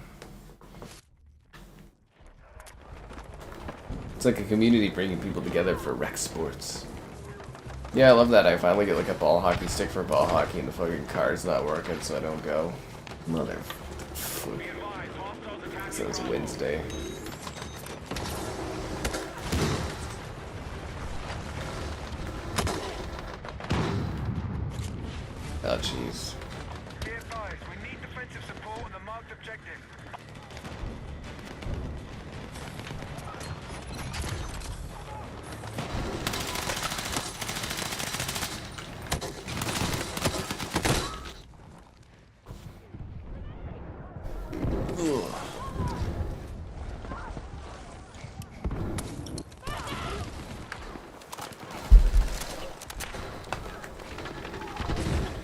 It's like a community bringing people together for rec sports. Yeah, I love that. I finally get like a ball hockey stick for ball hockey and the fucking card's not working, so I don't go. Mother. Be advised, hostiles attacking. So it's Wednesday. Oh, jeez. Be advised, we need defensive support on the marked objective.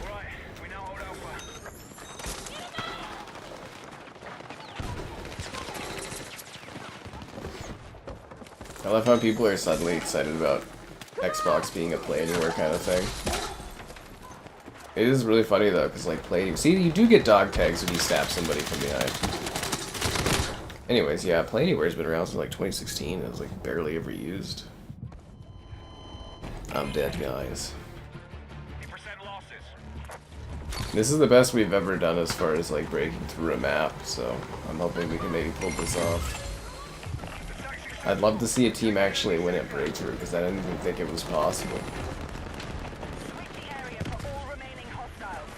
Alright, we now hold Alpha. I love how people are suddenly excited about Xbox being a play anywhere kind of thing. It is really funny though, because like play. See, you do get dog tags when you stab somebody from behind. Anyways, yeah, Play Anywhere's been around since like 2016. It was like barely ever used. I'm dead, guys. 50% losses. This is the best we've ever done as far as like breaking through a map, so I'm hoping we can maybe pull this off. I'd love to see a team actually win at breakthrough, because I didn't even think it was possible. Sweep the area for all remaining hostiles.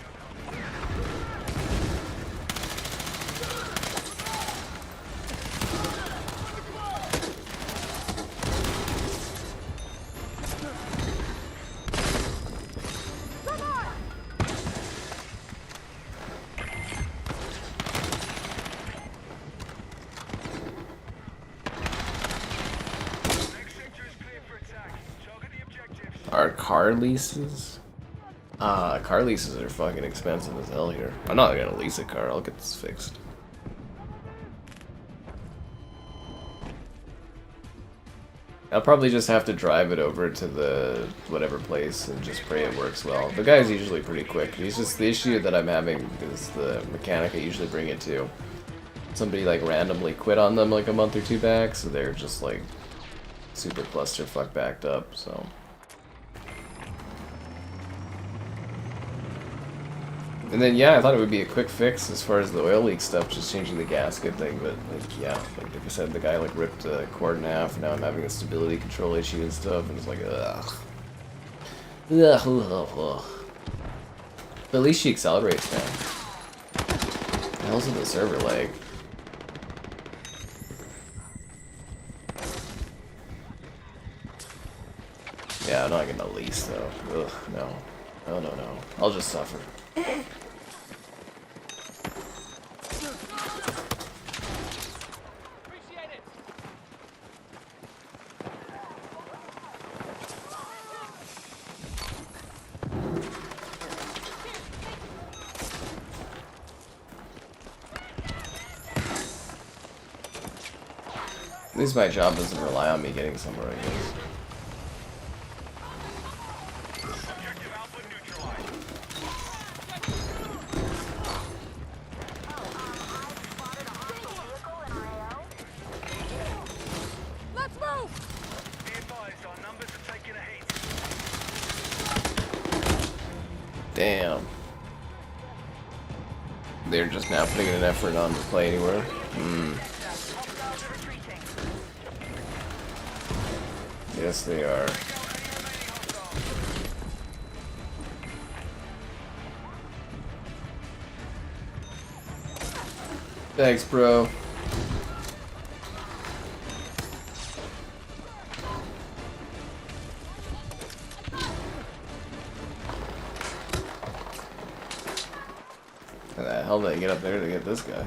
Next sector is clear for attack. Target the objectives. Are car leases? Car leases are fucking expensive as hell here. I'm not gonna lease a car, I'll get this fixed. I'll probably just have to drive it over to the whatever place and just pray it works well. The guy's usually pretty quick. He's just, the issue that I'm having is the mechanic I usually bring it to. Somebody like randomly quit on them like a month or two back, so they're just like super clusterfuck backed up, so. And then yeah, I thought it would be a quick fix as far as the oil leak stuff, just changing the gasket thing, but like yeah, like I said, the guy like ripped a cord in half, and now I'm having a stability control issue and stuff, and it's like ugh. Ugh. But at least she accelerates now. The hell's with the server lag? Yeah, I'm not gonna lease though. Ugh, no. No, no, no. I'll just suffer. At least my job doesn't rely on me getting somewhere, I guess. Objective Alpha neutralized. Let's move! Be advised, our numbers are taking a hit. Damn. They're just now putting an effort on to play anywhere. Hostiles are retreating. Yes, they are. Thanks, bro. How the hell did I get up there to get this guy?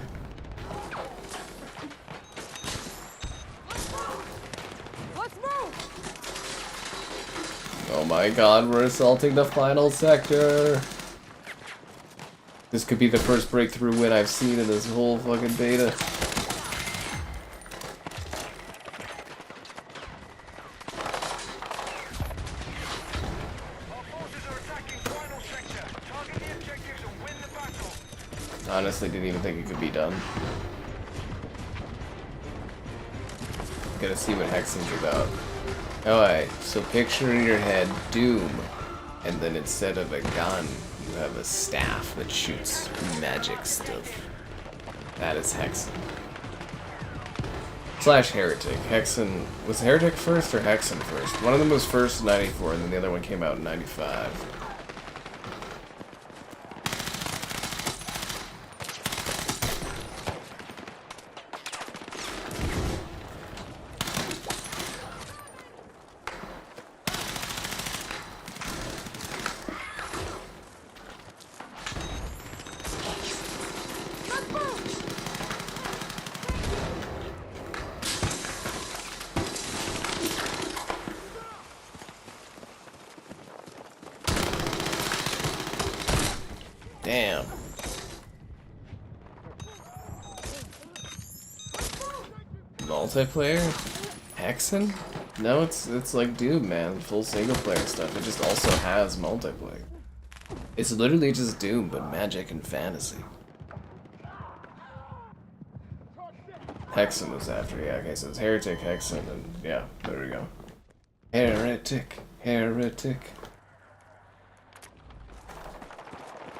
Let's move! Oh my god, we're assaulting the final sector! This could be the first breakthrough win I've seen in this whole fucking beta. Our forces are attacking final sector. Target the objectives and win the battle. Honestly, didn't even think it could be done. Gotta see what Hexen's about. Alright, so picture in your head Doom, and then instead of a gun, you have a staff that shoots magic stuff. That is Hexen. Slash Heretic. Hexen. Was Heretic first or Hexen first? One of them was first in 94, and then the other one came out in 95. Damn. Multiplayer? Hexen? No, it's like Doom, man. Full single player stuff. It just also has multiplayer. It's literally just Doom, but magic and fantasy. Hexen was after, yeah, okay, so it's Heretic, Hexen, and yeah, there we go. Heretic, Heretic.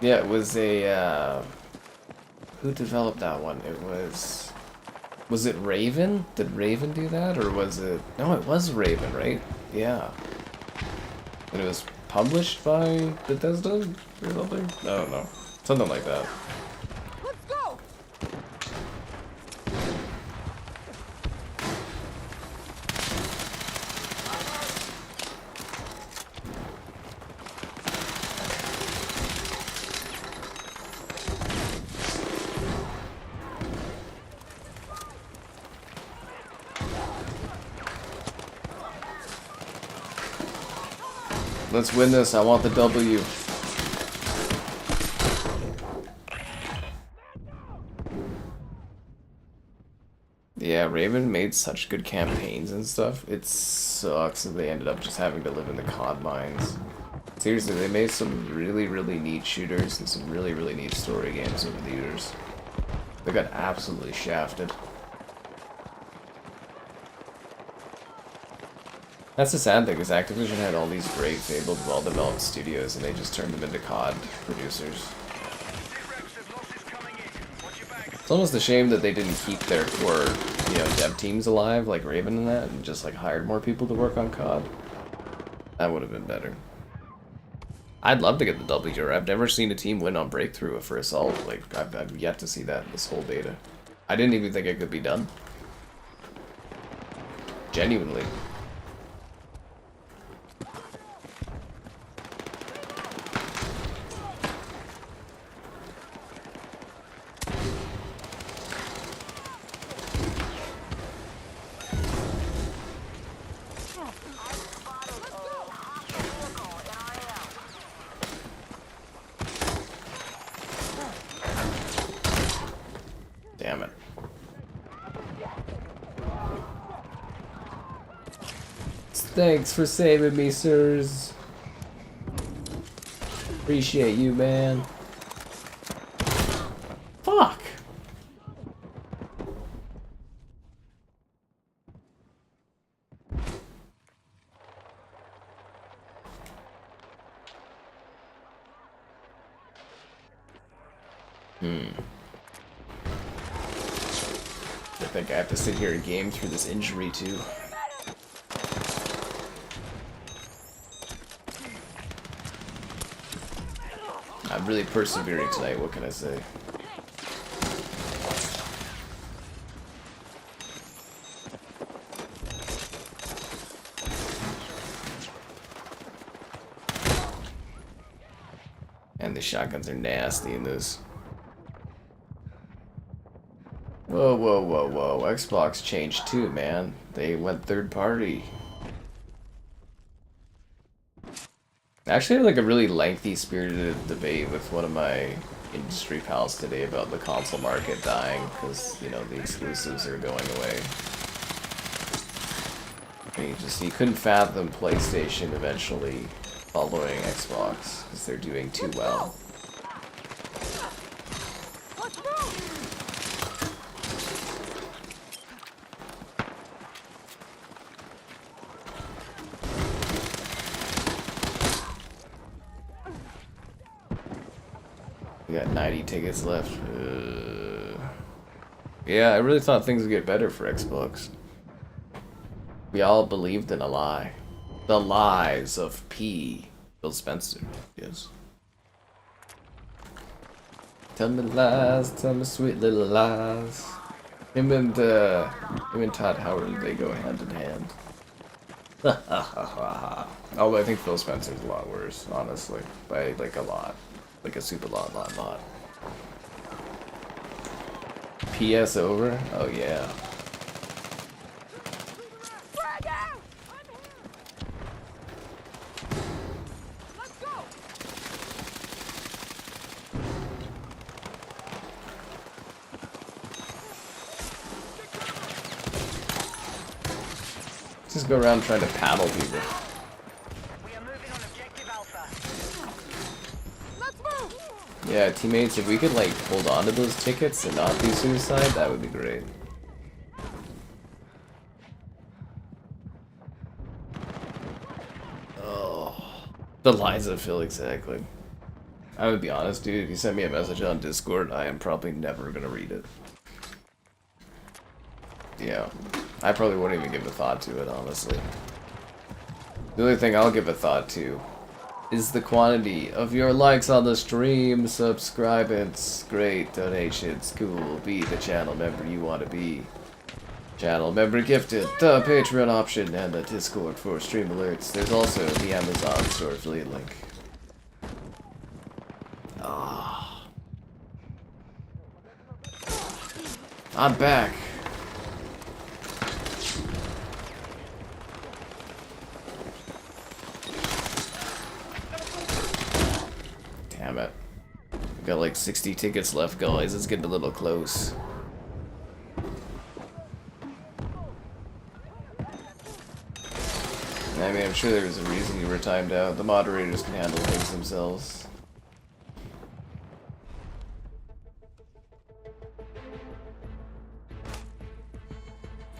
Yeah, it was a, who developed that one? It was it Raven? Did Raven do that, or was it, no, it was Raven, right? Yeah. And it was published by Bethesda, or something? I don't know. Something like that. Let's go! Let's win this. I want the W. Yeah, Raven made such good campaigns and stuff. It sucks that they ended up just having to live in the COD mines. Seriously, they made some really, really neat shooters and some really, really neat story games over the years. They got absolutely shafted. That's the sad thing, is Activision had all these great, fabled, well-developed studios, and they just turned them into COD producers. It's almost a shame that they didn't keep their core, you know, dev teams alive, like Raven and that, and just, like, hired more people to work on COD. That would have been better. I'd love to get the W. I've never seen a team win on Breakthrough for Assault. Like, I've yet to see that in this whole beta. I didn't even think it could be done. Genuinely. Damn it. Thanks for saving me, sirs. Appreciate you, man. Fuck. I think I have to sit here and game through this injury too. I'm really persevering tonight, what can I say? And the shotguns are nasty in this. Whoa, whoa, whoa, whoa. Xbox changed too, man. They went third party. I actually had like a really lengthy, spirited debate with one of my industry pals today about the console market dying because, you know, the exclusives are going away. And you couldn't fathom PlayStation eventually following Xbox because they're doing too well. We got 90 tickets left. Yeah, I really thought things would get better for Xbox. We all believed in a lie. The lies of Phil Spencer. Yes. Tell me lies, tell me sweet little lies. Him and Todd Howard, they go hand in hand. Although I think Phil Spencer's a lot worse, honestly. By like a lot. Like a super lot. PS over? Oh yeah. Let's go. Just go around trying to paddle people. We are moving on objective Alpha. Let's move. Yeah, teammates, if we could like hold on to those tickets and not do suicide, that would be great. Oh, the lies of Phil, exactly. I would be honest, dude, if you send me a message on Discord, I am probably never gonna read it. Yeah, I probably wouldn't even give a thought to it, honestly. The only thing I'll give a thought to is the quantity of your likes on the stream, subscribance, great donations, cool, be the channel member you want to be. Channel member gifted, the Patreon option, and the Discord for stream alerts. There's also the Amazon store affiliate link. Ah. I'm back. Damn it. We got like 60 tickets left, guys. It's getting a little close. I mean, I'm sure there was a reason you were timed out. The moderators can handle things themselves.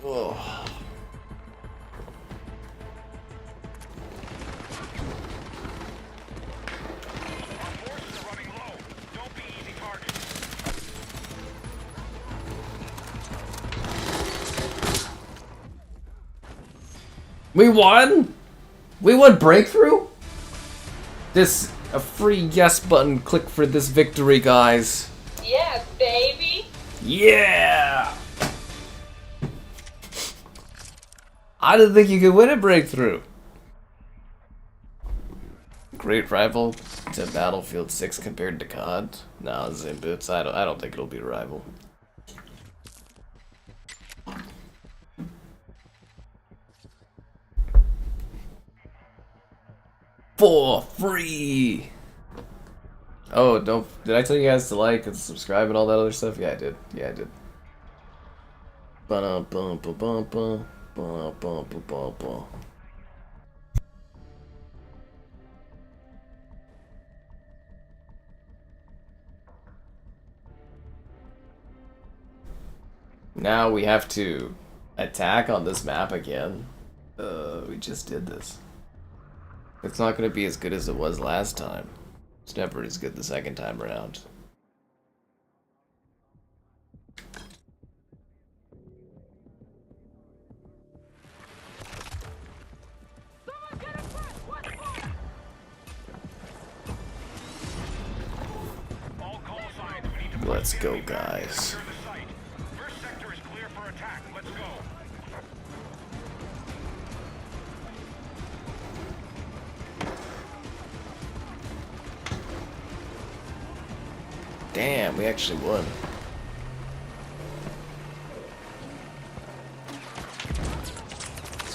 Oh. Our forces are running low. Don't be easy targets. We won? We won breakthrough? This a free yes button. Click for this victory, guys. Yeah, baby. Yeah! I didn't think you could win a breakthrough. Great rival to Battlefield 6 compared to COD? No, Zim Boots. I don't think it'll be a rival. For free! Oh, did I tell you guys to like and subscribe and all that other stuff? Yeah, I did. Yeah, I did. Ba-dum-bum-bum-bum-bum. Ba-dum-bum-bum-bum-bum. Now we have to attack on this map again. We just did this. It's not going to be as good as it was last time. It's never as good the second time around. Someone get in front! What's more? All call signs. We need to Let's push the go, enemy back and guys. secure the site. First sector is clear for attack. Let's go. Damn, we actually won.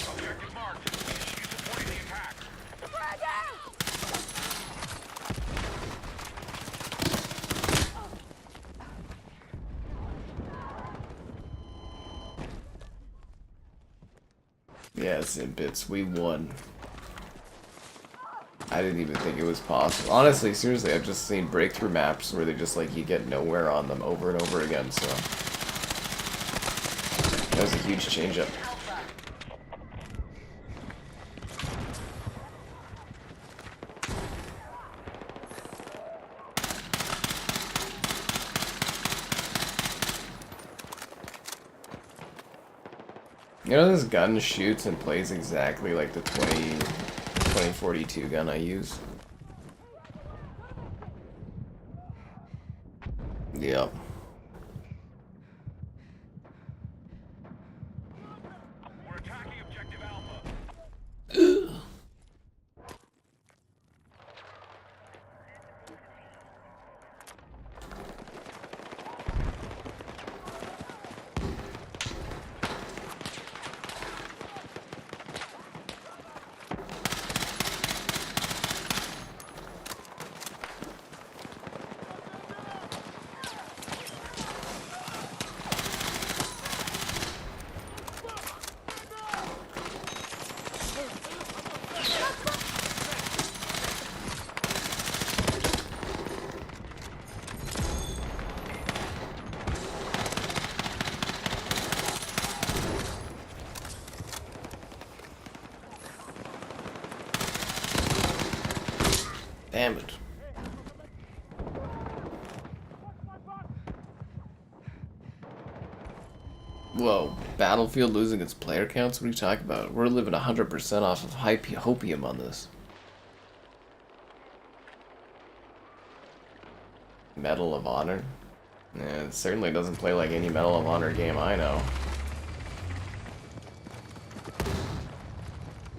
Objective marked. You supporting the attack. Frag out! Yes, in bits, we won. I didn't even think it was possible. Honestly, seriously, I've just seen breakthrough maps where they just like you get nowhere on them over and over again, so that was a huge change up. You know, this gun shoots and plays exactly like the 2042 gun I use. Yep. We're attacking objective Alpha. Damn it. Whoa, Battlefield losing its player counts? What are you talking about? We're living 100% off of hopium on this. Medal of Honor? Yeah, it certainly doesn't play like any Medal of Honor game I know.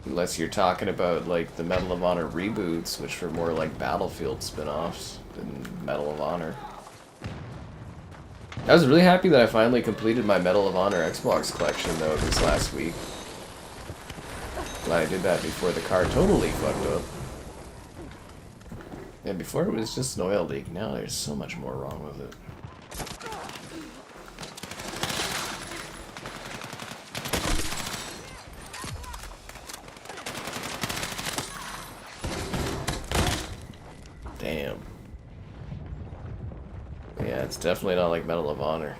Unless you're talking about like the Medal of Honor reboots, which were more like Battlefield spin-offs than Medal of Honor. I was really happy that I finally completed my Medal of Honor Xbox collection though this last week. Glad I did that before the car totally fucked up. Yeah, before it was just an oil leak, now there's so much more wrong with it. Damn. Yeah, it's definitely not like Medal of Honor.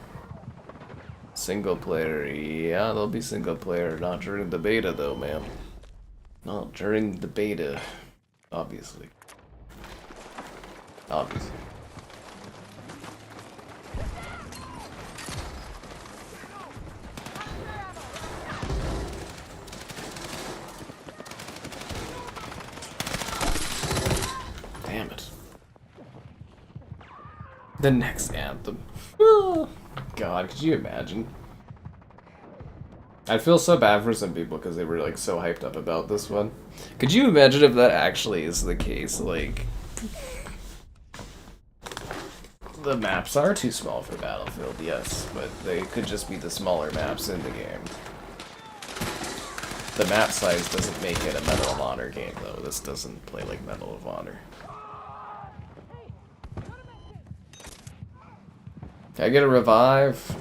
Single player, yeah, there'll be single player, not during the beta though, man. Not during the beta, obviously. Obviously. Damn it. The next anthem. Oh, God, could you imagine? I feel so bad for some people because they were like so hyped up about this one. Could you imagine if that actually is the case? Like, the maps are too small for Battlefield, yes, but they could just be the smaller maps in the game. The map size doesn't make it a Medal of Honor game, though. This doesn't play like Medal of Honor. Can I get a revive?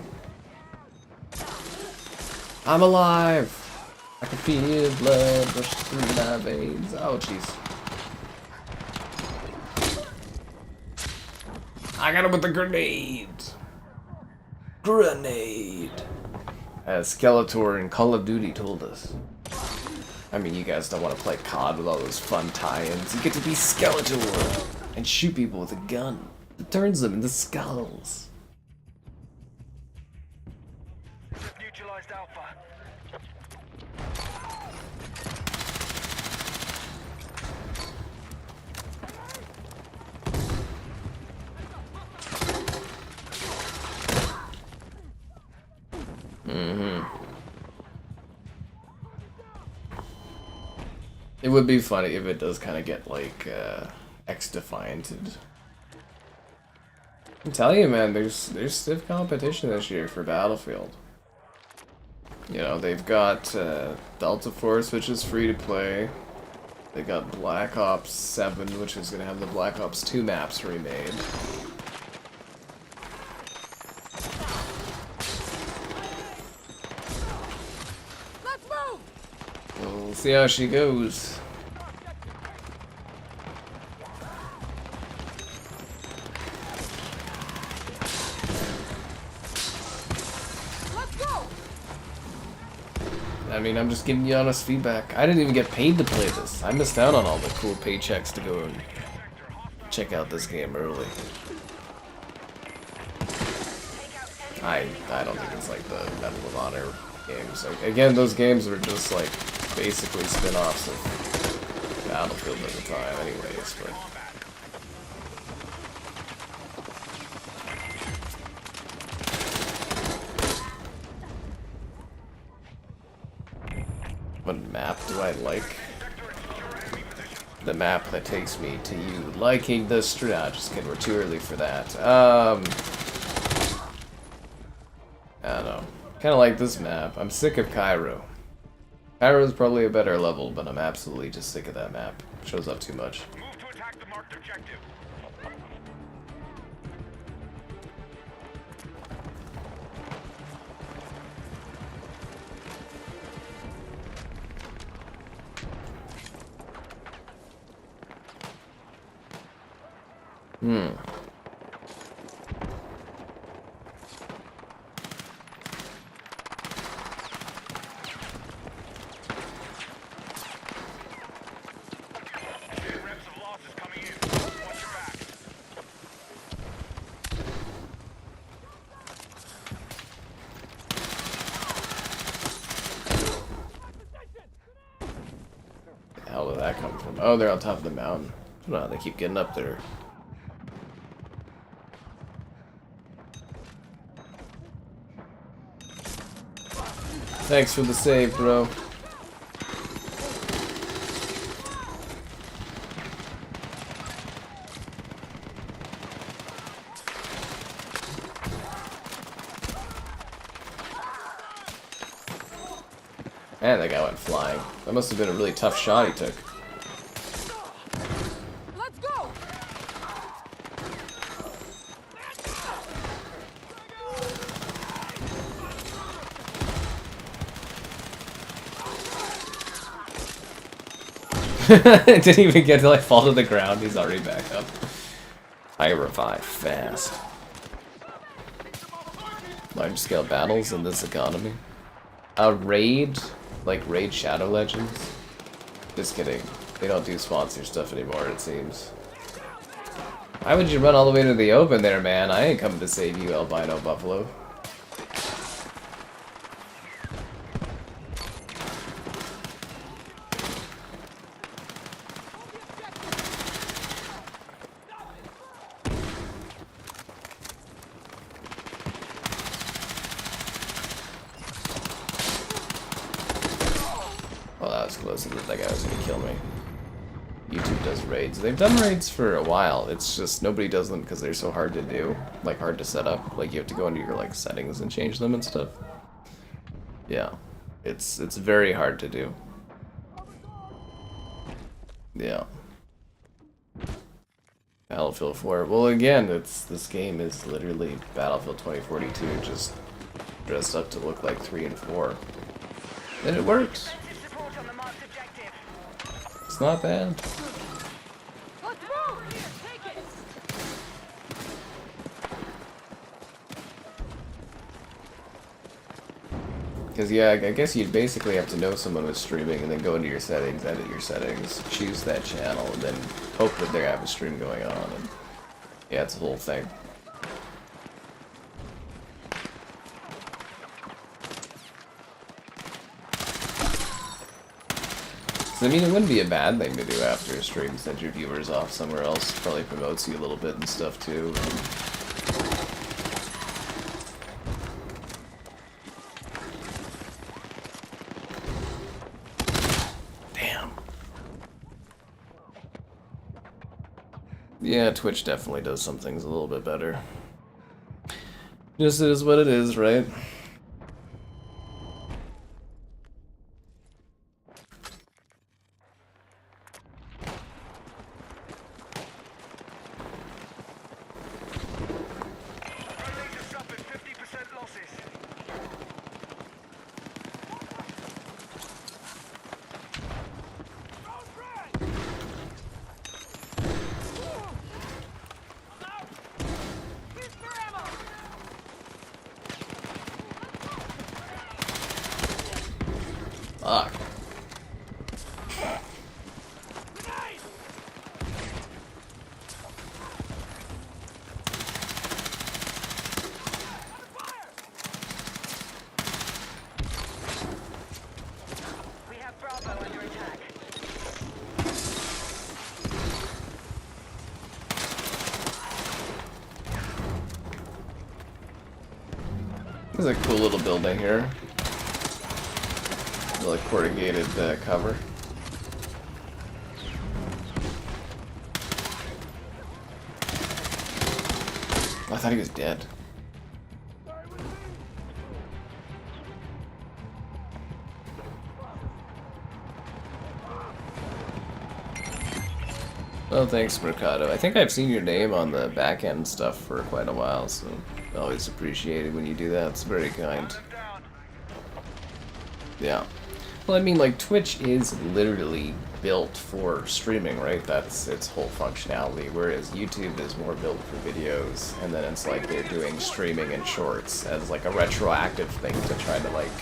I'm alive! I can feel blood rush through my veins. Oh, jeez. I got him with the grenades! Grenade! As Skeletor in Call of Duty told us. I mean, you guys don't want to play COD with all those fun tie-ins. You get to be Skeletor and shoot people with a gun that turns them into skulls. Neutralized Alpha. It would be funny if it does kind of get like X-defianted. I'm telling you, man, there's stiff competition this year for Battlefield. You know, they've got Delta Force, which is free to play. They got Black Ops 7, which is gonna have the Black Ops 2 maps remade. Let's move! We'll see how she goes. Let's go! I mean, I'm just giving you honest feedback. I didn't even get paid to play this. I missed out on all the cool paychecks to go and check out this game early. I don't think it's like the Medal of Honor games. Like, again, those games are just like basically spin-offs of Battlefield at the time anyways, but what map do I like? The map that takes me to you liking the strat. Just kidding, we're too early for that. I don't know. Kinda like this map. I'm sick of Cairo. Cairo's probably a better level, but I'm absolutely just sick of that map. It shows up too much. Move to attack the marked objective. Reps of losses coming in. Watch your back. The hell did that come from? Oh, they're on top of the mountain. I don't know how they keep getting up there. Thanks for the save, bro. Man, that guy went flying. That must have been a really tough shot he took. Let's go! Didn't even get to like fall to the ground. He's already back up. I revive fast. Large scale battles in this economy. Raid, like Raid Shadow Legends. Just kidding. They don't do sponsor stuff anymore, it seems. Why would you run all the way to the open there, man? I ain't coming to save you, albino buffalo. Well, that was close. That guy was gonna kill me. YouTube does raids. They've done raids for a while. It's just nobody does them because they're so hard to do, like hard to set up. Like you have to go into your like settings and change them and stuff. Yeah, it's very hard to do. Yeah. Battlefield 4. Well, again, this game is literally Battlefield 2042, just dressed up to look like 3 and 4, and it works. Support on the marked objective. It's not bad. Let's move! Take it! Because, yeah, I guess you'd basically have to know someone was streaming and then go into your settings, edit your settings, choose that channel, and then hope that they have a stream going on. And yeah, it's a whole thing. So, I mean, it wouldn't be a bad thing to do after a stream, send your viewers off somewhere else. Probably promotes you a little bit and stuff, too. Yeah, Twitch definitely does some things a little bit better. Just it is what it is, right? Friendlies have suffered 50% losses. Fuck. We have Bravo under attack. This is a cool little building here. Like corrugated cover. I thought he was dead. Oh, thanks, Mercado. I think I've seen your name on the back end stuff for quite a while, so always appreciate it when you do that. It's very kind. Them down. Yeah. Well, I mean, like, Twitch is literally built for streaming, right? That's its whole functionality, whereas YouTube is more built for videos, and then it's like they're doing streaming and shorts as, like, a retroactive thing to try to, like,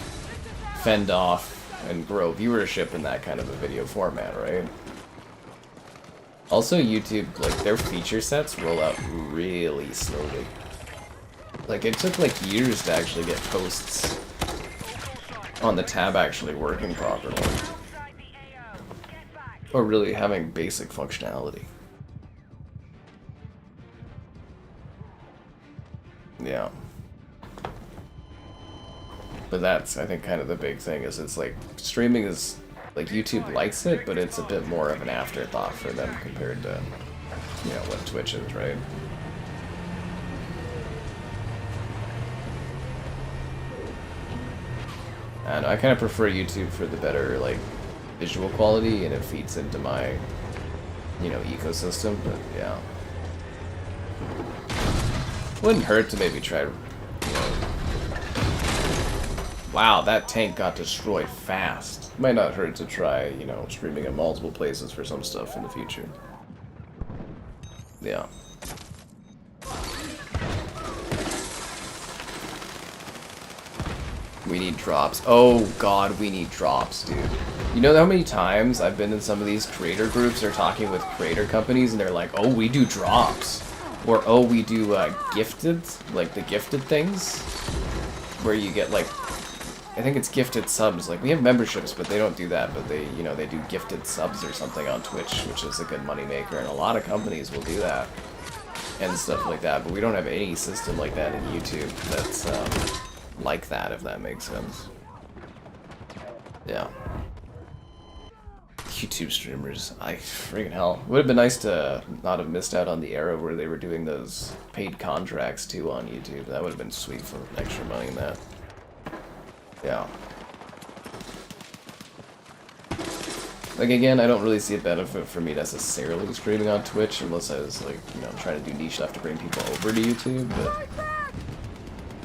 fend off and grow viewership in that kind of a video format, right? Also, YouTube, like, their feature sets roll out really slowly. Like, it took, like, years to actually get posts on the tab actually working properly. Outside the AO. Get back. Or really having basic functionality. Yeah. But that's, I think, kind of the big thing, is it's like, streaming is, like, YouTube likes it, but it's a bit more of an afterthought for them compared to, you know, what Twitch is, right? And I kind of prefer YouTube for the better, like, visual quality, and it feeds into my, you know, ecosystem, but yeah. Wouldn't hurt to maybe try, you know... Wow, that tank got destroyed fast. Might not hurt to try, you know, streaming at multiple places for some stuff in the future. Yeah. We need drops. Oh god, we need drops, dude. You know how many times I've been in some of these creator groups or talking with creator companies and they're like, oh, we do drops. Or, oh, we do gifted, like the gifted things. Where you get like, I think it's gifted subs. Like, we have memberships, but they don't do that. But they, you know, they do gifted subs or something on Twitch, which is a good moneymaker. And a lot of companies will do that. And stuff like that. But we don't have any system like that in YouTube that's, like that, if that makes sense. Yeah. YouTube streamers, friggin' hell. Would have been nice to not have missed out on the era where they were doing those paid contracts too on YouTube. That would have been sweet for extra money in that. Yeah. Like, again, I don't really see a benefit for me necessarily streaming on Twitch unless I was, like, you know, trying to do niche stuff to bring people over to YouTube, but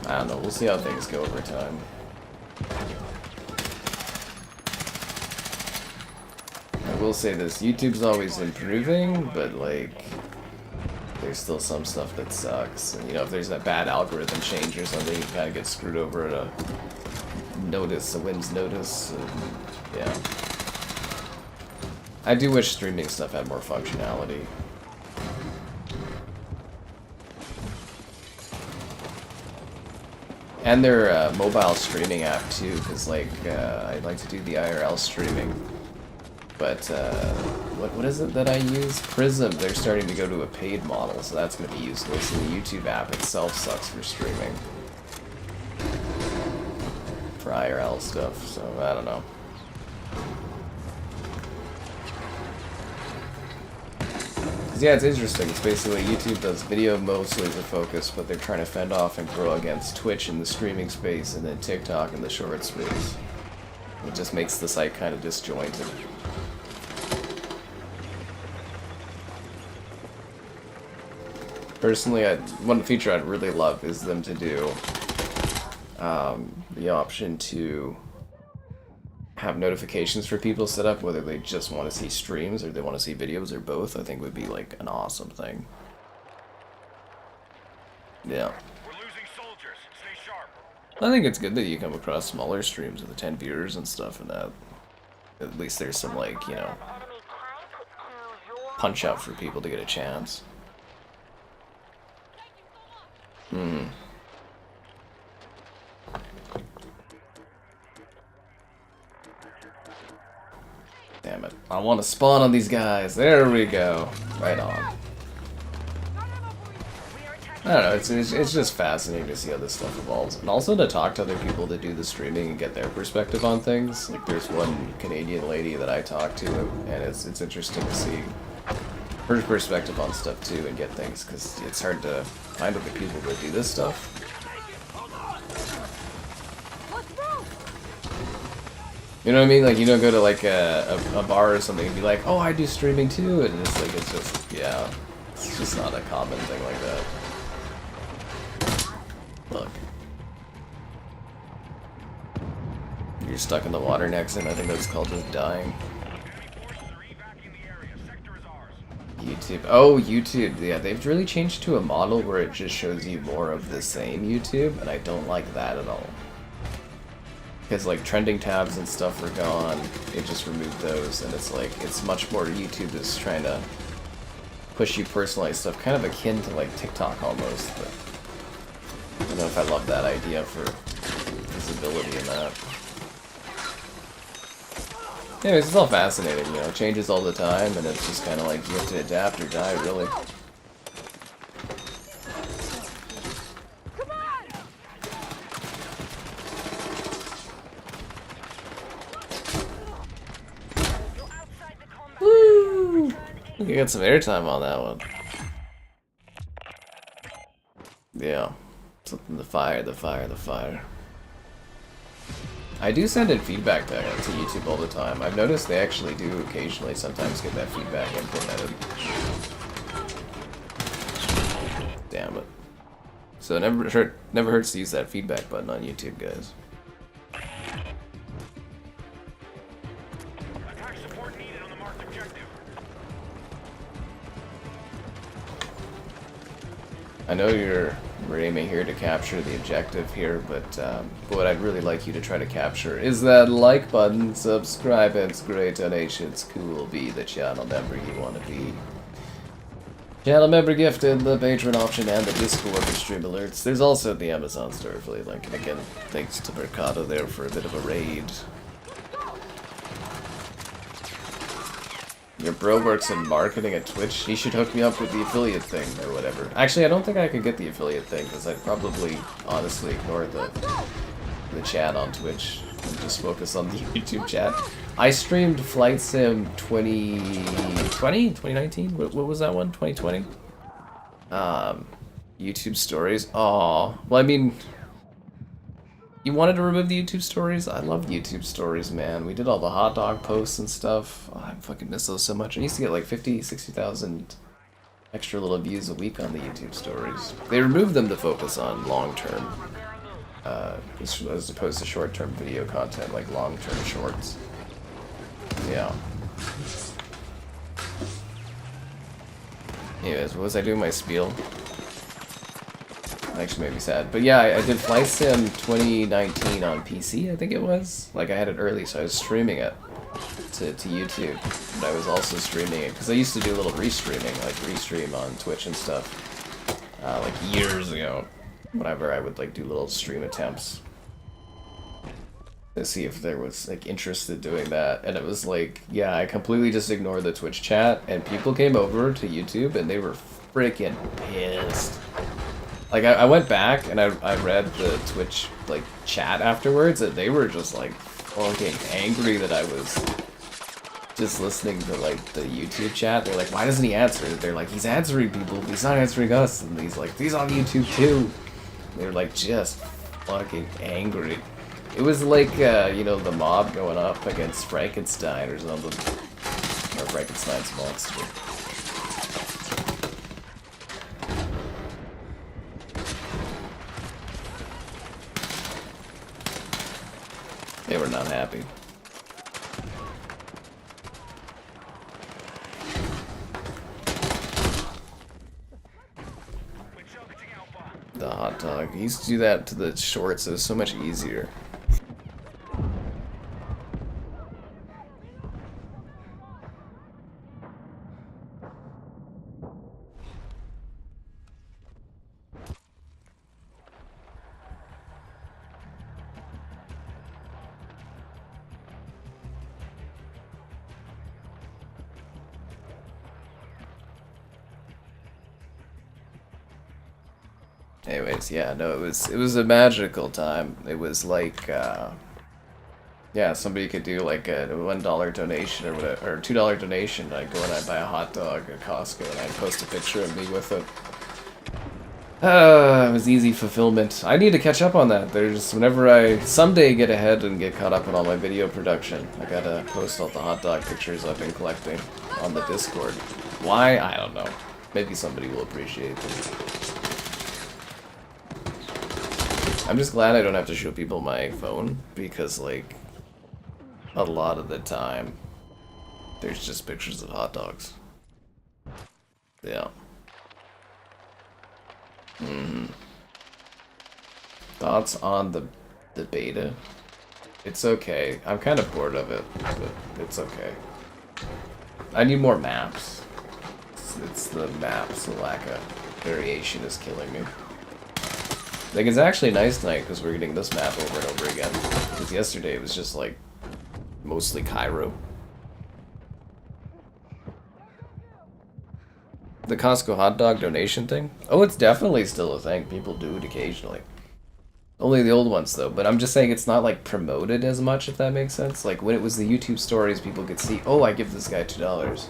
I don't know, we'll see how things go over time. I will say this, YouTube's always improving, but like, there's still some stuff that sucks. And you know, if there's a bad algorithm change or something, you kind of get screwed over at a notice, a wind's notice, and yeah. I do wish streaming stuff had more functionality. And their mobile streaming app too, because like I'd like to do the IRL streaming, but what is it that I use? Prism. They're starting to go to a paid model, so that's going to be useless. And the YouTube app itself sucks for streaming for IRL stuff. So I don't know. Yeah, it's interesting. It's basically YouTube does video mostly as a focus, but they're trying to fend off and grow against Twitch in the streaming space and then TikTok in the short space. It just makes the site kind of disjointed. Personally, one feature I'd really love is them to do the option to have notifications for people set up, whether they just want to see streams or they want to see videos or both. I think would be like an awesome thing. Yeah. We're losing soldiers. Stay sharp. I think it's good that you come across smaller streams with the 10 viewers and stuff and that. At least there's some, like, you know, punch out for people to get a chance. Damn it. I want to spawn on these guys. There we go. Right on. I don't know, it's just fascinating to see how this stuff evolves. And also to talk to other people that do the streaming and get their perspective on things. Like there's one Canadian lady that I talk to, and it's interesting to see her perspective on stuff too and get things, because it's hard to find other people that do this stuff. You know what I mean? Like, you don't go to like a bar or something and be like, oh, I do streaming too, and it's like, it's just, yeah, it's just not a common thing like that. Look. You're stuck in the water next, and I think that's called just dying. YouTube. Oh, YouTube. Yeah, they've really changed to a model where it just shows you more of the same YouTube, and I don't like that at all. Because like trending tabs and stuff are gone, it just removed those, and it's like, it's much more YouTube is trying to push you personalized stuff, kind of akin to like TikTok almost, but I don't know if I love that idea for visibility in that. Anyways, it's all fascinating, you know, it changes all the time, and it's just kind of like, you have to adapt or die, really. Woo! You got some airtime on that one. Yeah. Something, the fire. I do send in feedback back to YouTube all the time. I've noticed they actually do occasionally sometimes get that feedback implemented. Damn it. So it never hurts to use that feedback button on YouTube, guys. Attack support needed on the marked objective. I know we're aiming here to capture the objective here, but what I'd really like you to try to capture is that like button, subscribe, and great donations, cool, be the channel member you want to be. Channel member gifted, the patron option, and the Discord for stream alerts. There's also the Amazon store affiliate link, and again, thanks to Mercado there for a bit of a raid. Your bro works in marketing at Twitch. He should hook me up with the affiliate thing or whatever. Actually, I don't think I could get the affiliate thing because I'd probably honestly ignore the chat on Twitch and just focus on the YouTube chat. I streamed Flight Sim 2020? 2019? What was that one? 2020? YouTube stories. Aw. Well, I mean, you wanted to remove the YouTube stories? I love YouTube stories, man. We did all the hot dog posts and stuff. Oh, I fucking miss those so much. I used to get like 50, 60,000 extra little views a week on the YouTube stories. They removed them to focus on long-term, as opposed to short-term video content, like long-term shorts. Yeah. Anyways, what was I doing my spiel? actually made me sad. But yeah, I did Flight Sim 2019 on PC, I think it was. Like, I had it early, so I was streaming it to YouTube. But I was also streaming it, because I used to do a little restreaming, like restream on Twitch and stuff. Like years ago, whenever I would like do little stream attempts to see if there was like interest in doing that, and it was like, yeah, I completely just ignored the Twitch chat, and people came over to YouTube and they were freaking pissed. Like I went back and I read the Twitch like chat afterwards, and they were just like fucking angry that I was just listening to like the YouTube chat. They're like, why doesn't he answer? They're like, he's answering people, he's not answering us. And he's like, he's on YouTube too. They're like just fucking angry. It was like, you know, the mob going up against Frankenstein or something. Or Frankenstein's monster. They were not happy. The hot dog. He used to do that to the shorts. It was so much easier. Anyways, yeah, no, it was a magical time. It was like, yeah, somebody could do like a $1 donation or whatever, or $2 donation. I'd go and I'd buy a hot dog at Costco and I'd post a picture of me with it. It was easy fulfillment. I need to catch up on that. There's, whenever I someday get ahead and get caught up on all my video production, I gotta post all the hot dog pictures I've been collecting on the Discord. Why? I don't know. Maybe somebody will appreciate them. I'm just glad I don't have to show people my phone, because, like, a lot of the time, there's just pictures of hot dogs. Yeah. Thoughts on the beta? It's okay. I'm kind of bored of it, but it's okay. I need more maps. It's the maps, the lack of variation is killing me. Like, it's actually nice tonight because we're getting this map over and over again. Because yesterday it was just, like, mostly Cairo. The Costco hot dog donation thing? Oh, it's definitely still a thing. People do it occasionally. Only the old ones, though. But I'm just saying it's not, like, promoted as much, if that makes sense. Like, when it was the YouTube stories, people could see, oh, I give this guy $2.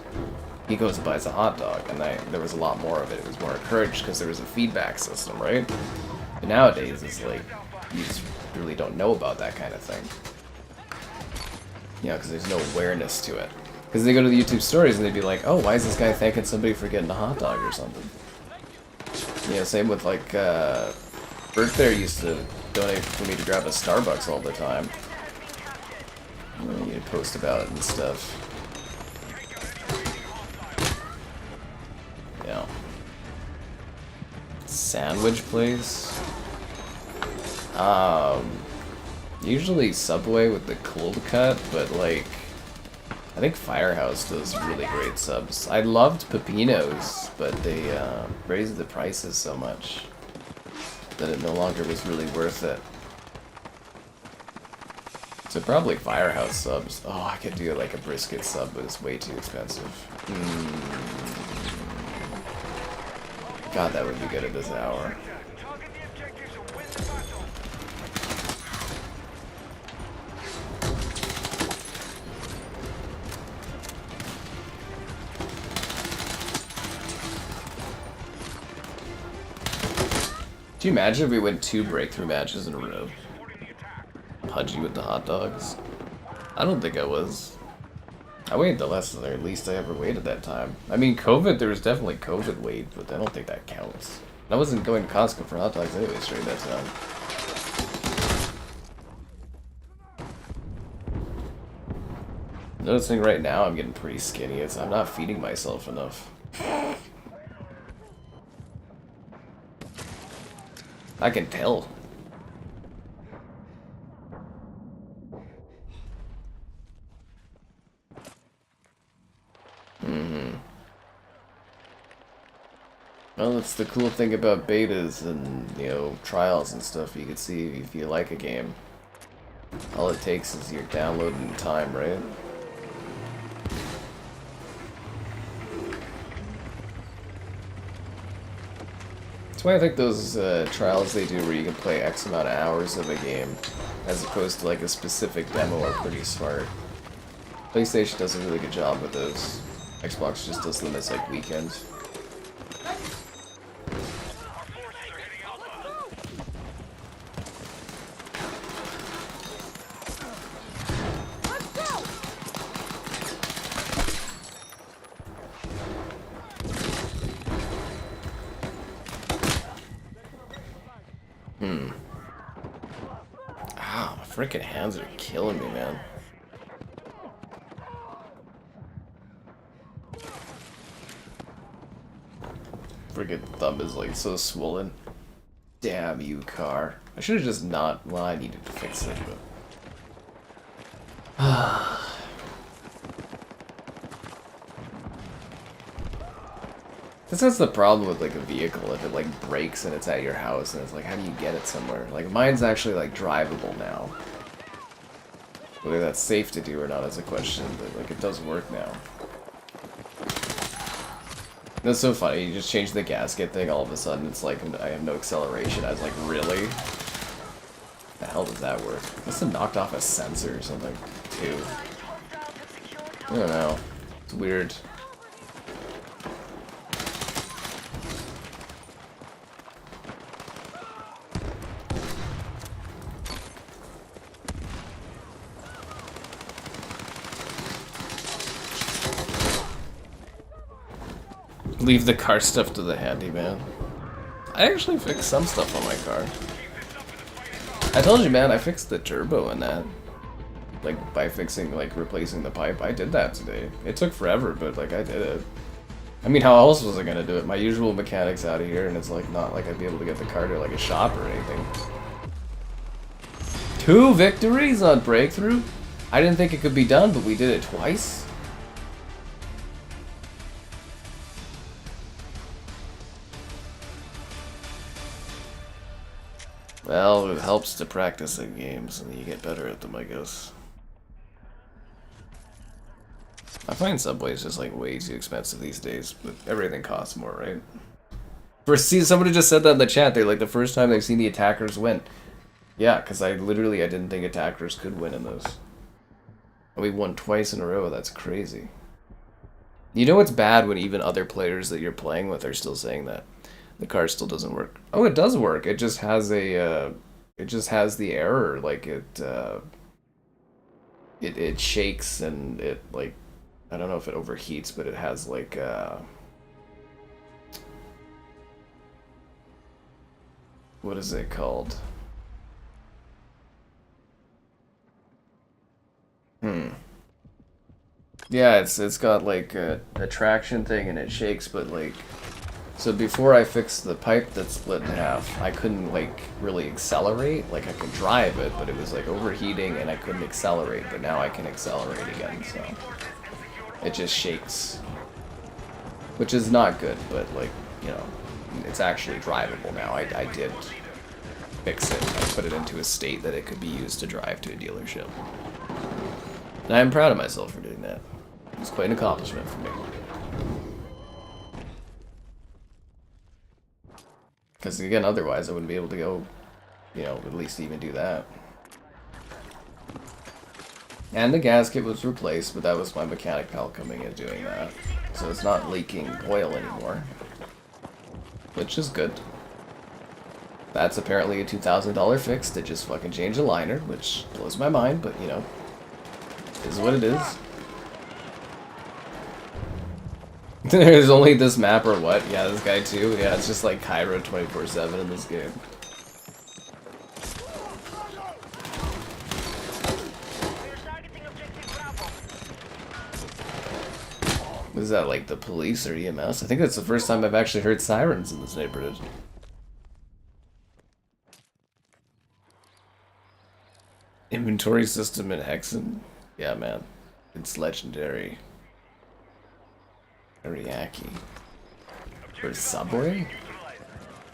He goes and buys a hot dog. And there was a lot more of it. It was more encouraged because there was a feedback system, right? But nowadays, it's like, you just really don't know about that kind of thing. You know, because there's no awareness to it. Because they go to the YouTube stories and they'd be like, oh, why is this guy thanking somebody for getting a hot dog or something? Yeah, same with, like, Bert there used to donate for me to grab a Starbucks all the time. You know, you'd post about it and stuff. Yeah. Sandwich place? Usually Subway with the cold cut, but like, I think Firehouse does really great subs. I loved Pepino's, but they raised the prices so much that it no longer was really worth it. So probably Firehouse subs. Oh, I could do like a brisket sub, but it's way too expensive. God, that would be good at this hour. Do you imagine if we went 2 breakthrough matches in a row? Pudgy with the hot dogs? I don't think I was. I waited the least I ever waited that time. I mean, COVID, there was definitely COVID wait, but I don't think that counts. I wasn't going to Costco for hot dogs anyways during that time. Noticing right now I'm getting pretty skinny. I'm not feeding myself enough. I can tell. Well, that's the cool thing about betas and, you know, trials and stuff. You can see if you like a game. All it takes is your downloading time, right? That's why I think those trials they do where you can play X amount of hours of a game, as opposed to like a specific demo, are pretty smart. PlayStation does a really good job with those. Xbox just does them as like weekends. Ow, my freaking hands are killing me, man. Freaking thumb is like so swollen. Damn you, car. I should have just not. Well, I needed to fix it, but. That's the problem with like a vehicle. If it like breaks and it's at your house, and it's like, how do you get it somewhere? Like mine's actually like drivable now. Whether that's safe to do or not is a question, but like it does work now. That's so funny. You just change the gasket thing, all of a sudden it's like I have no acceleration. I was like, really? The hell does that work? Must have knocked off a sensor or something too. I don't know. It's weird. Leave the car stuff to the handyman. I actually fixed some stuff on my car. I told you, man, I fixed the turbo in that. Like, by fixing, like, replacing the pipe. I did that today. It took forever, but, like, I did it. I mean, how else was I gonna do it? My usual mechanic's out of here, and it's, like, not like I'd be able to get the car to, like, a shop or anything. 2 victories on Breakthrough? I didn't think it could be done, but we did it twice? Well, it helps to practice in games, and you get better at them, I guess. I find Subway's just like way too expensive these days, but everything costs more, right? See, somebody just said that in the chat. They're like, the first time they've seen the attackers win. Yeah, because I didn't think attackers could win in those. And we won twice in a row. That's crazy. You know what's bad when even other players that you're playing with are still saying that. The car still doesn't work. Oh, it does work. It just has a, it just has the error. Like it shakes and it like, I don't know if it overheats, but it has like what is it called? Yeah, it's got like a traction thing and it shakes, but like. So before I fixed the pipe that split in half, I couldn't like really accelerate. Like I could drive it, but it was like overheating and I couldn't accelerate. But now I can accelerate again, so it just shakes, which is not good. But like, you know, it's actually drivable now. I did fix it. I put it into a state that it could be used to drive to a dealership, and I am proud of myself for doing that. It's quite an accomplishment for me. Because again, otherwise I wouldn't be able to go, you know, at least even do that. And the gasket was replaced, but that was my mechanic pal coming in doing that. So it's not leaking oil anymore, which is good. That's apparently a $2,000 fix to just fucking change a liner, which blows my mind, but you know, is what it is. There's only this map or what? Yeah, this guy too. Yeah, it's just like Cairo 24/7 in this game. Is that like the police or EMS? I think that's the first time I've actually heard sirens in this neighborhood. Inventory system in Hexen? Yeah, man. It's legendary. Teriyaki. For Subway?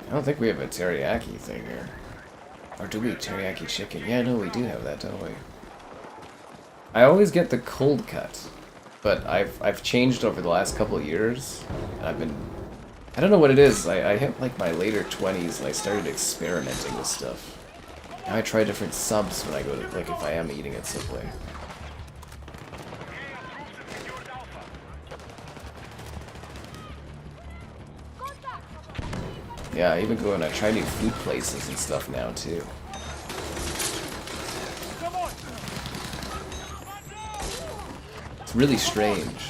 I don't think we have a teriyaki thing here. Or do we? Teriyaki chicken? Yeah, no, we do have that, don't we? I always get the cold cut. But I've changed over the last couple of years. I've been... I don't know what it is. I hit like my later 20s and I started experimenting with stuff. Now I try different subs when I go to, like, if I am eating at Subway. Yeah, I even go and I try new food places and stuff now too. It's really strange.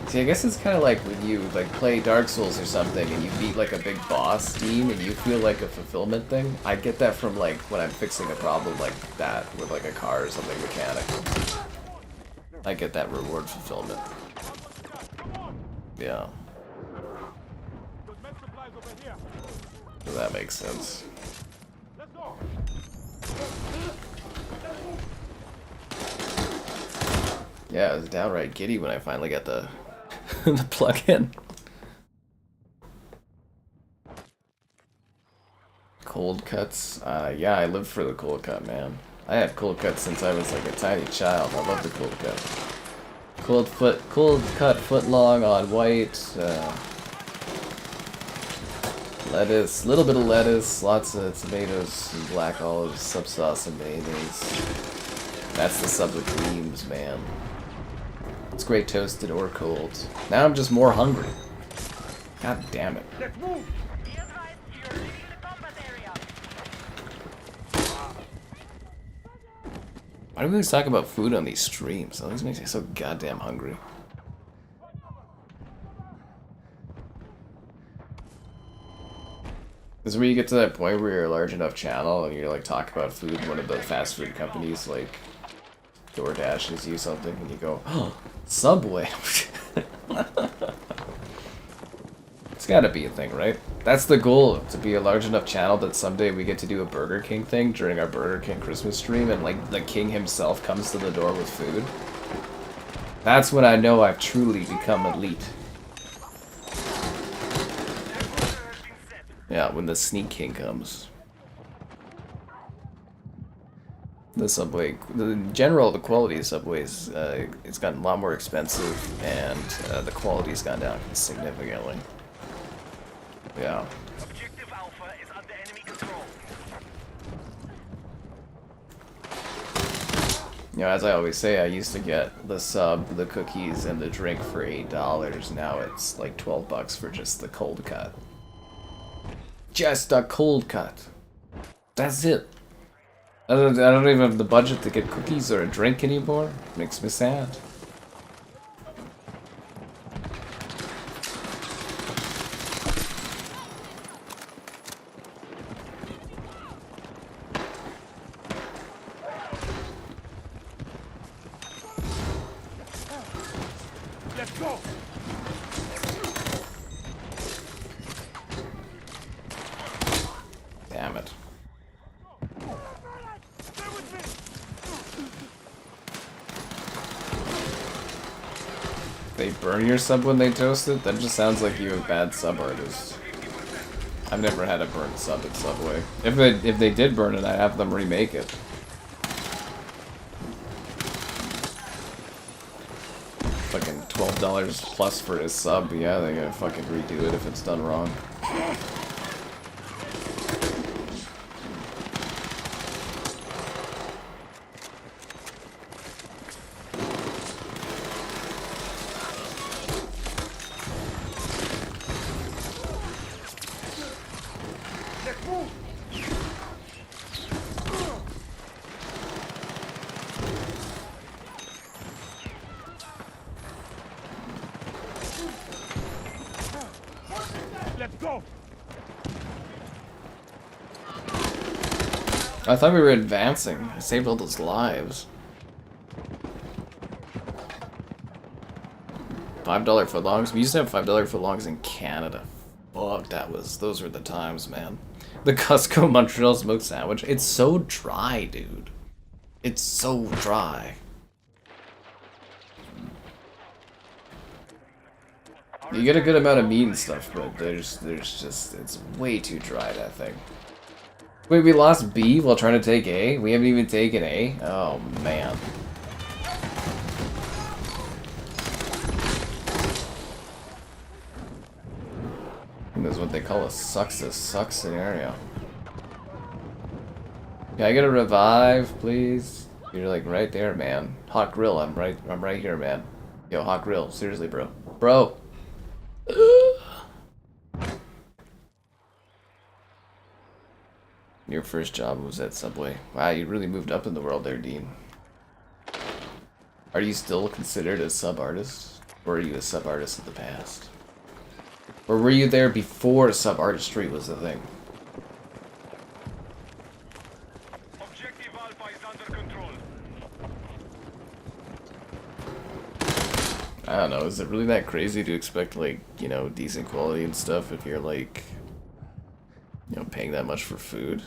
See, I guess it's kind of like when you like play Dark Souls or something and you beat like a big boss team and you feel like a fulfillment thing. I get that from like when I'm fixing a problem like that with like a car or something mechanical. I get that reward fulfillment. Yeah. So that makes sense. Yeah, I was downright giddy when I finally got the the plug-in. Cold cuts. Yeah, I live for the cold cut, man. I had cold cuts since I was like a tiny child. I love the cold cut. Cold cut foot long on white. Lettuce, little bit of lettuce, lots of tomatoes, and black olives, sub sauce, and mayonnaise. That's the sub with creams, man. It's great toasted or cold. Now I'm just more hungry. God damn it. Let's move! Why do we always talk about food on these streams? It always makes me so goddamn hungry. This is where you get to that point where you're a large enough channel and you're like talking about food, one of the fast food companies like DoorDashes you something and you go, oh, Subway. It's gotta be a thing, right? That's the goal, to be a large enough channel that someday we get to do a Burger King thing during our Burger King Christmas stream and like the king himself comes to the door with food. That's when I know I've truly become elite. Yeah, when the Sneak King comes. The Subway, in general, the quality of Subways, it's gotten a lot more expensive, and the quality's gone down significantly. Yeah. Objective Alpha is under enemy control. You know, as I always say, I used to get the sub, the cookies, and the drink for $8. Now it's like $12 for just the cold cut. Just a cold cut. That's it. I don't even have the budget to get cookies or a drink anymore. Makes me sad. Let's go! Damn it. They burn your sub when they toast it? That just sounds like you have bad sub artists. I've never had a burnt sub at Subway. If they did burn it, I'd have them remake it. Fucking $12 plus for his sub, yeah, they're gonna fucking redo it if it's done wrong. I thought we were advancing. I saved all those lives. $5 footlongs? We used to have $5 footlongs in Canada. Fuck, those were the times, man. The Costco Montreal smoked sandwich. It's so dry, dude. It's so dry. You get a good amount of meat and stuff, but there's just, it's way too dry, that thing. Wait, we lost B while trying to take A? We haven't even taken A? Oh, man. I think that's what they call a sucks scenario. Can I get a revive, please? You're like right there, man. Hot grill, I'm right here, man. Yo, hot grill, seriously, bro. Bro! Your first job was at Subway. Wow, you really moved up in the world there, Dean. Are you still considered a sub-artist? Or are you a sub-artist of the past? Or were you there before sub-artistry was a thing? Objective Alpha is under control. I don't know, is it really that crazy to expect, like, you know, decent quality and stuff if you're, like, you know, paying that much for food?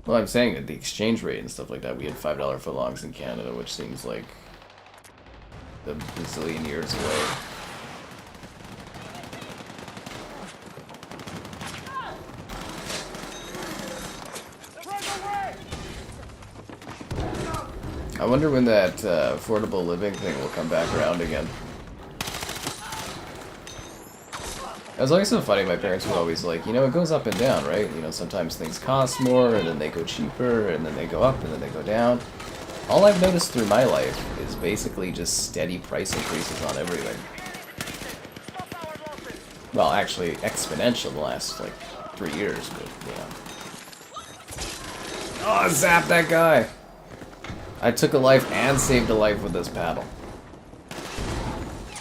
Well, I'm saying that the exchange rate and stuff like that, we had $5 footlongs in Canada, which seems like a bazillion years away. I wonder when that affordable living thing will come back around again. It was always so funny, my parents were always like, you know, it goes up and down, right? You know, sometimes things cost more, and then they go cheaper, and then they go up, and then they go down. All I've noticed through my life is basically just steady price increases on everything. Well, actually, exponential the last, like, 3 years, but, yeah. Oh, zap that guy! I took a life and saved a life with this paddle.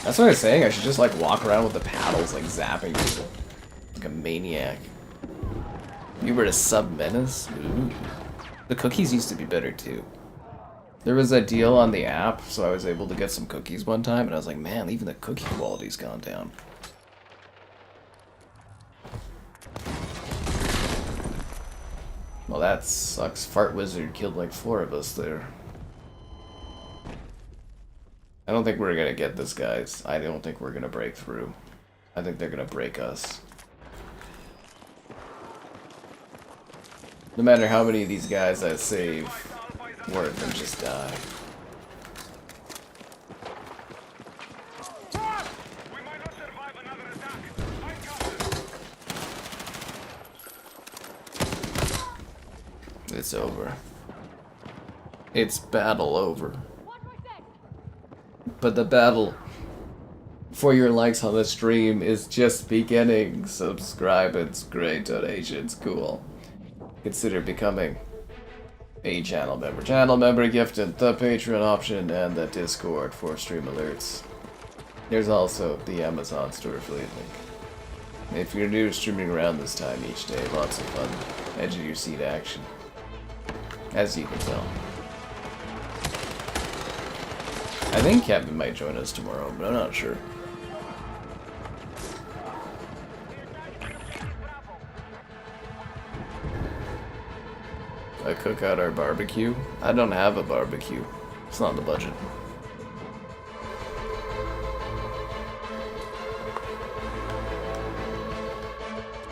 That's what I was saying, I should just, like, walk around with the paddles, like, zapping people. Like a maniac. You were a sub-menace? Ooh. The cookies used to be better, too. There was a deal on the app, so I was able to get some cookies one time, and I was like, man, even the cookie quality's gone down. Well, that sucks. Fart Wizard killed like 4 of us there. I don't think we're gonna get this, guys. I don't think we're gonna break through. I think they're gonna break us. No matter how many of these guys I save, more of them just die. We might not survive another attack. Find cover. It's over. It's battle over. But the battle for your likes on the stream is just beginning. Subscribe, it's great. Donations, cool. Consider becoming a channel member. Channel member gifted, the Patreon option, and the Discord for stream alerts. There's also the Amazon store affiliate link. If you're new to streaming around this time each day, lots of fun. Edge of your seat action. As you can tell. I think Kevin might join us tomorrow, but I'm not sure. I cook out our barbecue? I don't have a barbecue. It's not in the budget.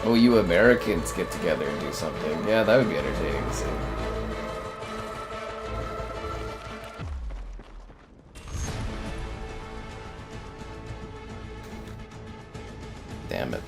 Oh, you Americans get together and do something. Yeah, that would be entertaining to see. Damn it.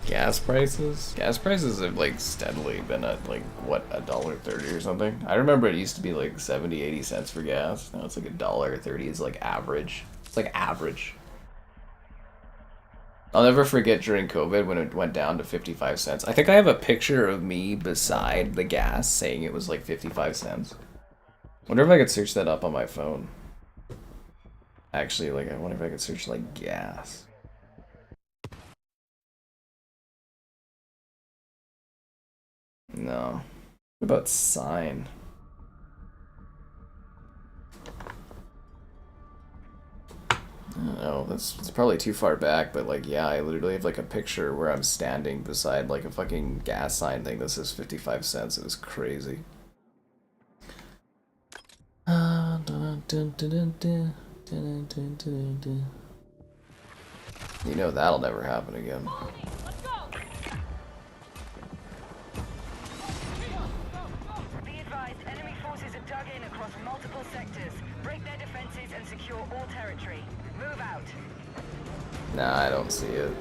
Gas prices? Gas prices have like steadily been at like, what, $1.30 or something? I remember it used to be like 70, 80 cents for gas. Now it's like $1.30 is like average. It's like average. I'll never forget during COVID when it went down to 55 cents. I think I have a picture of me beside the gas saying it was like 55 cents. Wonder if I could search that up on my phone. Actually, like, I wonder if I could search, like, gas. No. What about sign? I don't know, it's probably too far back, but like, yeah, I literally have like a picture where I'm standing beside like a fucking gas sign thing that says 55 cents. It was crazy. You know that'll never happen again. Let's go. Be advised, enemy forces have dug in across multiple sectors. Break their defenses and secure all territory. Move out. Nah, I don't see it.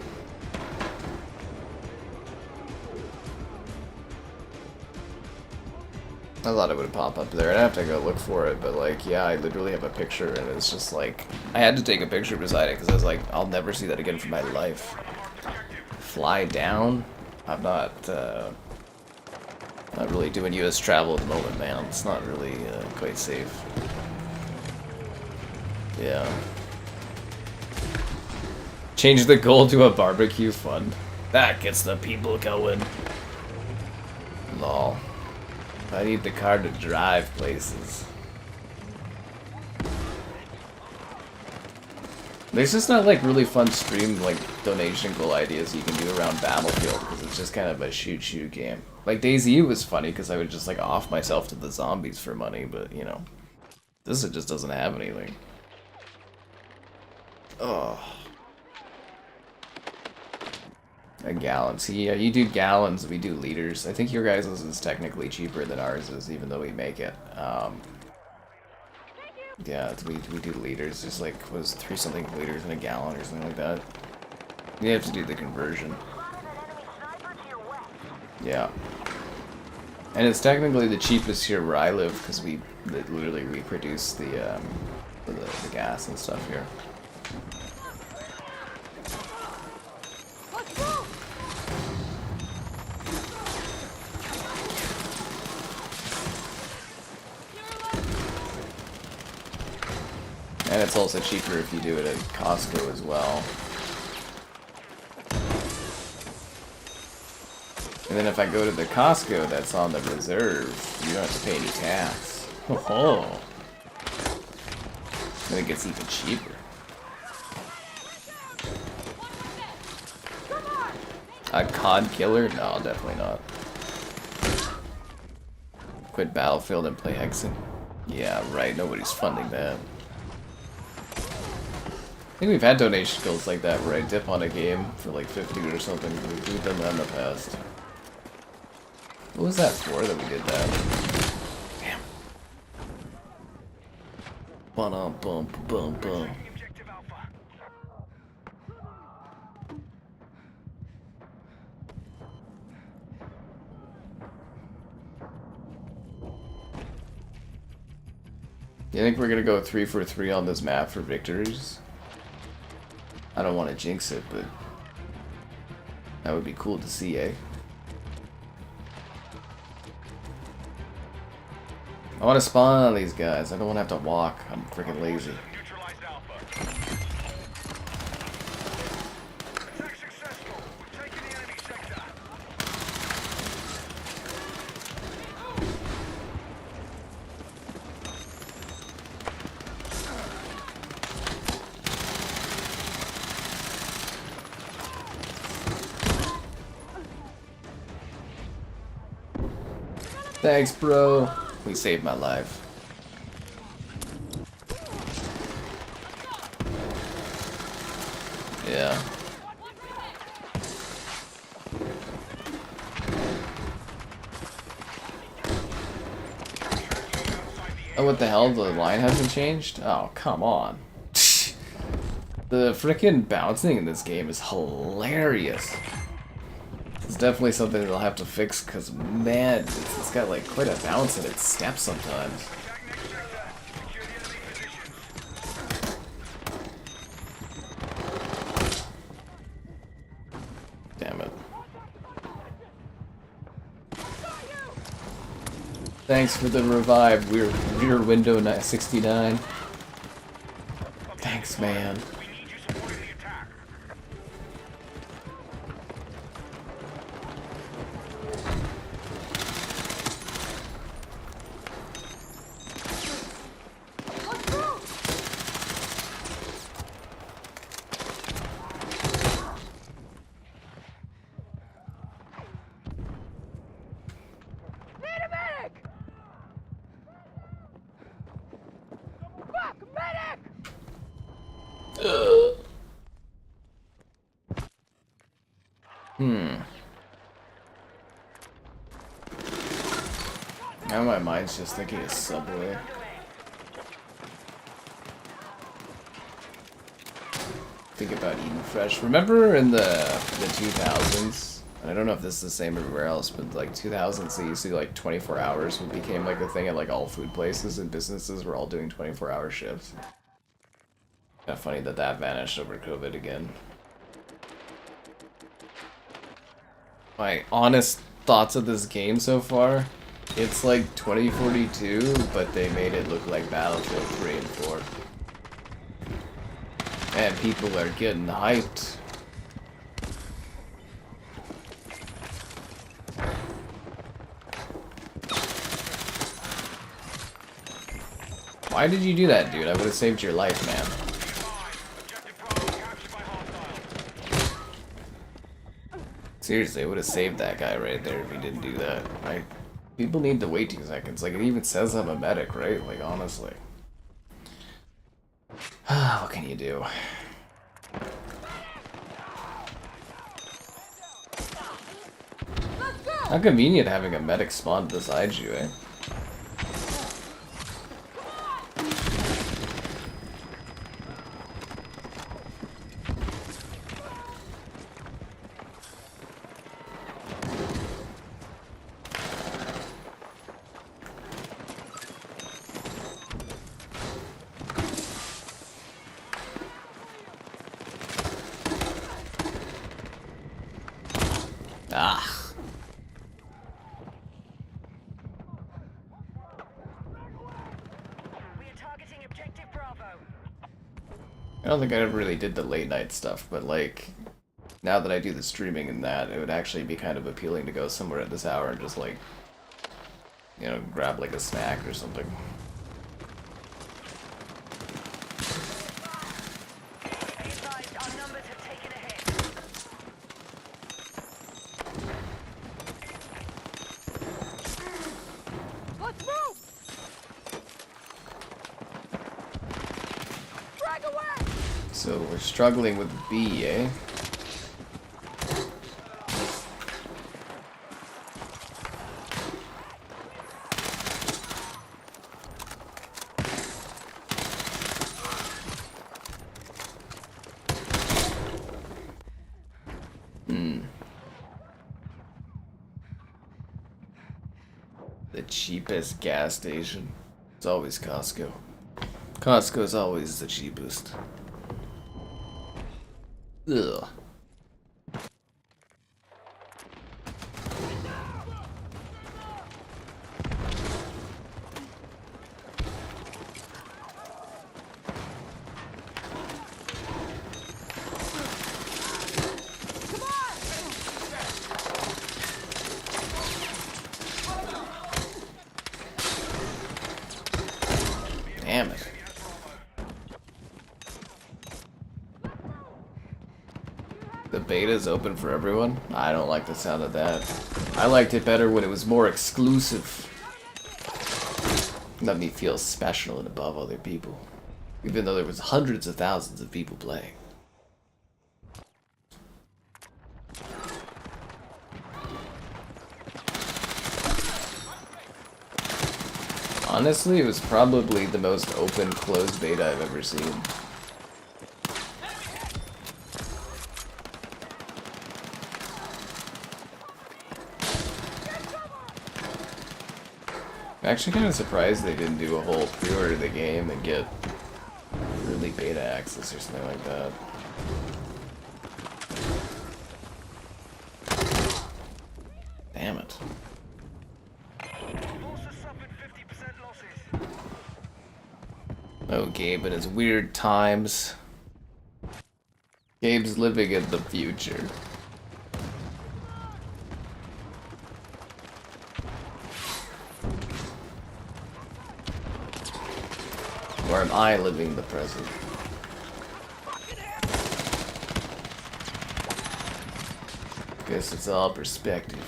I thought it would pop up there. I'd have to go look for it, but like, yeah, I literally have a picture, and it's just like, I had to take a picture beside it because I was like, I'll never see that again for my life. Fly down? I'm not really doing US travel at the moment, man. It's not really quite safe. Yeah. Change the goal to a barbecue fund. That gets the people going. Lol. I need the car to drive places. There's just not like really fun stream like donation goal ideas you can do around Battlefield because it's just kind of a shoot game. Like DayZ was funny because I would just like off myself to the zombies for money, but you know, this just doesn't have anything. Oh. A gallon. See, yeah, you do gallons, we do liters. I think your guys' is technically cheaper than ours is, even though we make it. Yeah, we do liters. There's like, was 3 something liters in a gallon or something like that. You have to do the conversion. Yeah. And it's technically the cheapest here where I live because we literally we produce the gas and stuff here. Let's go. And it's also cheaper if you do it at Costco as well. And then if I go to the Costco that's on the reserve, you don't have to pay any tax. Oh. Then it gets even cheaper. A COD killer? No, definitely not. Quit Battlefield and play Hexen? Yeah, right, nobody's funding that. I think we've had donation goals like that where I dip on a game for like 50 or something. We've done that in the past. What was that for that we did that? Damn. Bum bum bum bum. Objective Alpha. You think we're gonna go 3 for 3 on this map for victories? I don't want to jinx it, but that would be cool to see, eh? I want to spawn on these guys. I don't want to have to walk. I'm freaking lazy. Neutralized Alpha. Attack successful. We've taken the enemy sector. Thanks, bro. We saved my life. Yeah. Oh, what the hell? The line hasn't changed? Oh, come on. The frickin' bouncing in this game is hilarious. It's definitely something they'll have to fix because, man, it's got like quite a bounce in its steps sometimes. Attack next sector. Secure the enemy positions. Thanks for the revive. We're rear window 69. Thanks, man. We need you supporting the attack. Let's move! Need a medic! Fuck, medic! Now my mind's just thinking of Subway. Think about eating fresh. Remember in the 2000s? And I don't know if this is the same everywhere else, but like 2000s, they used to do like 24 hours. It became like a thing at like all food places and businesses were all doing 24-hour shifts. Kind of funny that that vanished over COVID again. My honest thoughts of this game so far, it's like 2042, but they made it look like Battlefield 3 and 4. And people are getting hyped. Why did you do that, dude? I would have saved your life, man. Objective Bravo captured by hostiles. Seriously, I would have saved that guy right there if he didn't do that. Right? People need to wait 2 seconds. Like, it even says I'm a medic, right? Like, honestly. What can you do? Let's go! How convenient having a medic spawn beside you, eh? Ah. We are targeting objective Bravo. I don't think I ever really did the late night stuff, but like, now that I do the streaming and that, it would actually be kind of appealing to go somewhere at this hour and just like, you know, grab like a snack or something. Be advised, our numbers have taken a hit. Let's move! Drag away! So we're struggling with B, eh? The cheapest gas station. It's always Costco. Costco's always the cheapest. Ugh. Damn it. The beta's open for everyone? I don't like the sound of that. I liked it better when it was more exclusive. Let me feel special and above other people. Even though there was hundreds of thousands of people playing. Honestly, it was probably the most open, closed beta I've ever seen. I'm actually kind of surprised they didn't do a whole pre-order of the game and get early beta access or something like that. Damn it. Forces suffered Gabe and his weird times. Gabe's living in the future. Or am I living the present? Guess it's all perspective.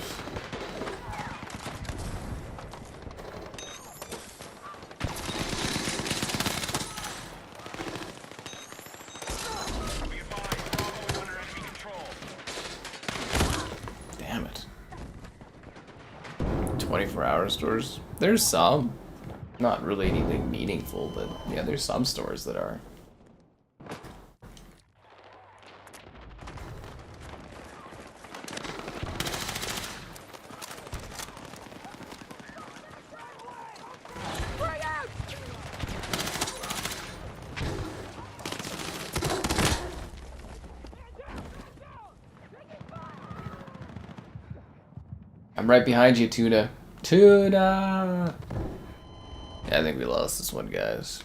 Damn it. 24-hour stores? There's some. Not really anything meaningful, but yeah, there's some stores that are. I'm right behind you, Tuna. Tuna! Yeah, I think we lost this one, guys.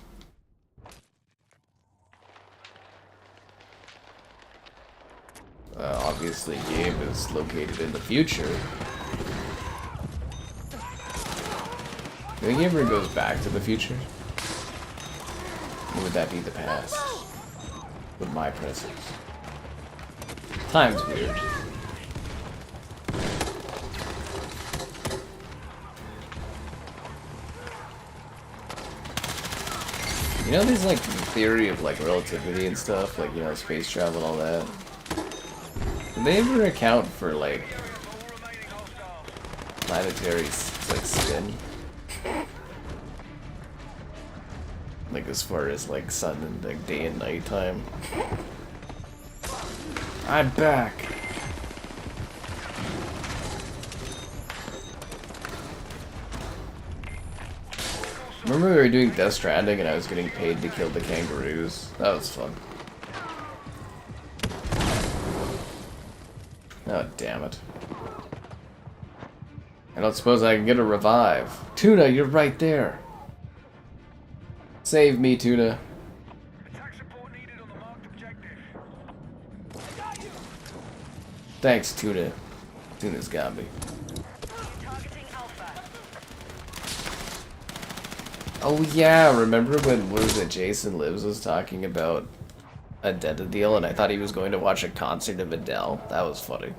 Obviously, Gabe is located in the future. Do you think he ever goes back to the future? Or would that be the past? With my presence? Time's weird. You know, there's like theory of like relativity and stuff, like, you know, space travel and all that. Do they ever account for like planetary like spin? Like as far as like sun and like day and night time. I'm back. Remember we were doing Death Stranding and I was getting paid to kill the kangaroos? That was fun. Oh, damn it. I don't suppose I can get a revive. Tuna, you're right there. Save me, Tuna. Attack support needed on the marked objective. Thanks, Tuna. Tuna's got me. Targeting Alpha. Oh yeah, remember when, what was it, Jason Lives was talking about a Detta deal and I thought he was going to watch a concert of Adele? That was funny.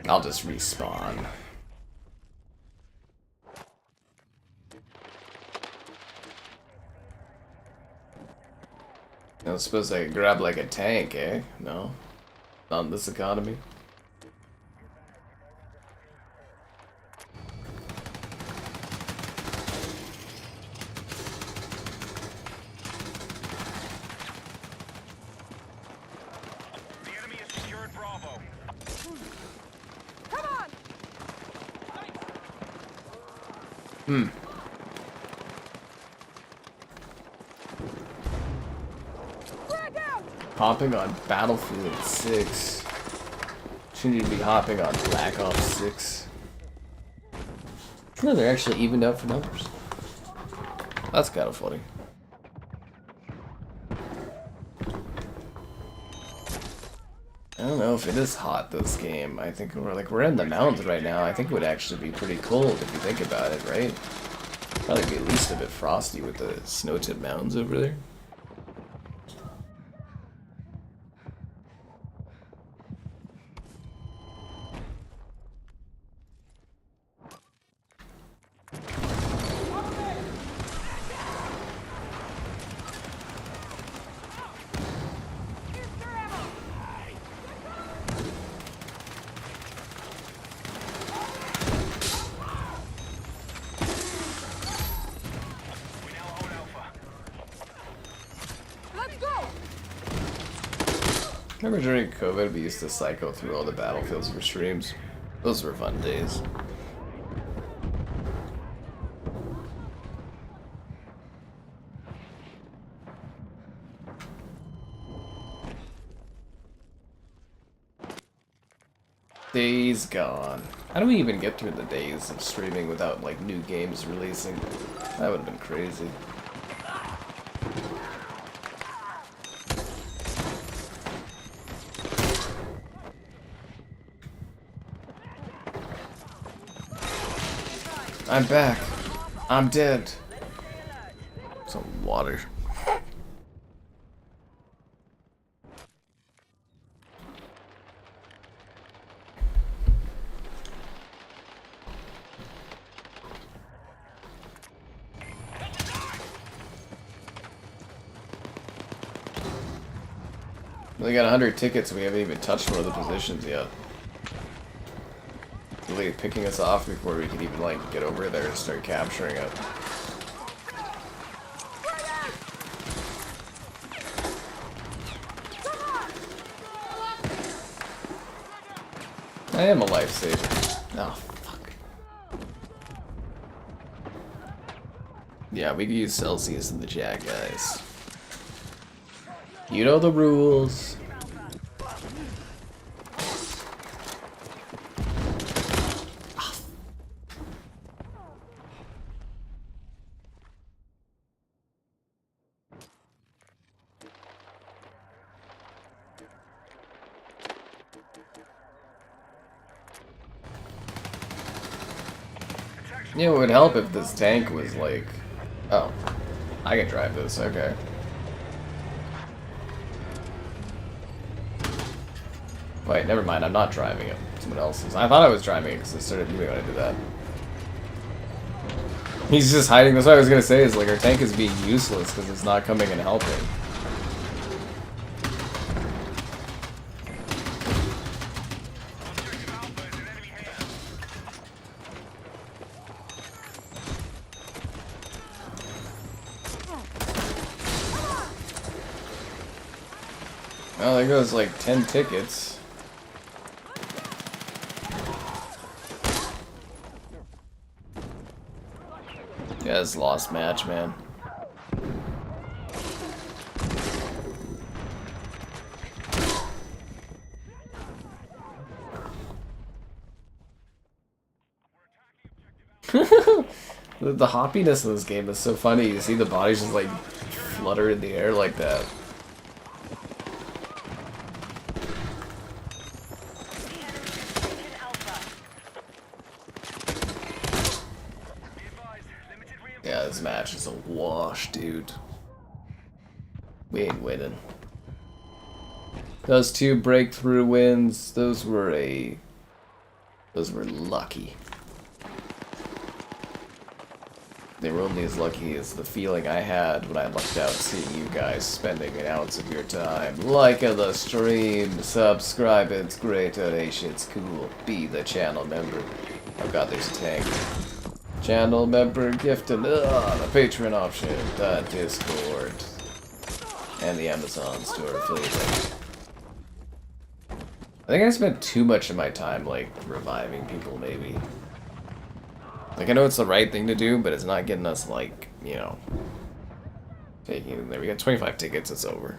I'll just respawn. I don't suppose I could grab like a tank, eh? No? Not in this economy. The enemy has secured Bravo. Come on! Frag out! Hopping on Battlefield 6. Shouldn't you be hopping on Black Ops 6? No, they're actually evened out for numbers. That's kind of funny. I don't know if it is hot, this game. I think we're in the mountains right now. I think it would actually be pretty cold if you think about it, right? Probably be at least a bit frosty with the snow-tipped mountains over there. We now own Alpha. Let's go! Remember during COVID, we used to cycle through all the battlefields for streams? Those were fun days. Days gone. How do we even get through the days of streaming without, like, new games releasing? That would have been crazy. I'm back. I'm dead. Some water. We got 100 tickets and we haven't even touched one of the positions yet. Really picking us off before we can even like get over there and start capturing it. I am a lifesaver. Oh, fuck. Yeah, we can use Celsius in the chat, guys. You know the rules. Yeah, it would help if this tank was like... Oh, I can drive this, okay. Wait, never mind, I'm not driving it. Someone else is. I thought I was driving it because it started moving when I did that. He's just hiding. That's what I was gonna say, is like our tank is being useless because it's not coming and helping. Oh, there goes like 10 tickets. Yeah, it's lost match, man. The hoppiness of this game is so funny. You see the bodies just like flutter in the air like that. Yeah, this match is a wash, dude. We ain't winning. Those 2 breakthrough wins, those were lucky. They were only as lucky as the feeling I had when I lucked out seeing you guys spending an ounce of your time. Like the stream, subscribe, it's great, donation's cool, be the channel member. Oh god, there's a tank. Channel member gifted, the Patreon option, the Discord, and the Amazon store affiliate. I think I spent too much of my time, like, reviving people, maybe. Like, I know it's the right thing to do, but it's not getting us, like, you know, taking it there. We got 25 tickets, it's over.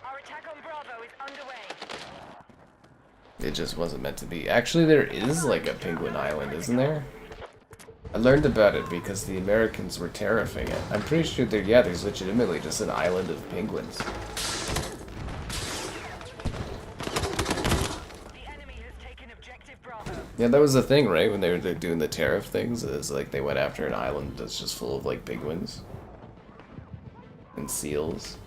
Our attack on Bravo is underway. It just wasn't meant to be. Actually, there is, like, a penguin island, isn't there? I learned about it because the Americans were tariffing it. I'm pretty sure there's legitimately just an island of penguins. Yeah, that was the thing, right? When they were doing the tariff things, is like they went after an island that's just full of like penguins and seals.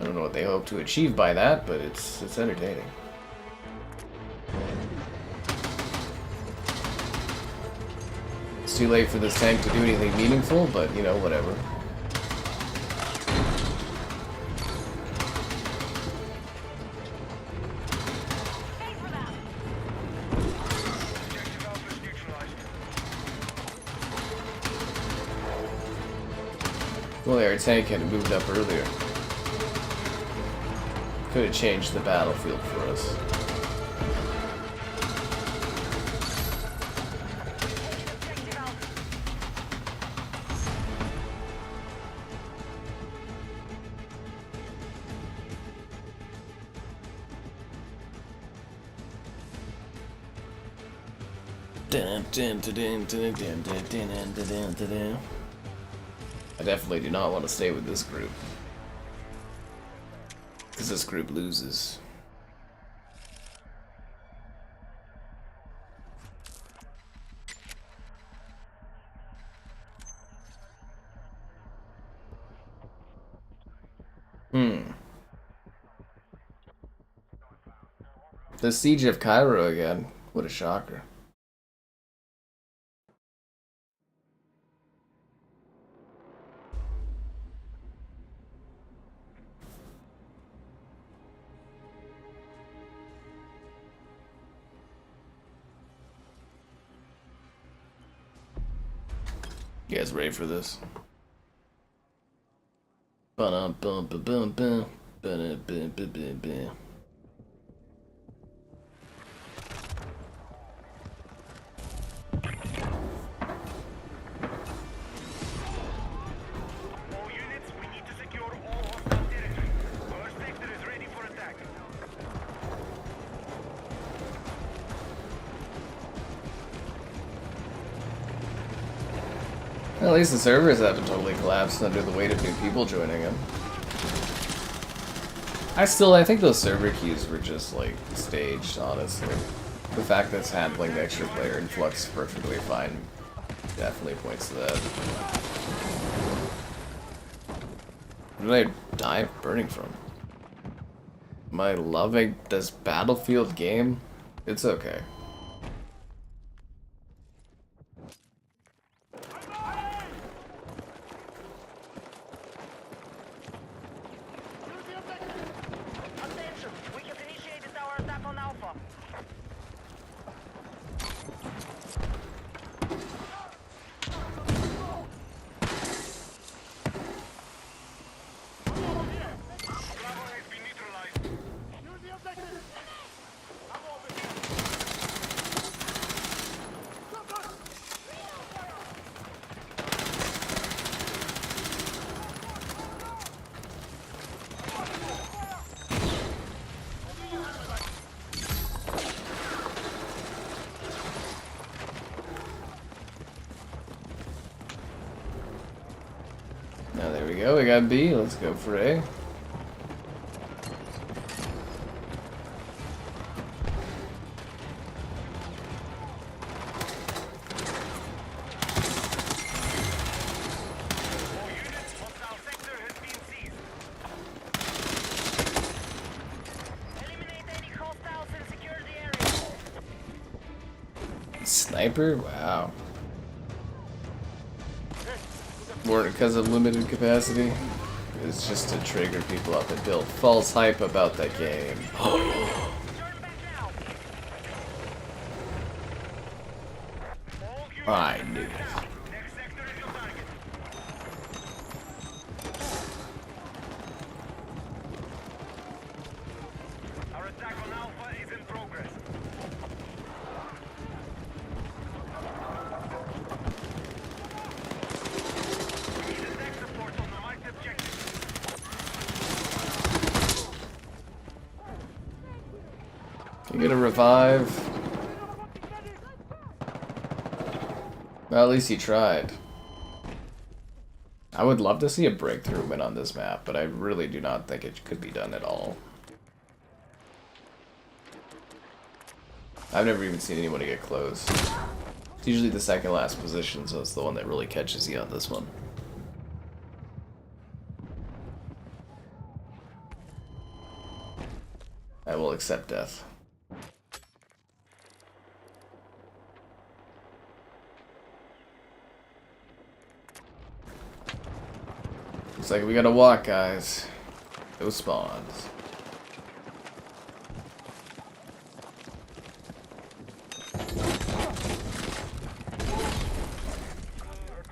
I don't know what they hope to achieve by that, but it's entertaining. It's too late for this tank to do anything meaningful, but you know, whatever. Well, our tank had moved up earlier. Could have changed the battlefield for us. I definitely do not want to stay with this group. Because this group loses. The Siege of Cairo again. What a shocker. You guys ready for this? Ba-dum-bum-ba-bum-bum. Ba-dum-bum-ba-bum-bum. All units, we need to secure all hostile territory. First sector is ready for attack. At least the servers haven't totally collapsed under the weight of new people joining them. I think those server queues were just like staged, honestly. The fact that it's handling the extra player influx perfectly fine definitely points to that. Where did I die burning from? Am I loving this Battlefield game? It's okay. Attention! We have initiated our attack on Alpha. Bravo has been neutralized. Now there we go, we got B, let's go for A. All units, hostile sector has been seized. Eliminate any hostiles and secure the area. Sniper? Wow. More because of limited capacity? It's just to trigger people up and build false hype about that game. Turn back now. All units, I knew it. next sector is your target. Our attack on Alpha is in progress. We need attack support on the marked objective. Can you get a revive? Well, at least he tried. I would love to see a breakthrough win on this map, but I really do not think it could be done at all. I've never even seen anybody get close. It's usually the second last position, so it's the one that really catches you on this one. I will accept death. Looks like we gotta walk, guys. No spawns.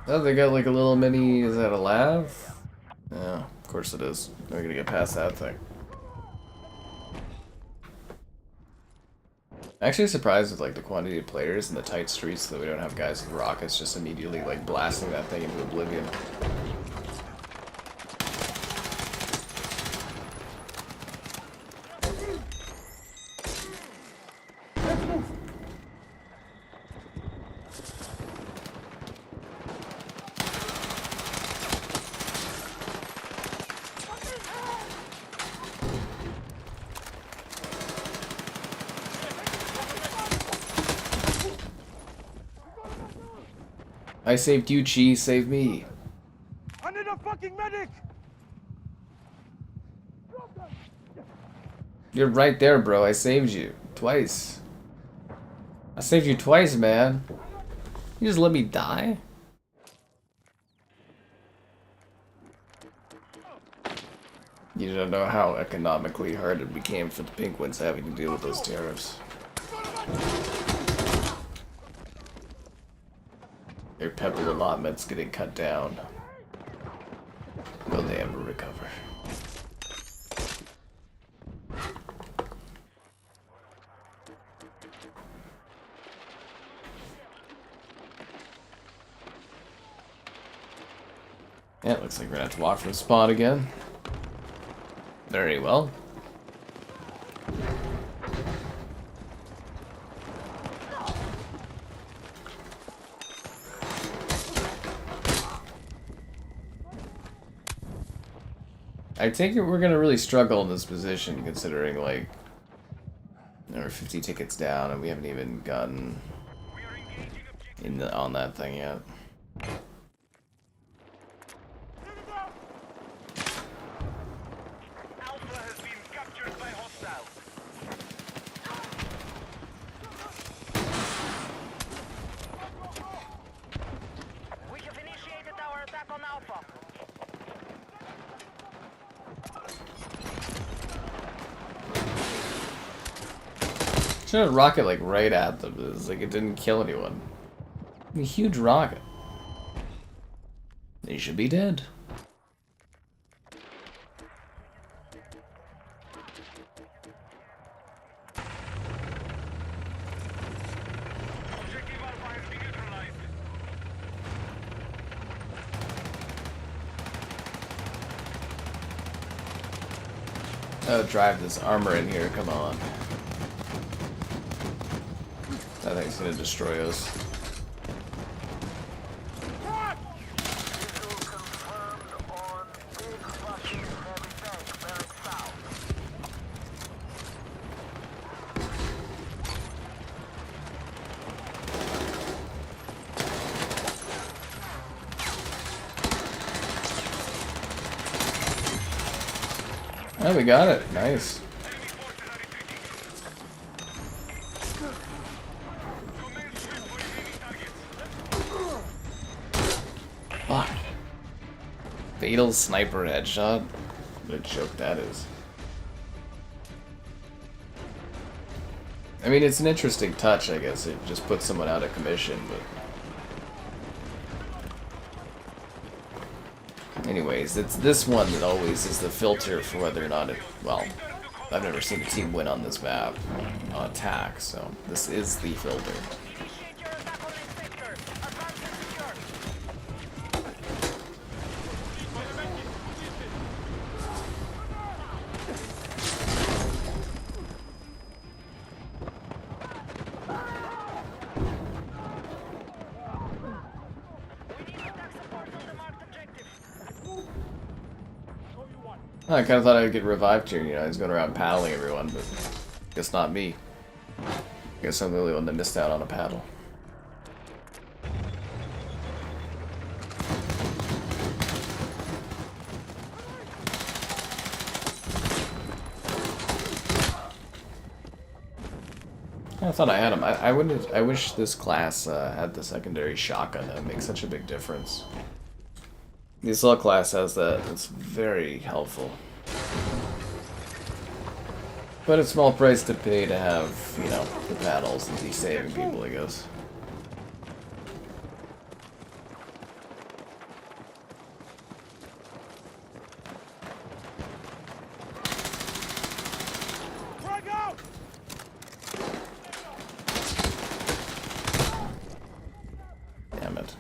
Oh, they got like a little mini. Is that a lav? Yeah, of course it is. We're gonna get past that thing. Actually surprised with like the quantity of players and the tight streets that we don't have guys with rockets just immediately like blasting that thing into oblivion. I saved you, Cheese. Save me. I need a fucking medic! You're right there, bro. I saved you. Twice. I saved you twice, man. You just let me die? You don't know how economically hard it became for the penguins having to deal with those tariffs. Their pebble allotments getting cut down. Will they ever recover? Yeah, it looks like we're gonna have to walk from spawn again. Very well. I take it we're gonna really struggle in this position, considering like there are 50 tickets down and we haven't even gotten on that thing yet. Alpha has been captured by hostiles. We have initiated our attack on Alpha. Should have rocket like right at them. It's like it didn't kill anyone. A huge rocket. They should be dead. Objective Alpha has been neutralized. Oh, drive this armor in here. Come on. That thing's gonna destroy us. Oh, we got it. Nice. Fuck. Fatal sniper headshot. What a joke that is. I mean, it's an interesting touch, I guess. It just puts someone out of commission, but... Anyways, it's this one that always is the filter for whether or not it... Well, I've never seen a team win on this map on attack, so this is the filter. Initiate your attack on this sector. Advance and secure. We need attack support on the marked objective. I kind of thought I'd get revived here, you know, he's going around paddling everyone, but guess not me. Guess I'm the only one that missed out on a paddle. I thought I had him. I wish this class had the secondary shotgun. That would make such a big difference. The assault class has that. It's very helpful. But a small price to pay to have, you know, the paddles and be saving people, I guess. Frag out! Damn it.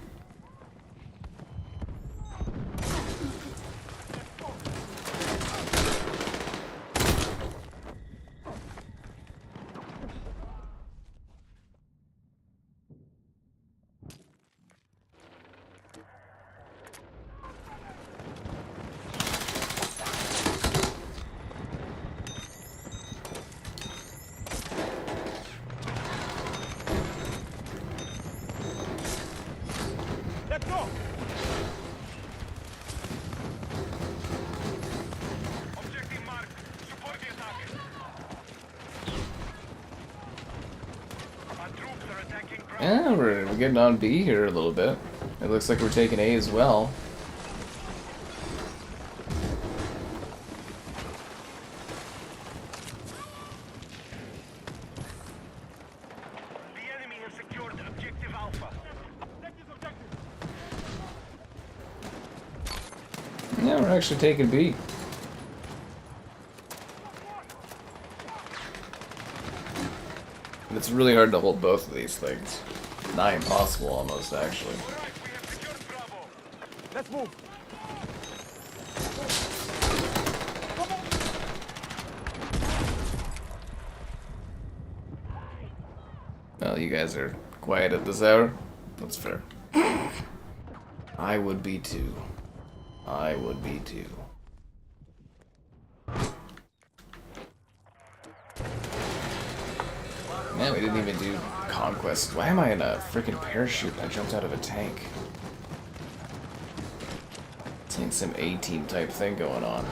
Yeah, we're getting on B here a little bit. It looks like we're taking A as well. The enemy have secured objective Alpha. Yeah, we're actually taking B. And it's really hard to hold both of these things. Nigh impossible almost, actually. Alright, we have secured Bravo. Let's move. Well, you guys are quiet at this hour. That's fair. I would be too. I would be too. Man, we didn't even do Conquest. Why am I in a freaking parachute? I jumped out of a tank. It's like some A-team type thing going on.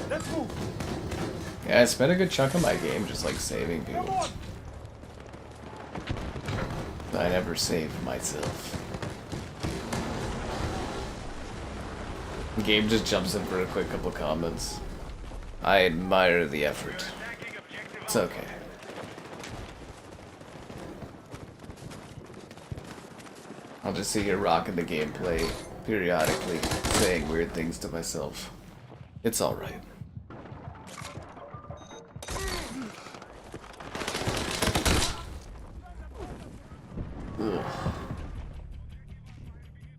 Let's move. Yeah, I spent a good chunk of my game just like saving people. But I never saved myself. The game just jumps in for a quick couple comments. I admire the effort. It's okay. I'll just sit here rocking the gameplay periodically, saying weird things to myself. It's alright.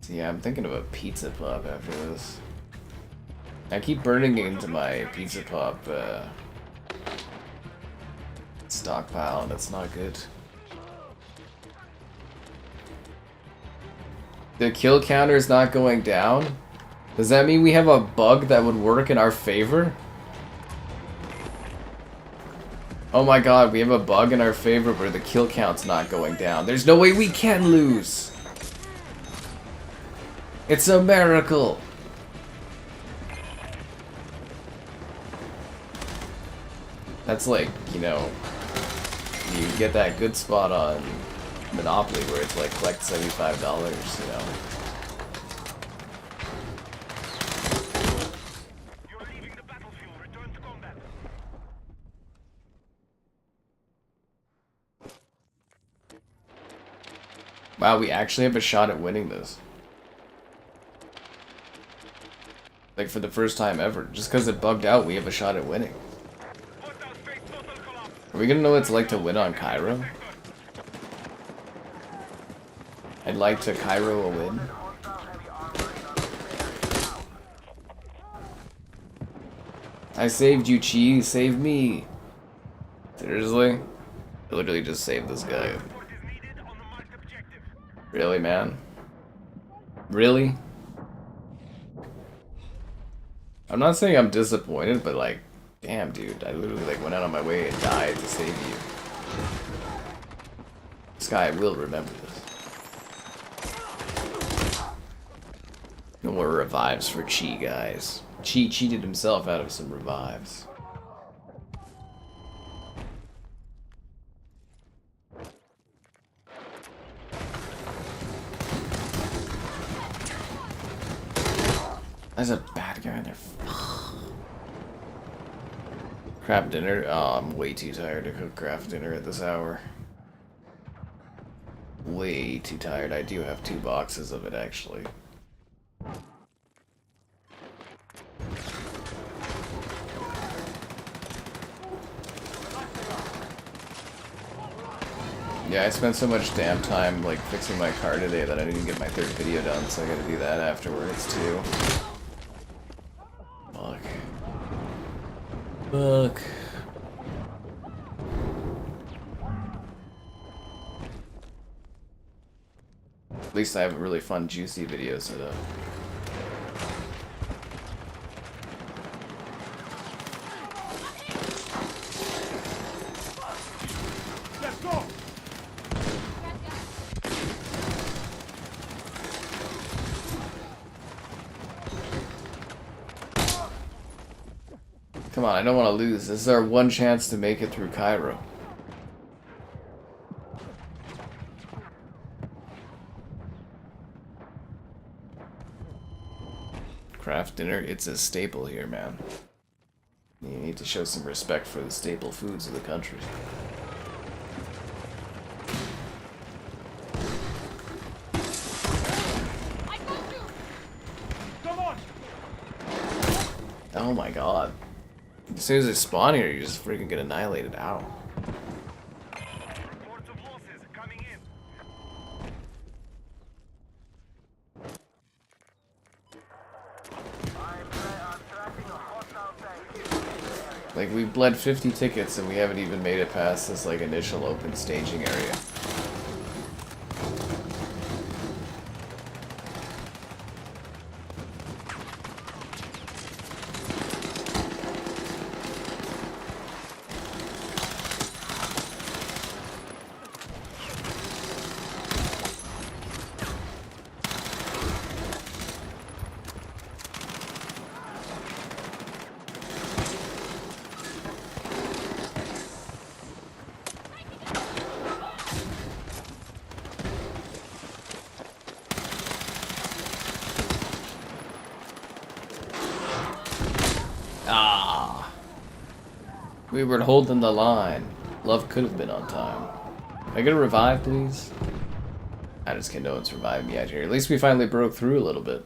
So yeah, I'm thinking of a pizza pop after this. I keep burning into my pizza pop stockpile, and it's not good. The kill counter is not going down? Does that mean we have a bug that would work in our favor? Oh my god, we have a bug in our favor where the kill count's not going down. There's no way we can lose! It's a miracle! That's like, you know, you get that good spot on Monopoly where it's like collect $75, you know. You're leaving the battlefield. Return to combat. Wow, we actually have a shot at winning this. Like for the first time ever. Just because it bugged out, we have a shot at winning. Are we gonna know what it's like to win on Cairo? I'd like to Cairo a win. I saved you, Chi. Save me. Seriously? I literally just saved this guy. Really, man? Really? I'm not saying I'm disappointed, but like, damn, dude, I literally like went out on my way and died to save you. This guy will remember this. No more revives for Chi, guys. Chi cheated himself out of some revives. There's a bad guy in there. Crab dinner? Oh, I'm way too tired to cook craft dinner at this hour. Way too tired. I do have 2 boxes of it, actually. Yeah, I spent so much damn time like fixing my car today that I didn't get my 3rd video done, so I gotta do that afterwards too. Fuck. Fuck. At least I have a really fun, juicy video set up. Let's go. Come on, I don't want to lose. This is our one chance to make it through Cairo. Craft dinner, it's a staple here, man. You need to show some respect for the staple foods of the country. Come on! Oh my god. As soon as they spawn here, you just freaking get annihilated. Ow. Reports of losses coming in. Like, we bled 50 tickets and we haven't even made it past this, like, initial open staging area. We were holding the line. Love could have been on time. Can I get a revive, please? I just can't. No one's revived me out here. At least we finally broke through a little bit.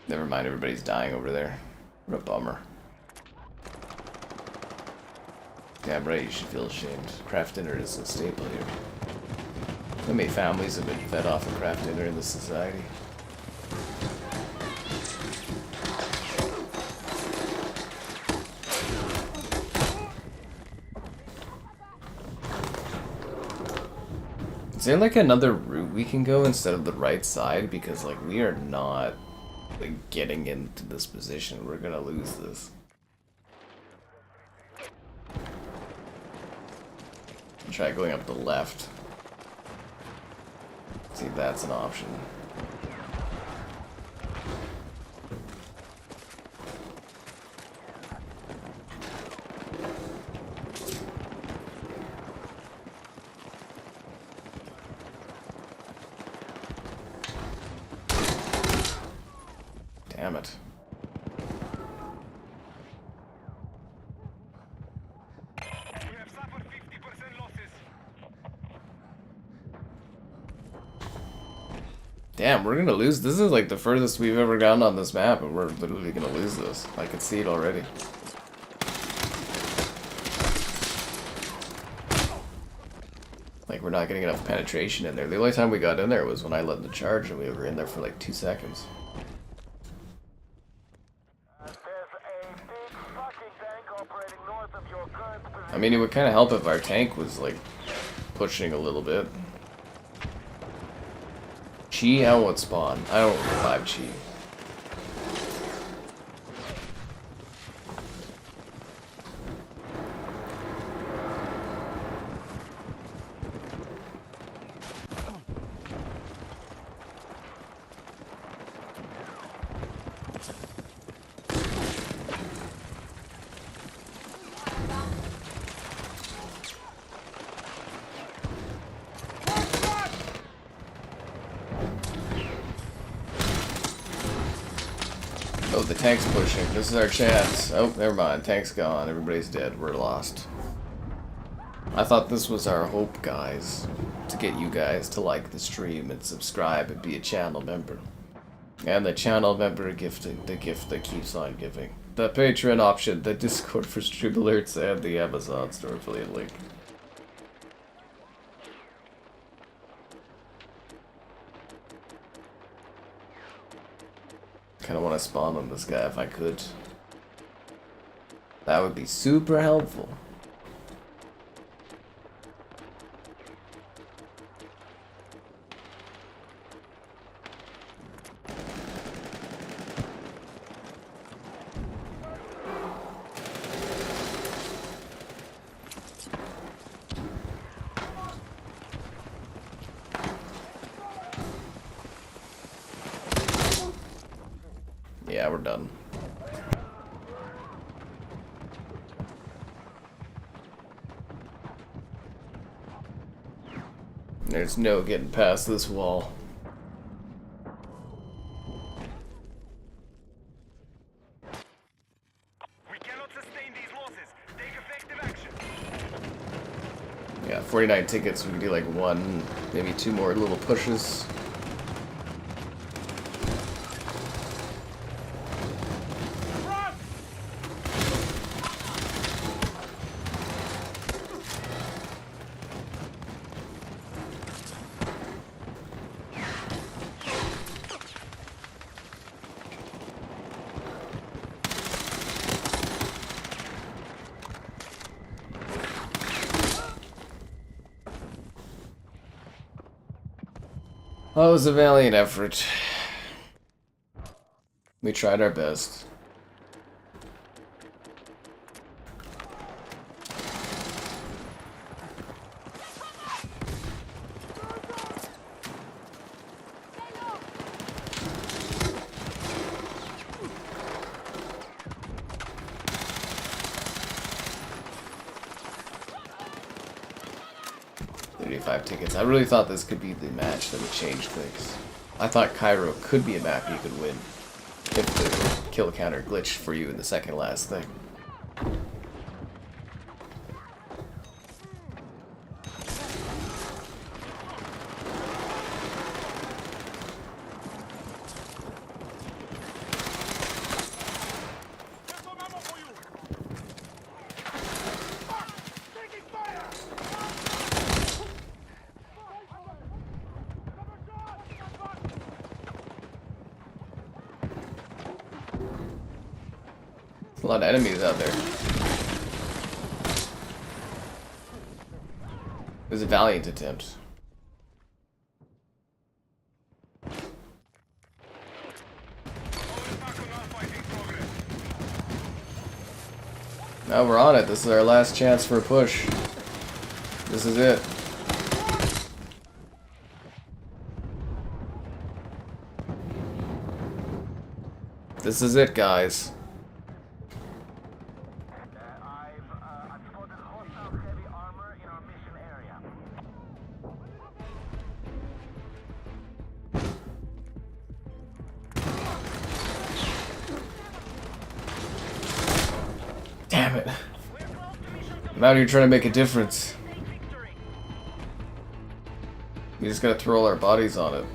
Never mind, everybody's dying over there. What a bummer. Damn right, you should feel ashamed. Craft dinner is a staple here. How many families have been fed off of craft dinner in this society? Is there like another route we can go instead of the right side? Because like we are not like getting into this position. We're gonna lose this. Try going up the left. See if that's an option. Damn it. We have suffered 50% losses. Damn, we're gonna lose. This is like the furthest we've ever gotten on this map, and we're literally gonna lose this. I can see it already. Like, we're not getting enough penetration in there. The only time we got in there was when I led the charge, and we were in there for like 2 seconds. I mean, it would kind of help if our tank was, like, pushing a little bit. Chi, I won't spawn. I don't revive Chi. Oh, the tank's pushing. This is our chance. Oh, never mind. Tank's gone. Everybody's dead. We're lost. I thought this was our hope, guys. To get you guys to like the stream and subscribe and be a channel member. And the channel member gifting, the gift that keeps on giving. The Patreon option, the Discord for stream alerts, and the Amazon store affiliate link. Kind of want to spawn on this guy if I could. That would be super helpful. Yeah, we're done. There's no getting past this wall. We cannot sustain these losses. Take effective action. Yeah, 49 tickets. We can do like one, maybe two more little pushes. Run! Oh, it was a valiant effort. We tried our best. Tickets. I really thought this could be the match that would change things. I thought Cairo could be a map you could win if the kill counter glitched for you in the second last thing. There's some ammo for you! Taking fire! There's a lot of enemies out there. It was a valiant attempt. Now we're on it. This is our last chance for a push. This is it. This is it, guys. I've spotted hostile heavy armor in our mission area. Damn it. I'm out here trying to make a difference. We just gotta throw all our bodies on it.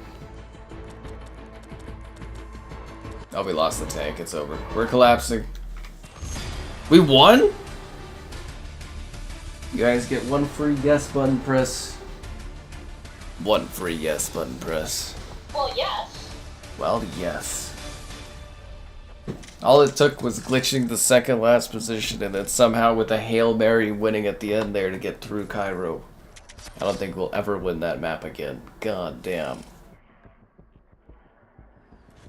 Oh, we lost the tank. It's over. We're collapsing. We won? You guys get one free yes button press. One free yes button press. Well, yes. Well, yes. All it took was glitching the second last position and then somehow with a Hail Mary winning at the end there to get through Cairo. I don't think we'll ever win that map again. God damn.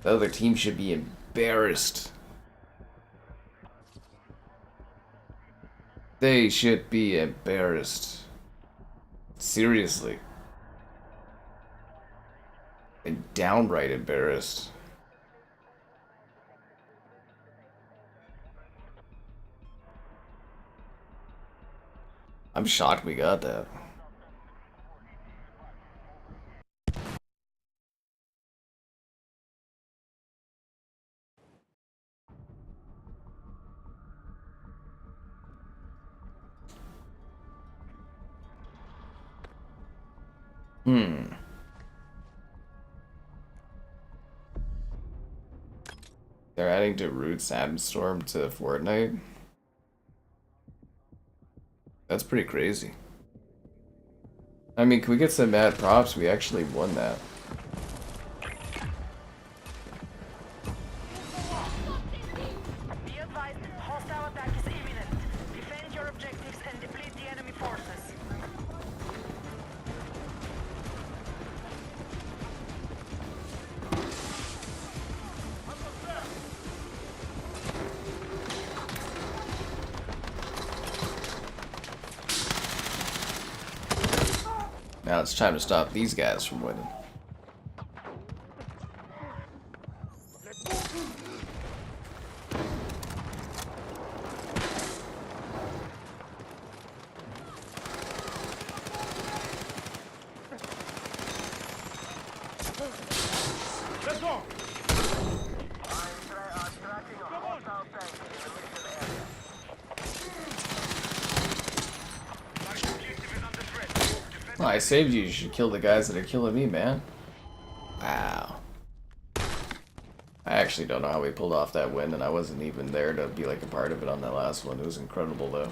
The other team should be embarrassed. They should be embarrassed. Seriously. And downright embarrassed. I'm shocked we got that. They're adding to Root Sandstorm to Fortnite? That's pretty crazy. I mean, can we get some mad props? We actually won that. Be advised, hostile attack is imminent. Defend your objectives and deplete the enemy forces. Now it's time to stop these guys from winning. Oh, I saved you. You should kill the guys that are killing me, man. Wow. I actually don't know how we pulled off that win, and I wasn't even there to be like a part of it on that last one. It was incredible, though.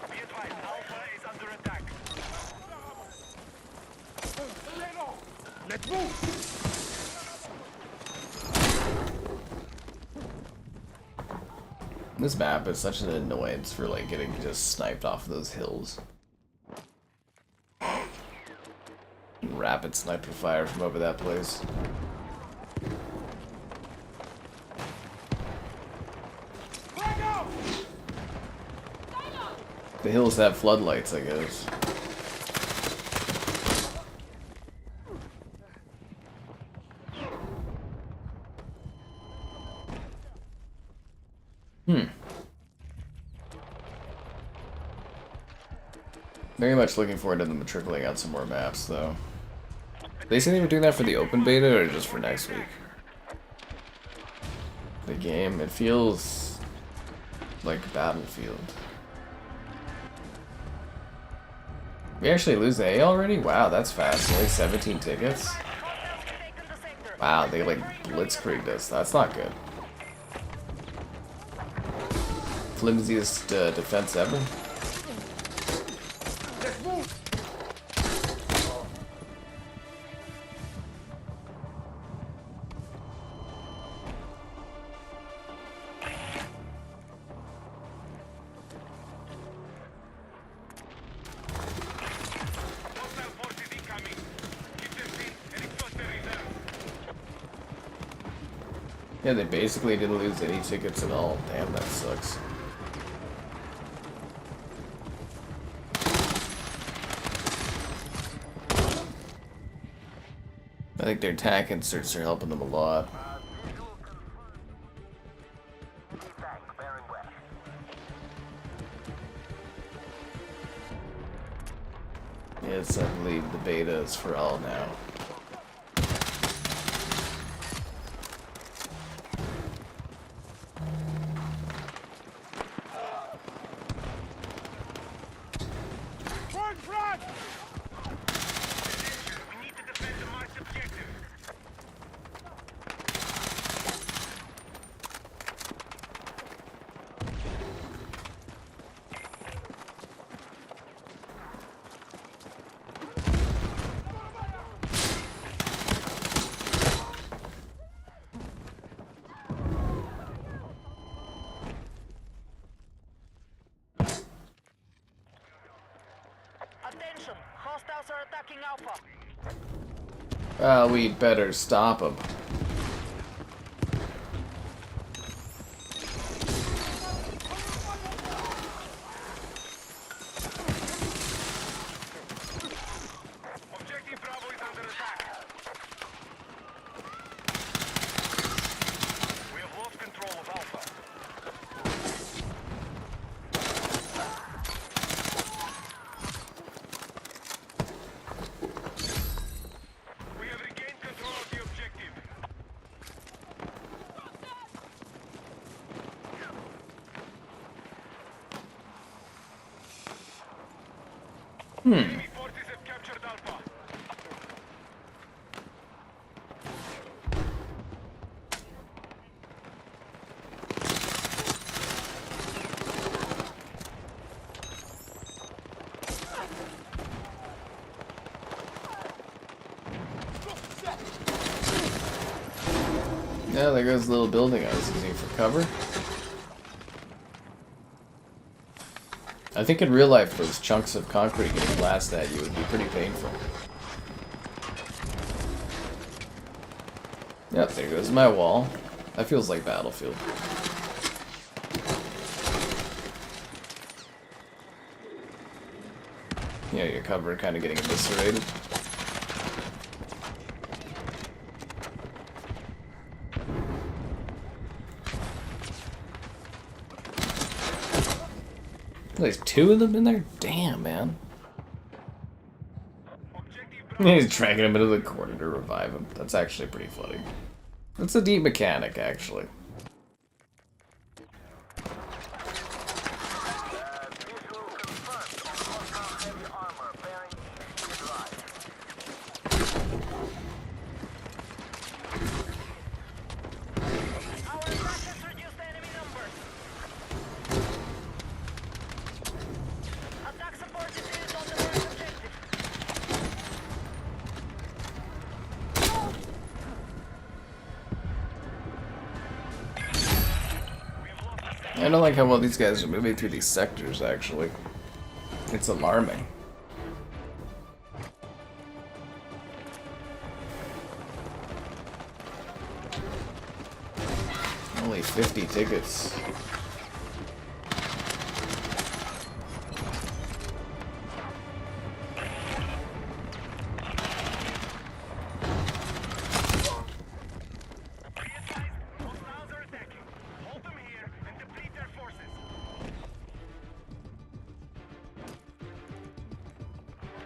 Be advised, Alpha is under attack. Let's move! This map is such an annoyance for like getting just sniped off those hills. Rapid sniper fire from over that place. Flag out! The hills have floodlights, I guess. Very much looking forward to them trickling out some more maps, though. They say they were doing that for the open beta, or just for next week? The game, it feels like Battlefield. We actually lose the A already? Wow, that's fast. Only 17 tickets? Wow, they like blitzkrieged us. That's not good. Flimsiest defense ever. Let's move! Hostile forces incoming. Keep them in and exhaust their reserves. Yeah, they basically didn't lose any tickets at all. Damn, that sucks. I think their tack inserts are helping them a lot. Yes, I believe the beta is for all now. Front, front! We need to defend the marked objective. Attention! Hostiles are attacking Alpha. We'd better stop them. Objective Bravo is under attack. We have lost control of Alpha. We have regained control of the objective. Enemy forces have captured Alpha. Yeah, there goes the little building I was using for cover. I think in real life, those chunks of concrete getting blasted at you would be pretty painful. Yep, there goes my wall. That feels like Battlefield. Yeah, your cover kind of getting eviscerated. There's two of them in there? Damn, man. He's dragging him into the corner to revive him. That's actually pretty funny. That's a deep mechanic, actually. I don't like how well these guys are moving through these sectors, actually. It's alarming. Only 50 tickets.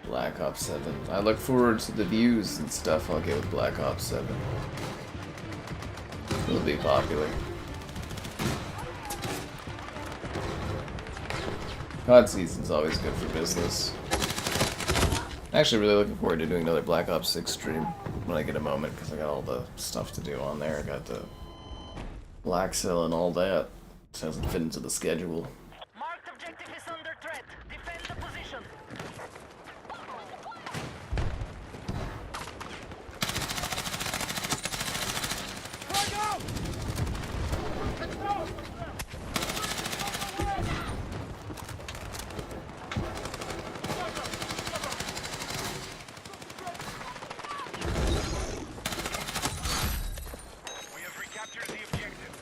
Black Ops 7. I look forward to the views and stuff I'll get with Black Ops 7. It'll be popular. COD season's always good for business. Actually really looking forward to doing another Black Ops 6 stream when I get a moment, because I got all the stuff to do on there. I got the Black Cell and all that. Just hasn't fit into the schedule. Marked objective is under threat. Defend the position. Frag out! We have recaptured the objective.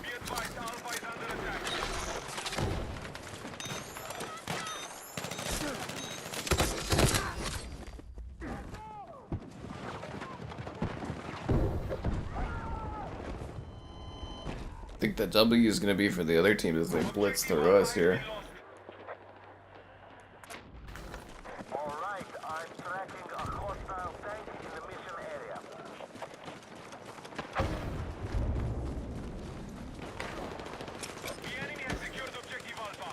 Be advised, Alpha is under attack. I think the W is going to be for the other team as they blitz through us here. Alright, I'm tracking a hostile tank in the mission area. The enemy has secured objective Alpha.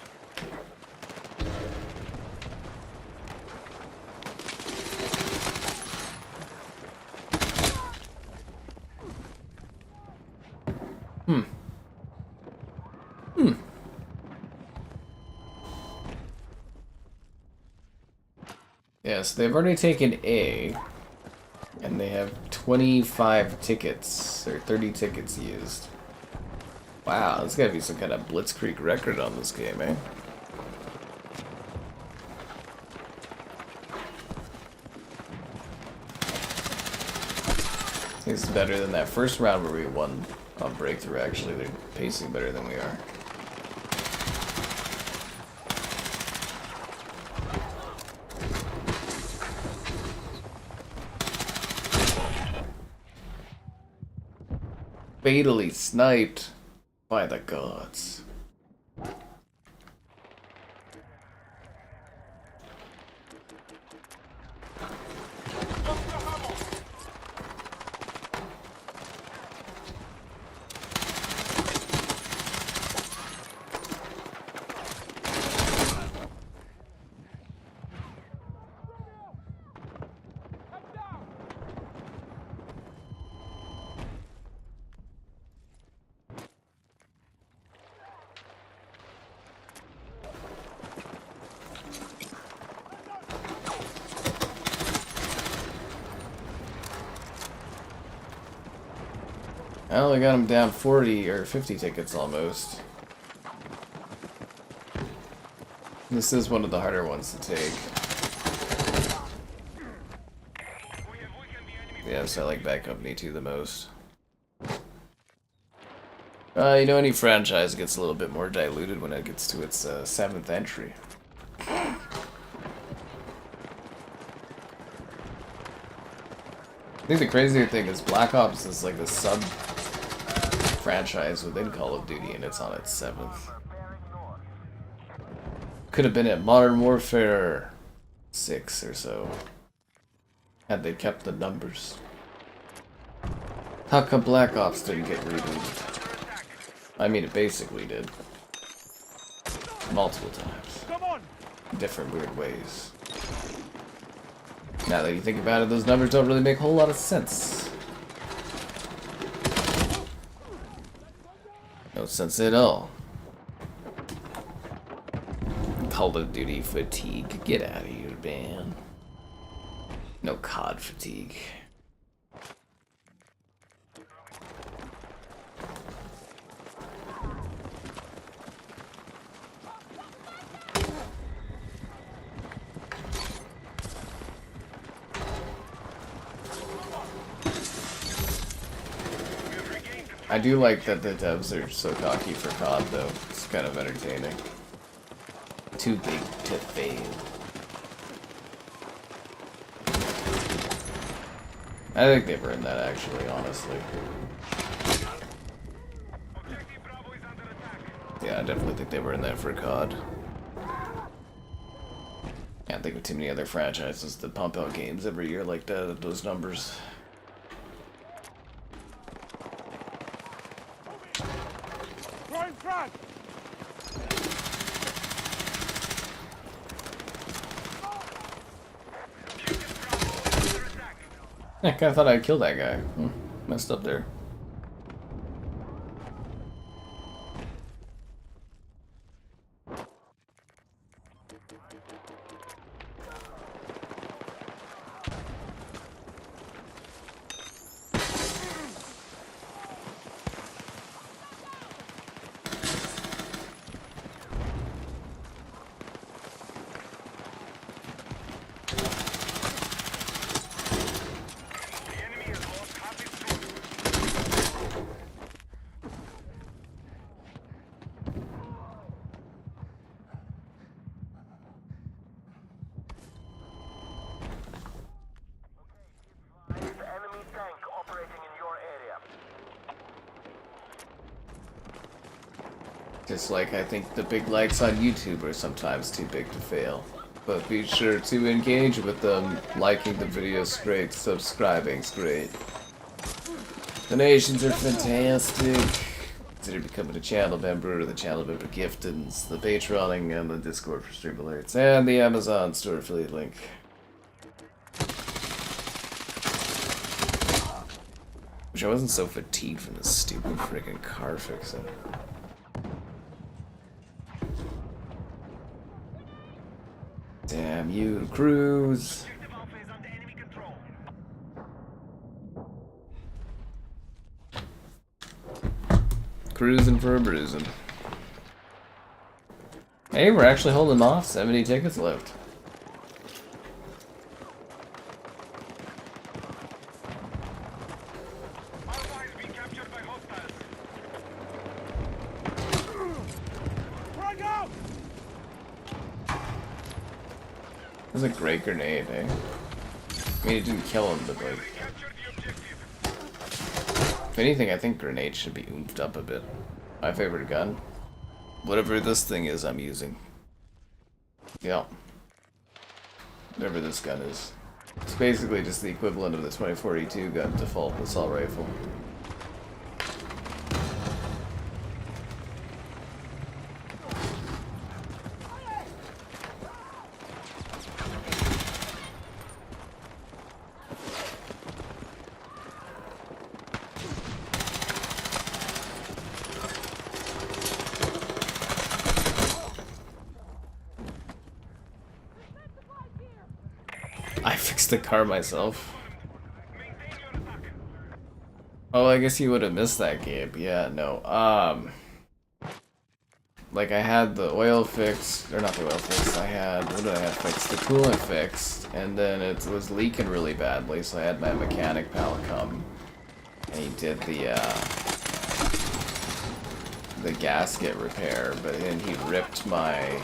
Yes, they've already taken A, and they have 25 tickets, or 30 tickets used. Wow, there's gotta be some kind of blitzkrieg record on this game, eh? It's better than that first round where we won on breakthrough, actually. They're pacing better than we are. Fatally sniped by the gods. I only got him down 40 or 50 tickets almost. This is one of the harder ones to take. Yes, I like Bad Company 2 the most. You know, any franchise gets a little bit more diluted when it gets to its 7th entry. I think the crazier thing is Black Ops is like the sub franchise within Call of Duty, and it's on its 7th. Could have been at Modern Warfare 6 or so, had they kept the numbers. How come Black Ops didn't get rebooted? I mean, it basically did. Multiple times. Come on! Different weird ways. Now that you think about it, those numbers don't really make a whole lot of sense. No sense at all. Call of Duty fatigue. Get out of here, man. No COD fatigue. I do like that the devs are so cocky for COD though. It's kind of entertaining. Too big to fail. I think they've earned that actually, honestly. Yeah, I definitely think they've earned that for COD. Can't think of too many other franchises that pump out games every year like that at those numbers. Throw in front! I kinda thought I'd kill that guy. Messed up there. Just like I think the big likes on YouTube are sometimes too big to fail. But be sure to engage with them. Liking the video's great, subscribing's great. Donations are fantastic. Consider becoming a channel member or the channel member giftings, the Patreoning, and the Discord for stream alerts, and the Amazon store affiliate link. Wish I wasn't so fatigued from this stupid freaking car fixing. Damn you, Cruz. Cruising for a bruising. Hey, we're actually holding off. 70 tickets left. That was a great grenade, eh? I mean, it didn't kill him, but like... If anything, I think grenades should be oomphed up a bit. My favorite gun. Whatever this thing is I'm using. Yeah. Whatever this gun is. It's basically just the equivalent of the 2042 gun default assault rifle. I fixed the car myself. Oh, I guess you would have missed that, Gabe. Yeah, no. Like I had the oil fixed, or not the oil fixed, I had, what did I have fixed? The coolant fixed, and then it was leaking really badly, so I had my mechanic pal come, and he did the gasket repair, but then he ripped my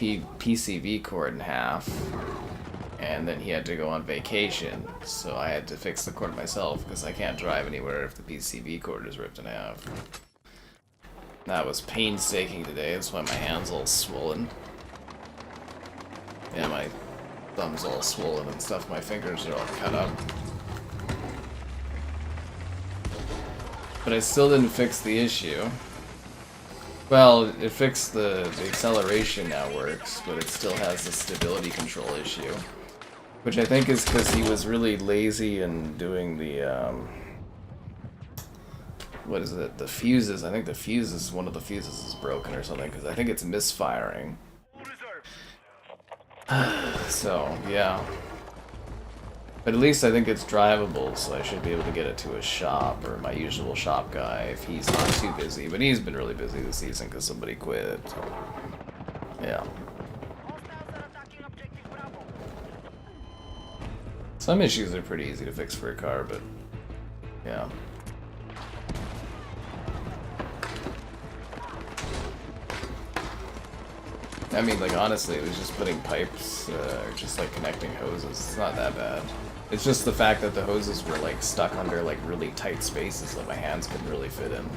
PCV cord in half, and then he had to go on vacation, so I had to fix the cord myself because I can't drive anywhere if the PCV cord is ripped in half. That was painstaking today. That's why my hand's all swollen. Yeah, my thumb's all swollen and stuff. My fingers are all cut up. But I still didn't fix the issue. Well, it fixed the acceleration now works, but it still has the stability control issue. Which I think is because he was really lazy in doing the what is it? The fuses. I think the fuses. One of the fuses is broken or something because I think it's misfiring. So yeah. But at least I think it's drivable, so I should be able to get it to a shop or my usual shop guy if he's not too busy. But he's been really busy this season because somebody quit. Yeah. Some issues are pretty easy to fix for a car, but yeah. I mean, like, honestly, it was just putting pipes, or just, like, connecting hoses. It's not that bad. It's just the fact that the hoses were, like, stuck under, like, really tight spaces that my hands couldn't really fit in.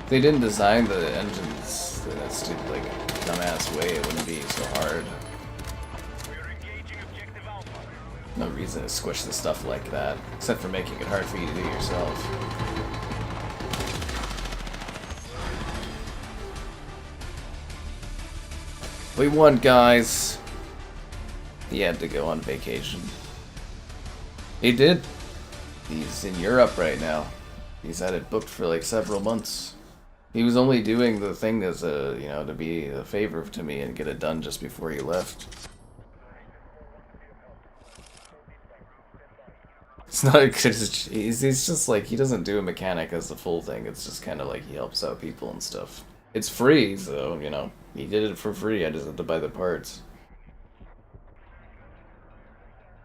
If they didn't design the engines in that stupid, like, dumbass way, it wouldn't be so hard. No reason to squish the stuff like that, except for making it hard for you to do yourself. We won, guys. He had to go on vacation. He did. He's in Europe right now. He's had it booked for like several months. He was only doing the thing as a, you know, to be a favor to me and get it done just before he left. It's not because he's just like, he doesn't do a mechanic as the full thing. It's just kind of like he helps out people and stuff. It's free, so, you know, he did it for free. I just had to buy the parts.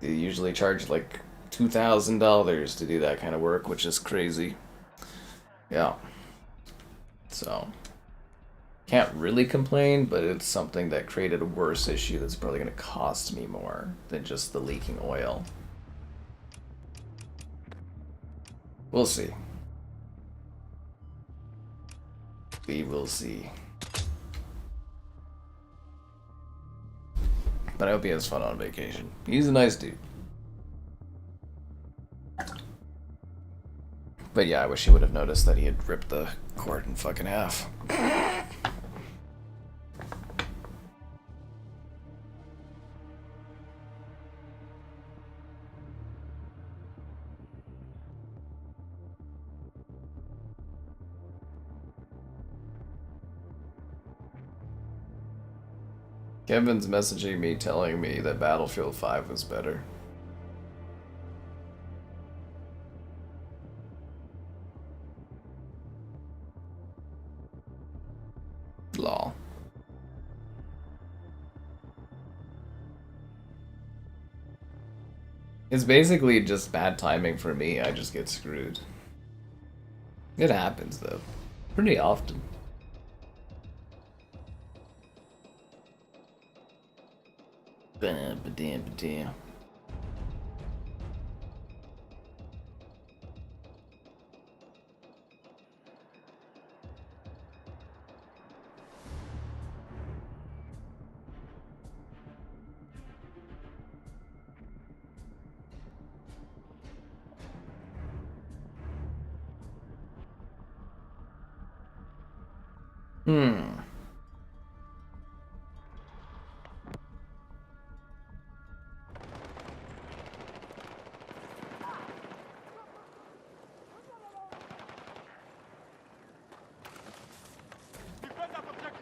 They usually charge like $2,000 to do that kind of work, which is crazy. Yeah. So, can't really complain, but it's something that created a worse issue that's probably going to cost me more than just the leaking oil. We'll see. We will see. But I hope he has fun on vacation. He's a nice dude. But yeah, I wish he would have noticed that he had ripped the cord in fucking half. Kevin's messaging me telling me that Battlefield 5 was better. Lol. It's basically just bad timing for me. I just get screwed. It happens though. Pretty often. Ba-dam.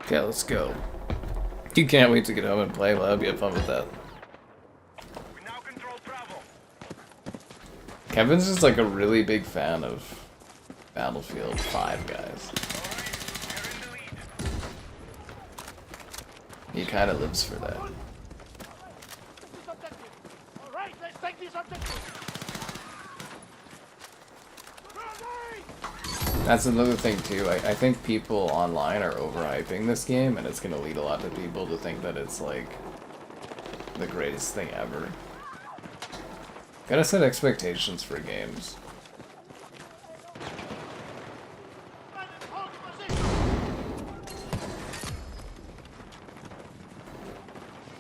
Okay, let's go. You can't wait to get home and play. Well, I hope you have fun with that. We now control Bravo. Kevin's just like a really big fan of Battlefield 5, guys. He kind of lives for that. Alright, let's take this objective. That's another thing too. I think people online are overhyping this game, and it's going to lead a lot of people to think that it's like the greatest thing ever. Gotta set expectations for games.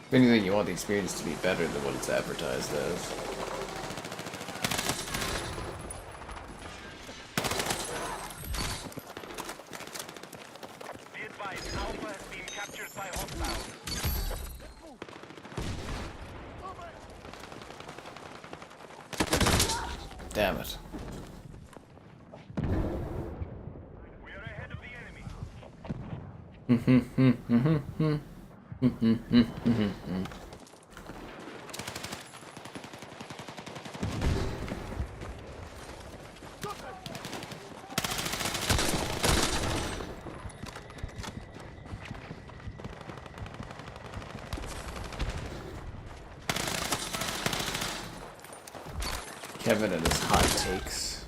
If anything, you want the experience to be better than what it's advertised as. Be advised, Alpha has been captured by hostiles. Damn it. Kevin and his hot takes.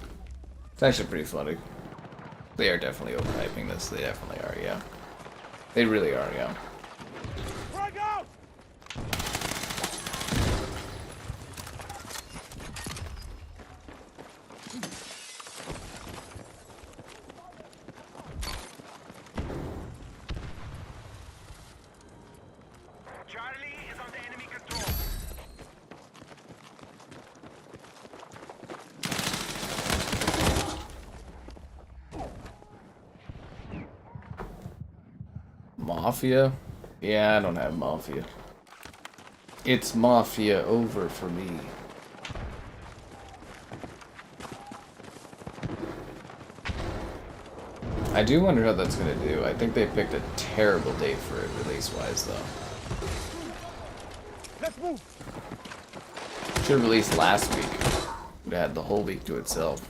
It's actually pretty funny. They are definitely overhyping this. They definitely are, yeah. They really are, yeah. Frag out! Charlie is under enemy control. Mafia? Yeah, I don't have Mafia. It's Mafia over for me. I do wonder how that's gonna do. I think they picked a terrible date for it release-wise, though. Let's move! Should have released last week. It had the whole week to itself.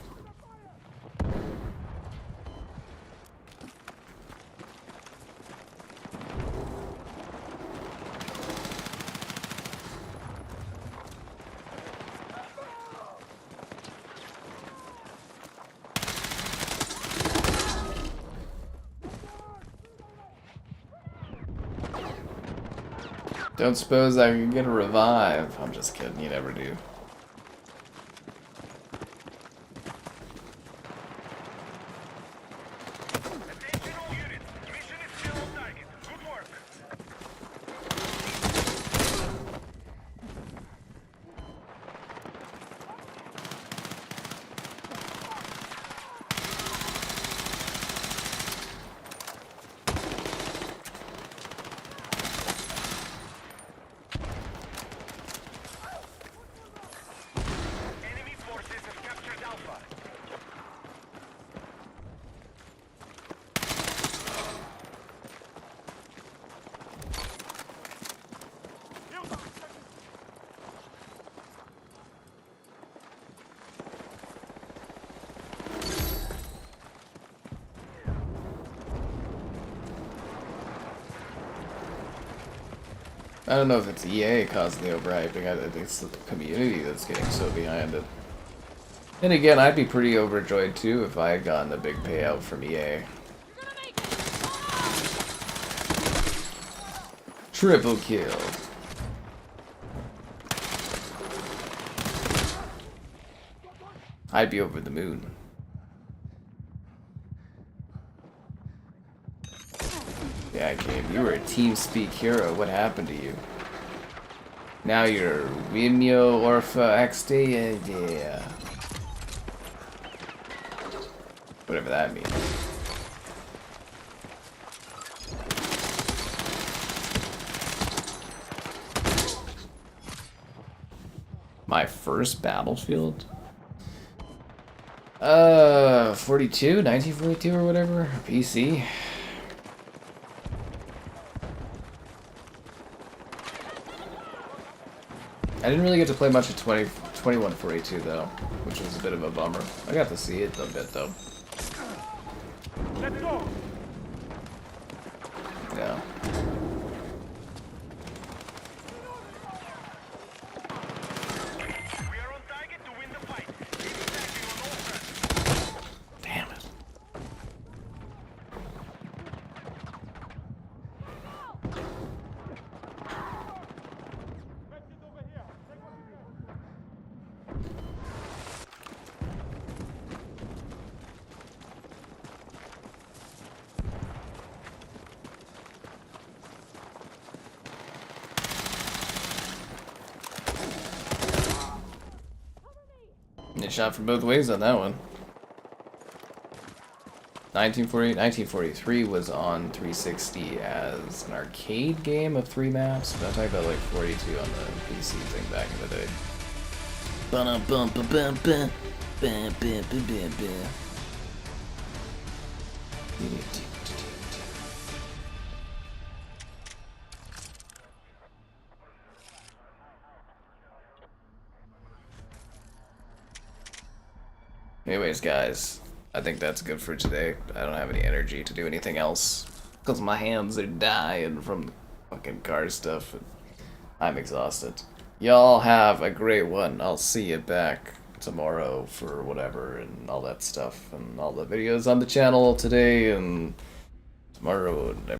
Don't suppose I can get a revive. I'm just kidding, you never do. Attention all units. Mission is still on target. Good work. Enemy forces have captured Alpha. I don't know if it's EA causing the overhyping. I think it's the community that's getting so behind it. And again, I'd be pretty overjoyed too if I had gotten a big payout from EA. Triple kill. I'd be over the moon. Yeah, Gabe, you were a TeamSpeak hero. What happened to you? Now you're Vimeo Orpha XD, yeah. Whatever that means. My first Battlefield? 1942 or whatever, PC. I didn't really get to play much of 2142 though, which was a bit of a bummer. I got to see it a bit though. Let's go! Yeah. We are on target to win the fight. Keep attacking on all fronts. Damn it. Exit over here. Take what you can. It shot from both ways on that one. 1943 was on 360 as an arcade game of 3 maps, but I'm talking about like 42 on the PC thing back in the day. Anyways, guys, I think that's good for today. I don't have any energy to do anything else because my hands are dying from the fucking car stuff. And I'm exhausted. Y'all have a great one. I'll see you back tomorrow for whatever and all that stuff and all the videos on the channel today and tomorrow and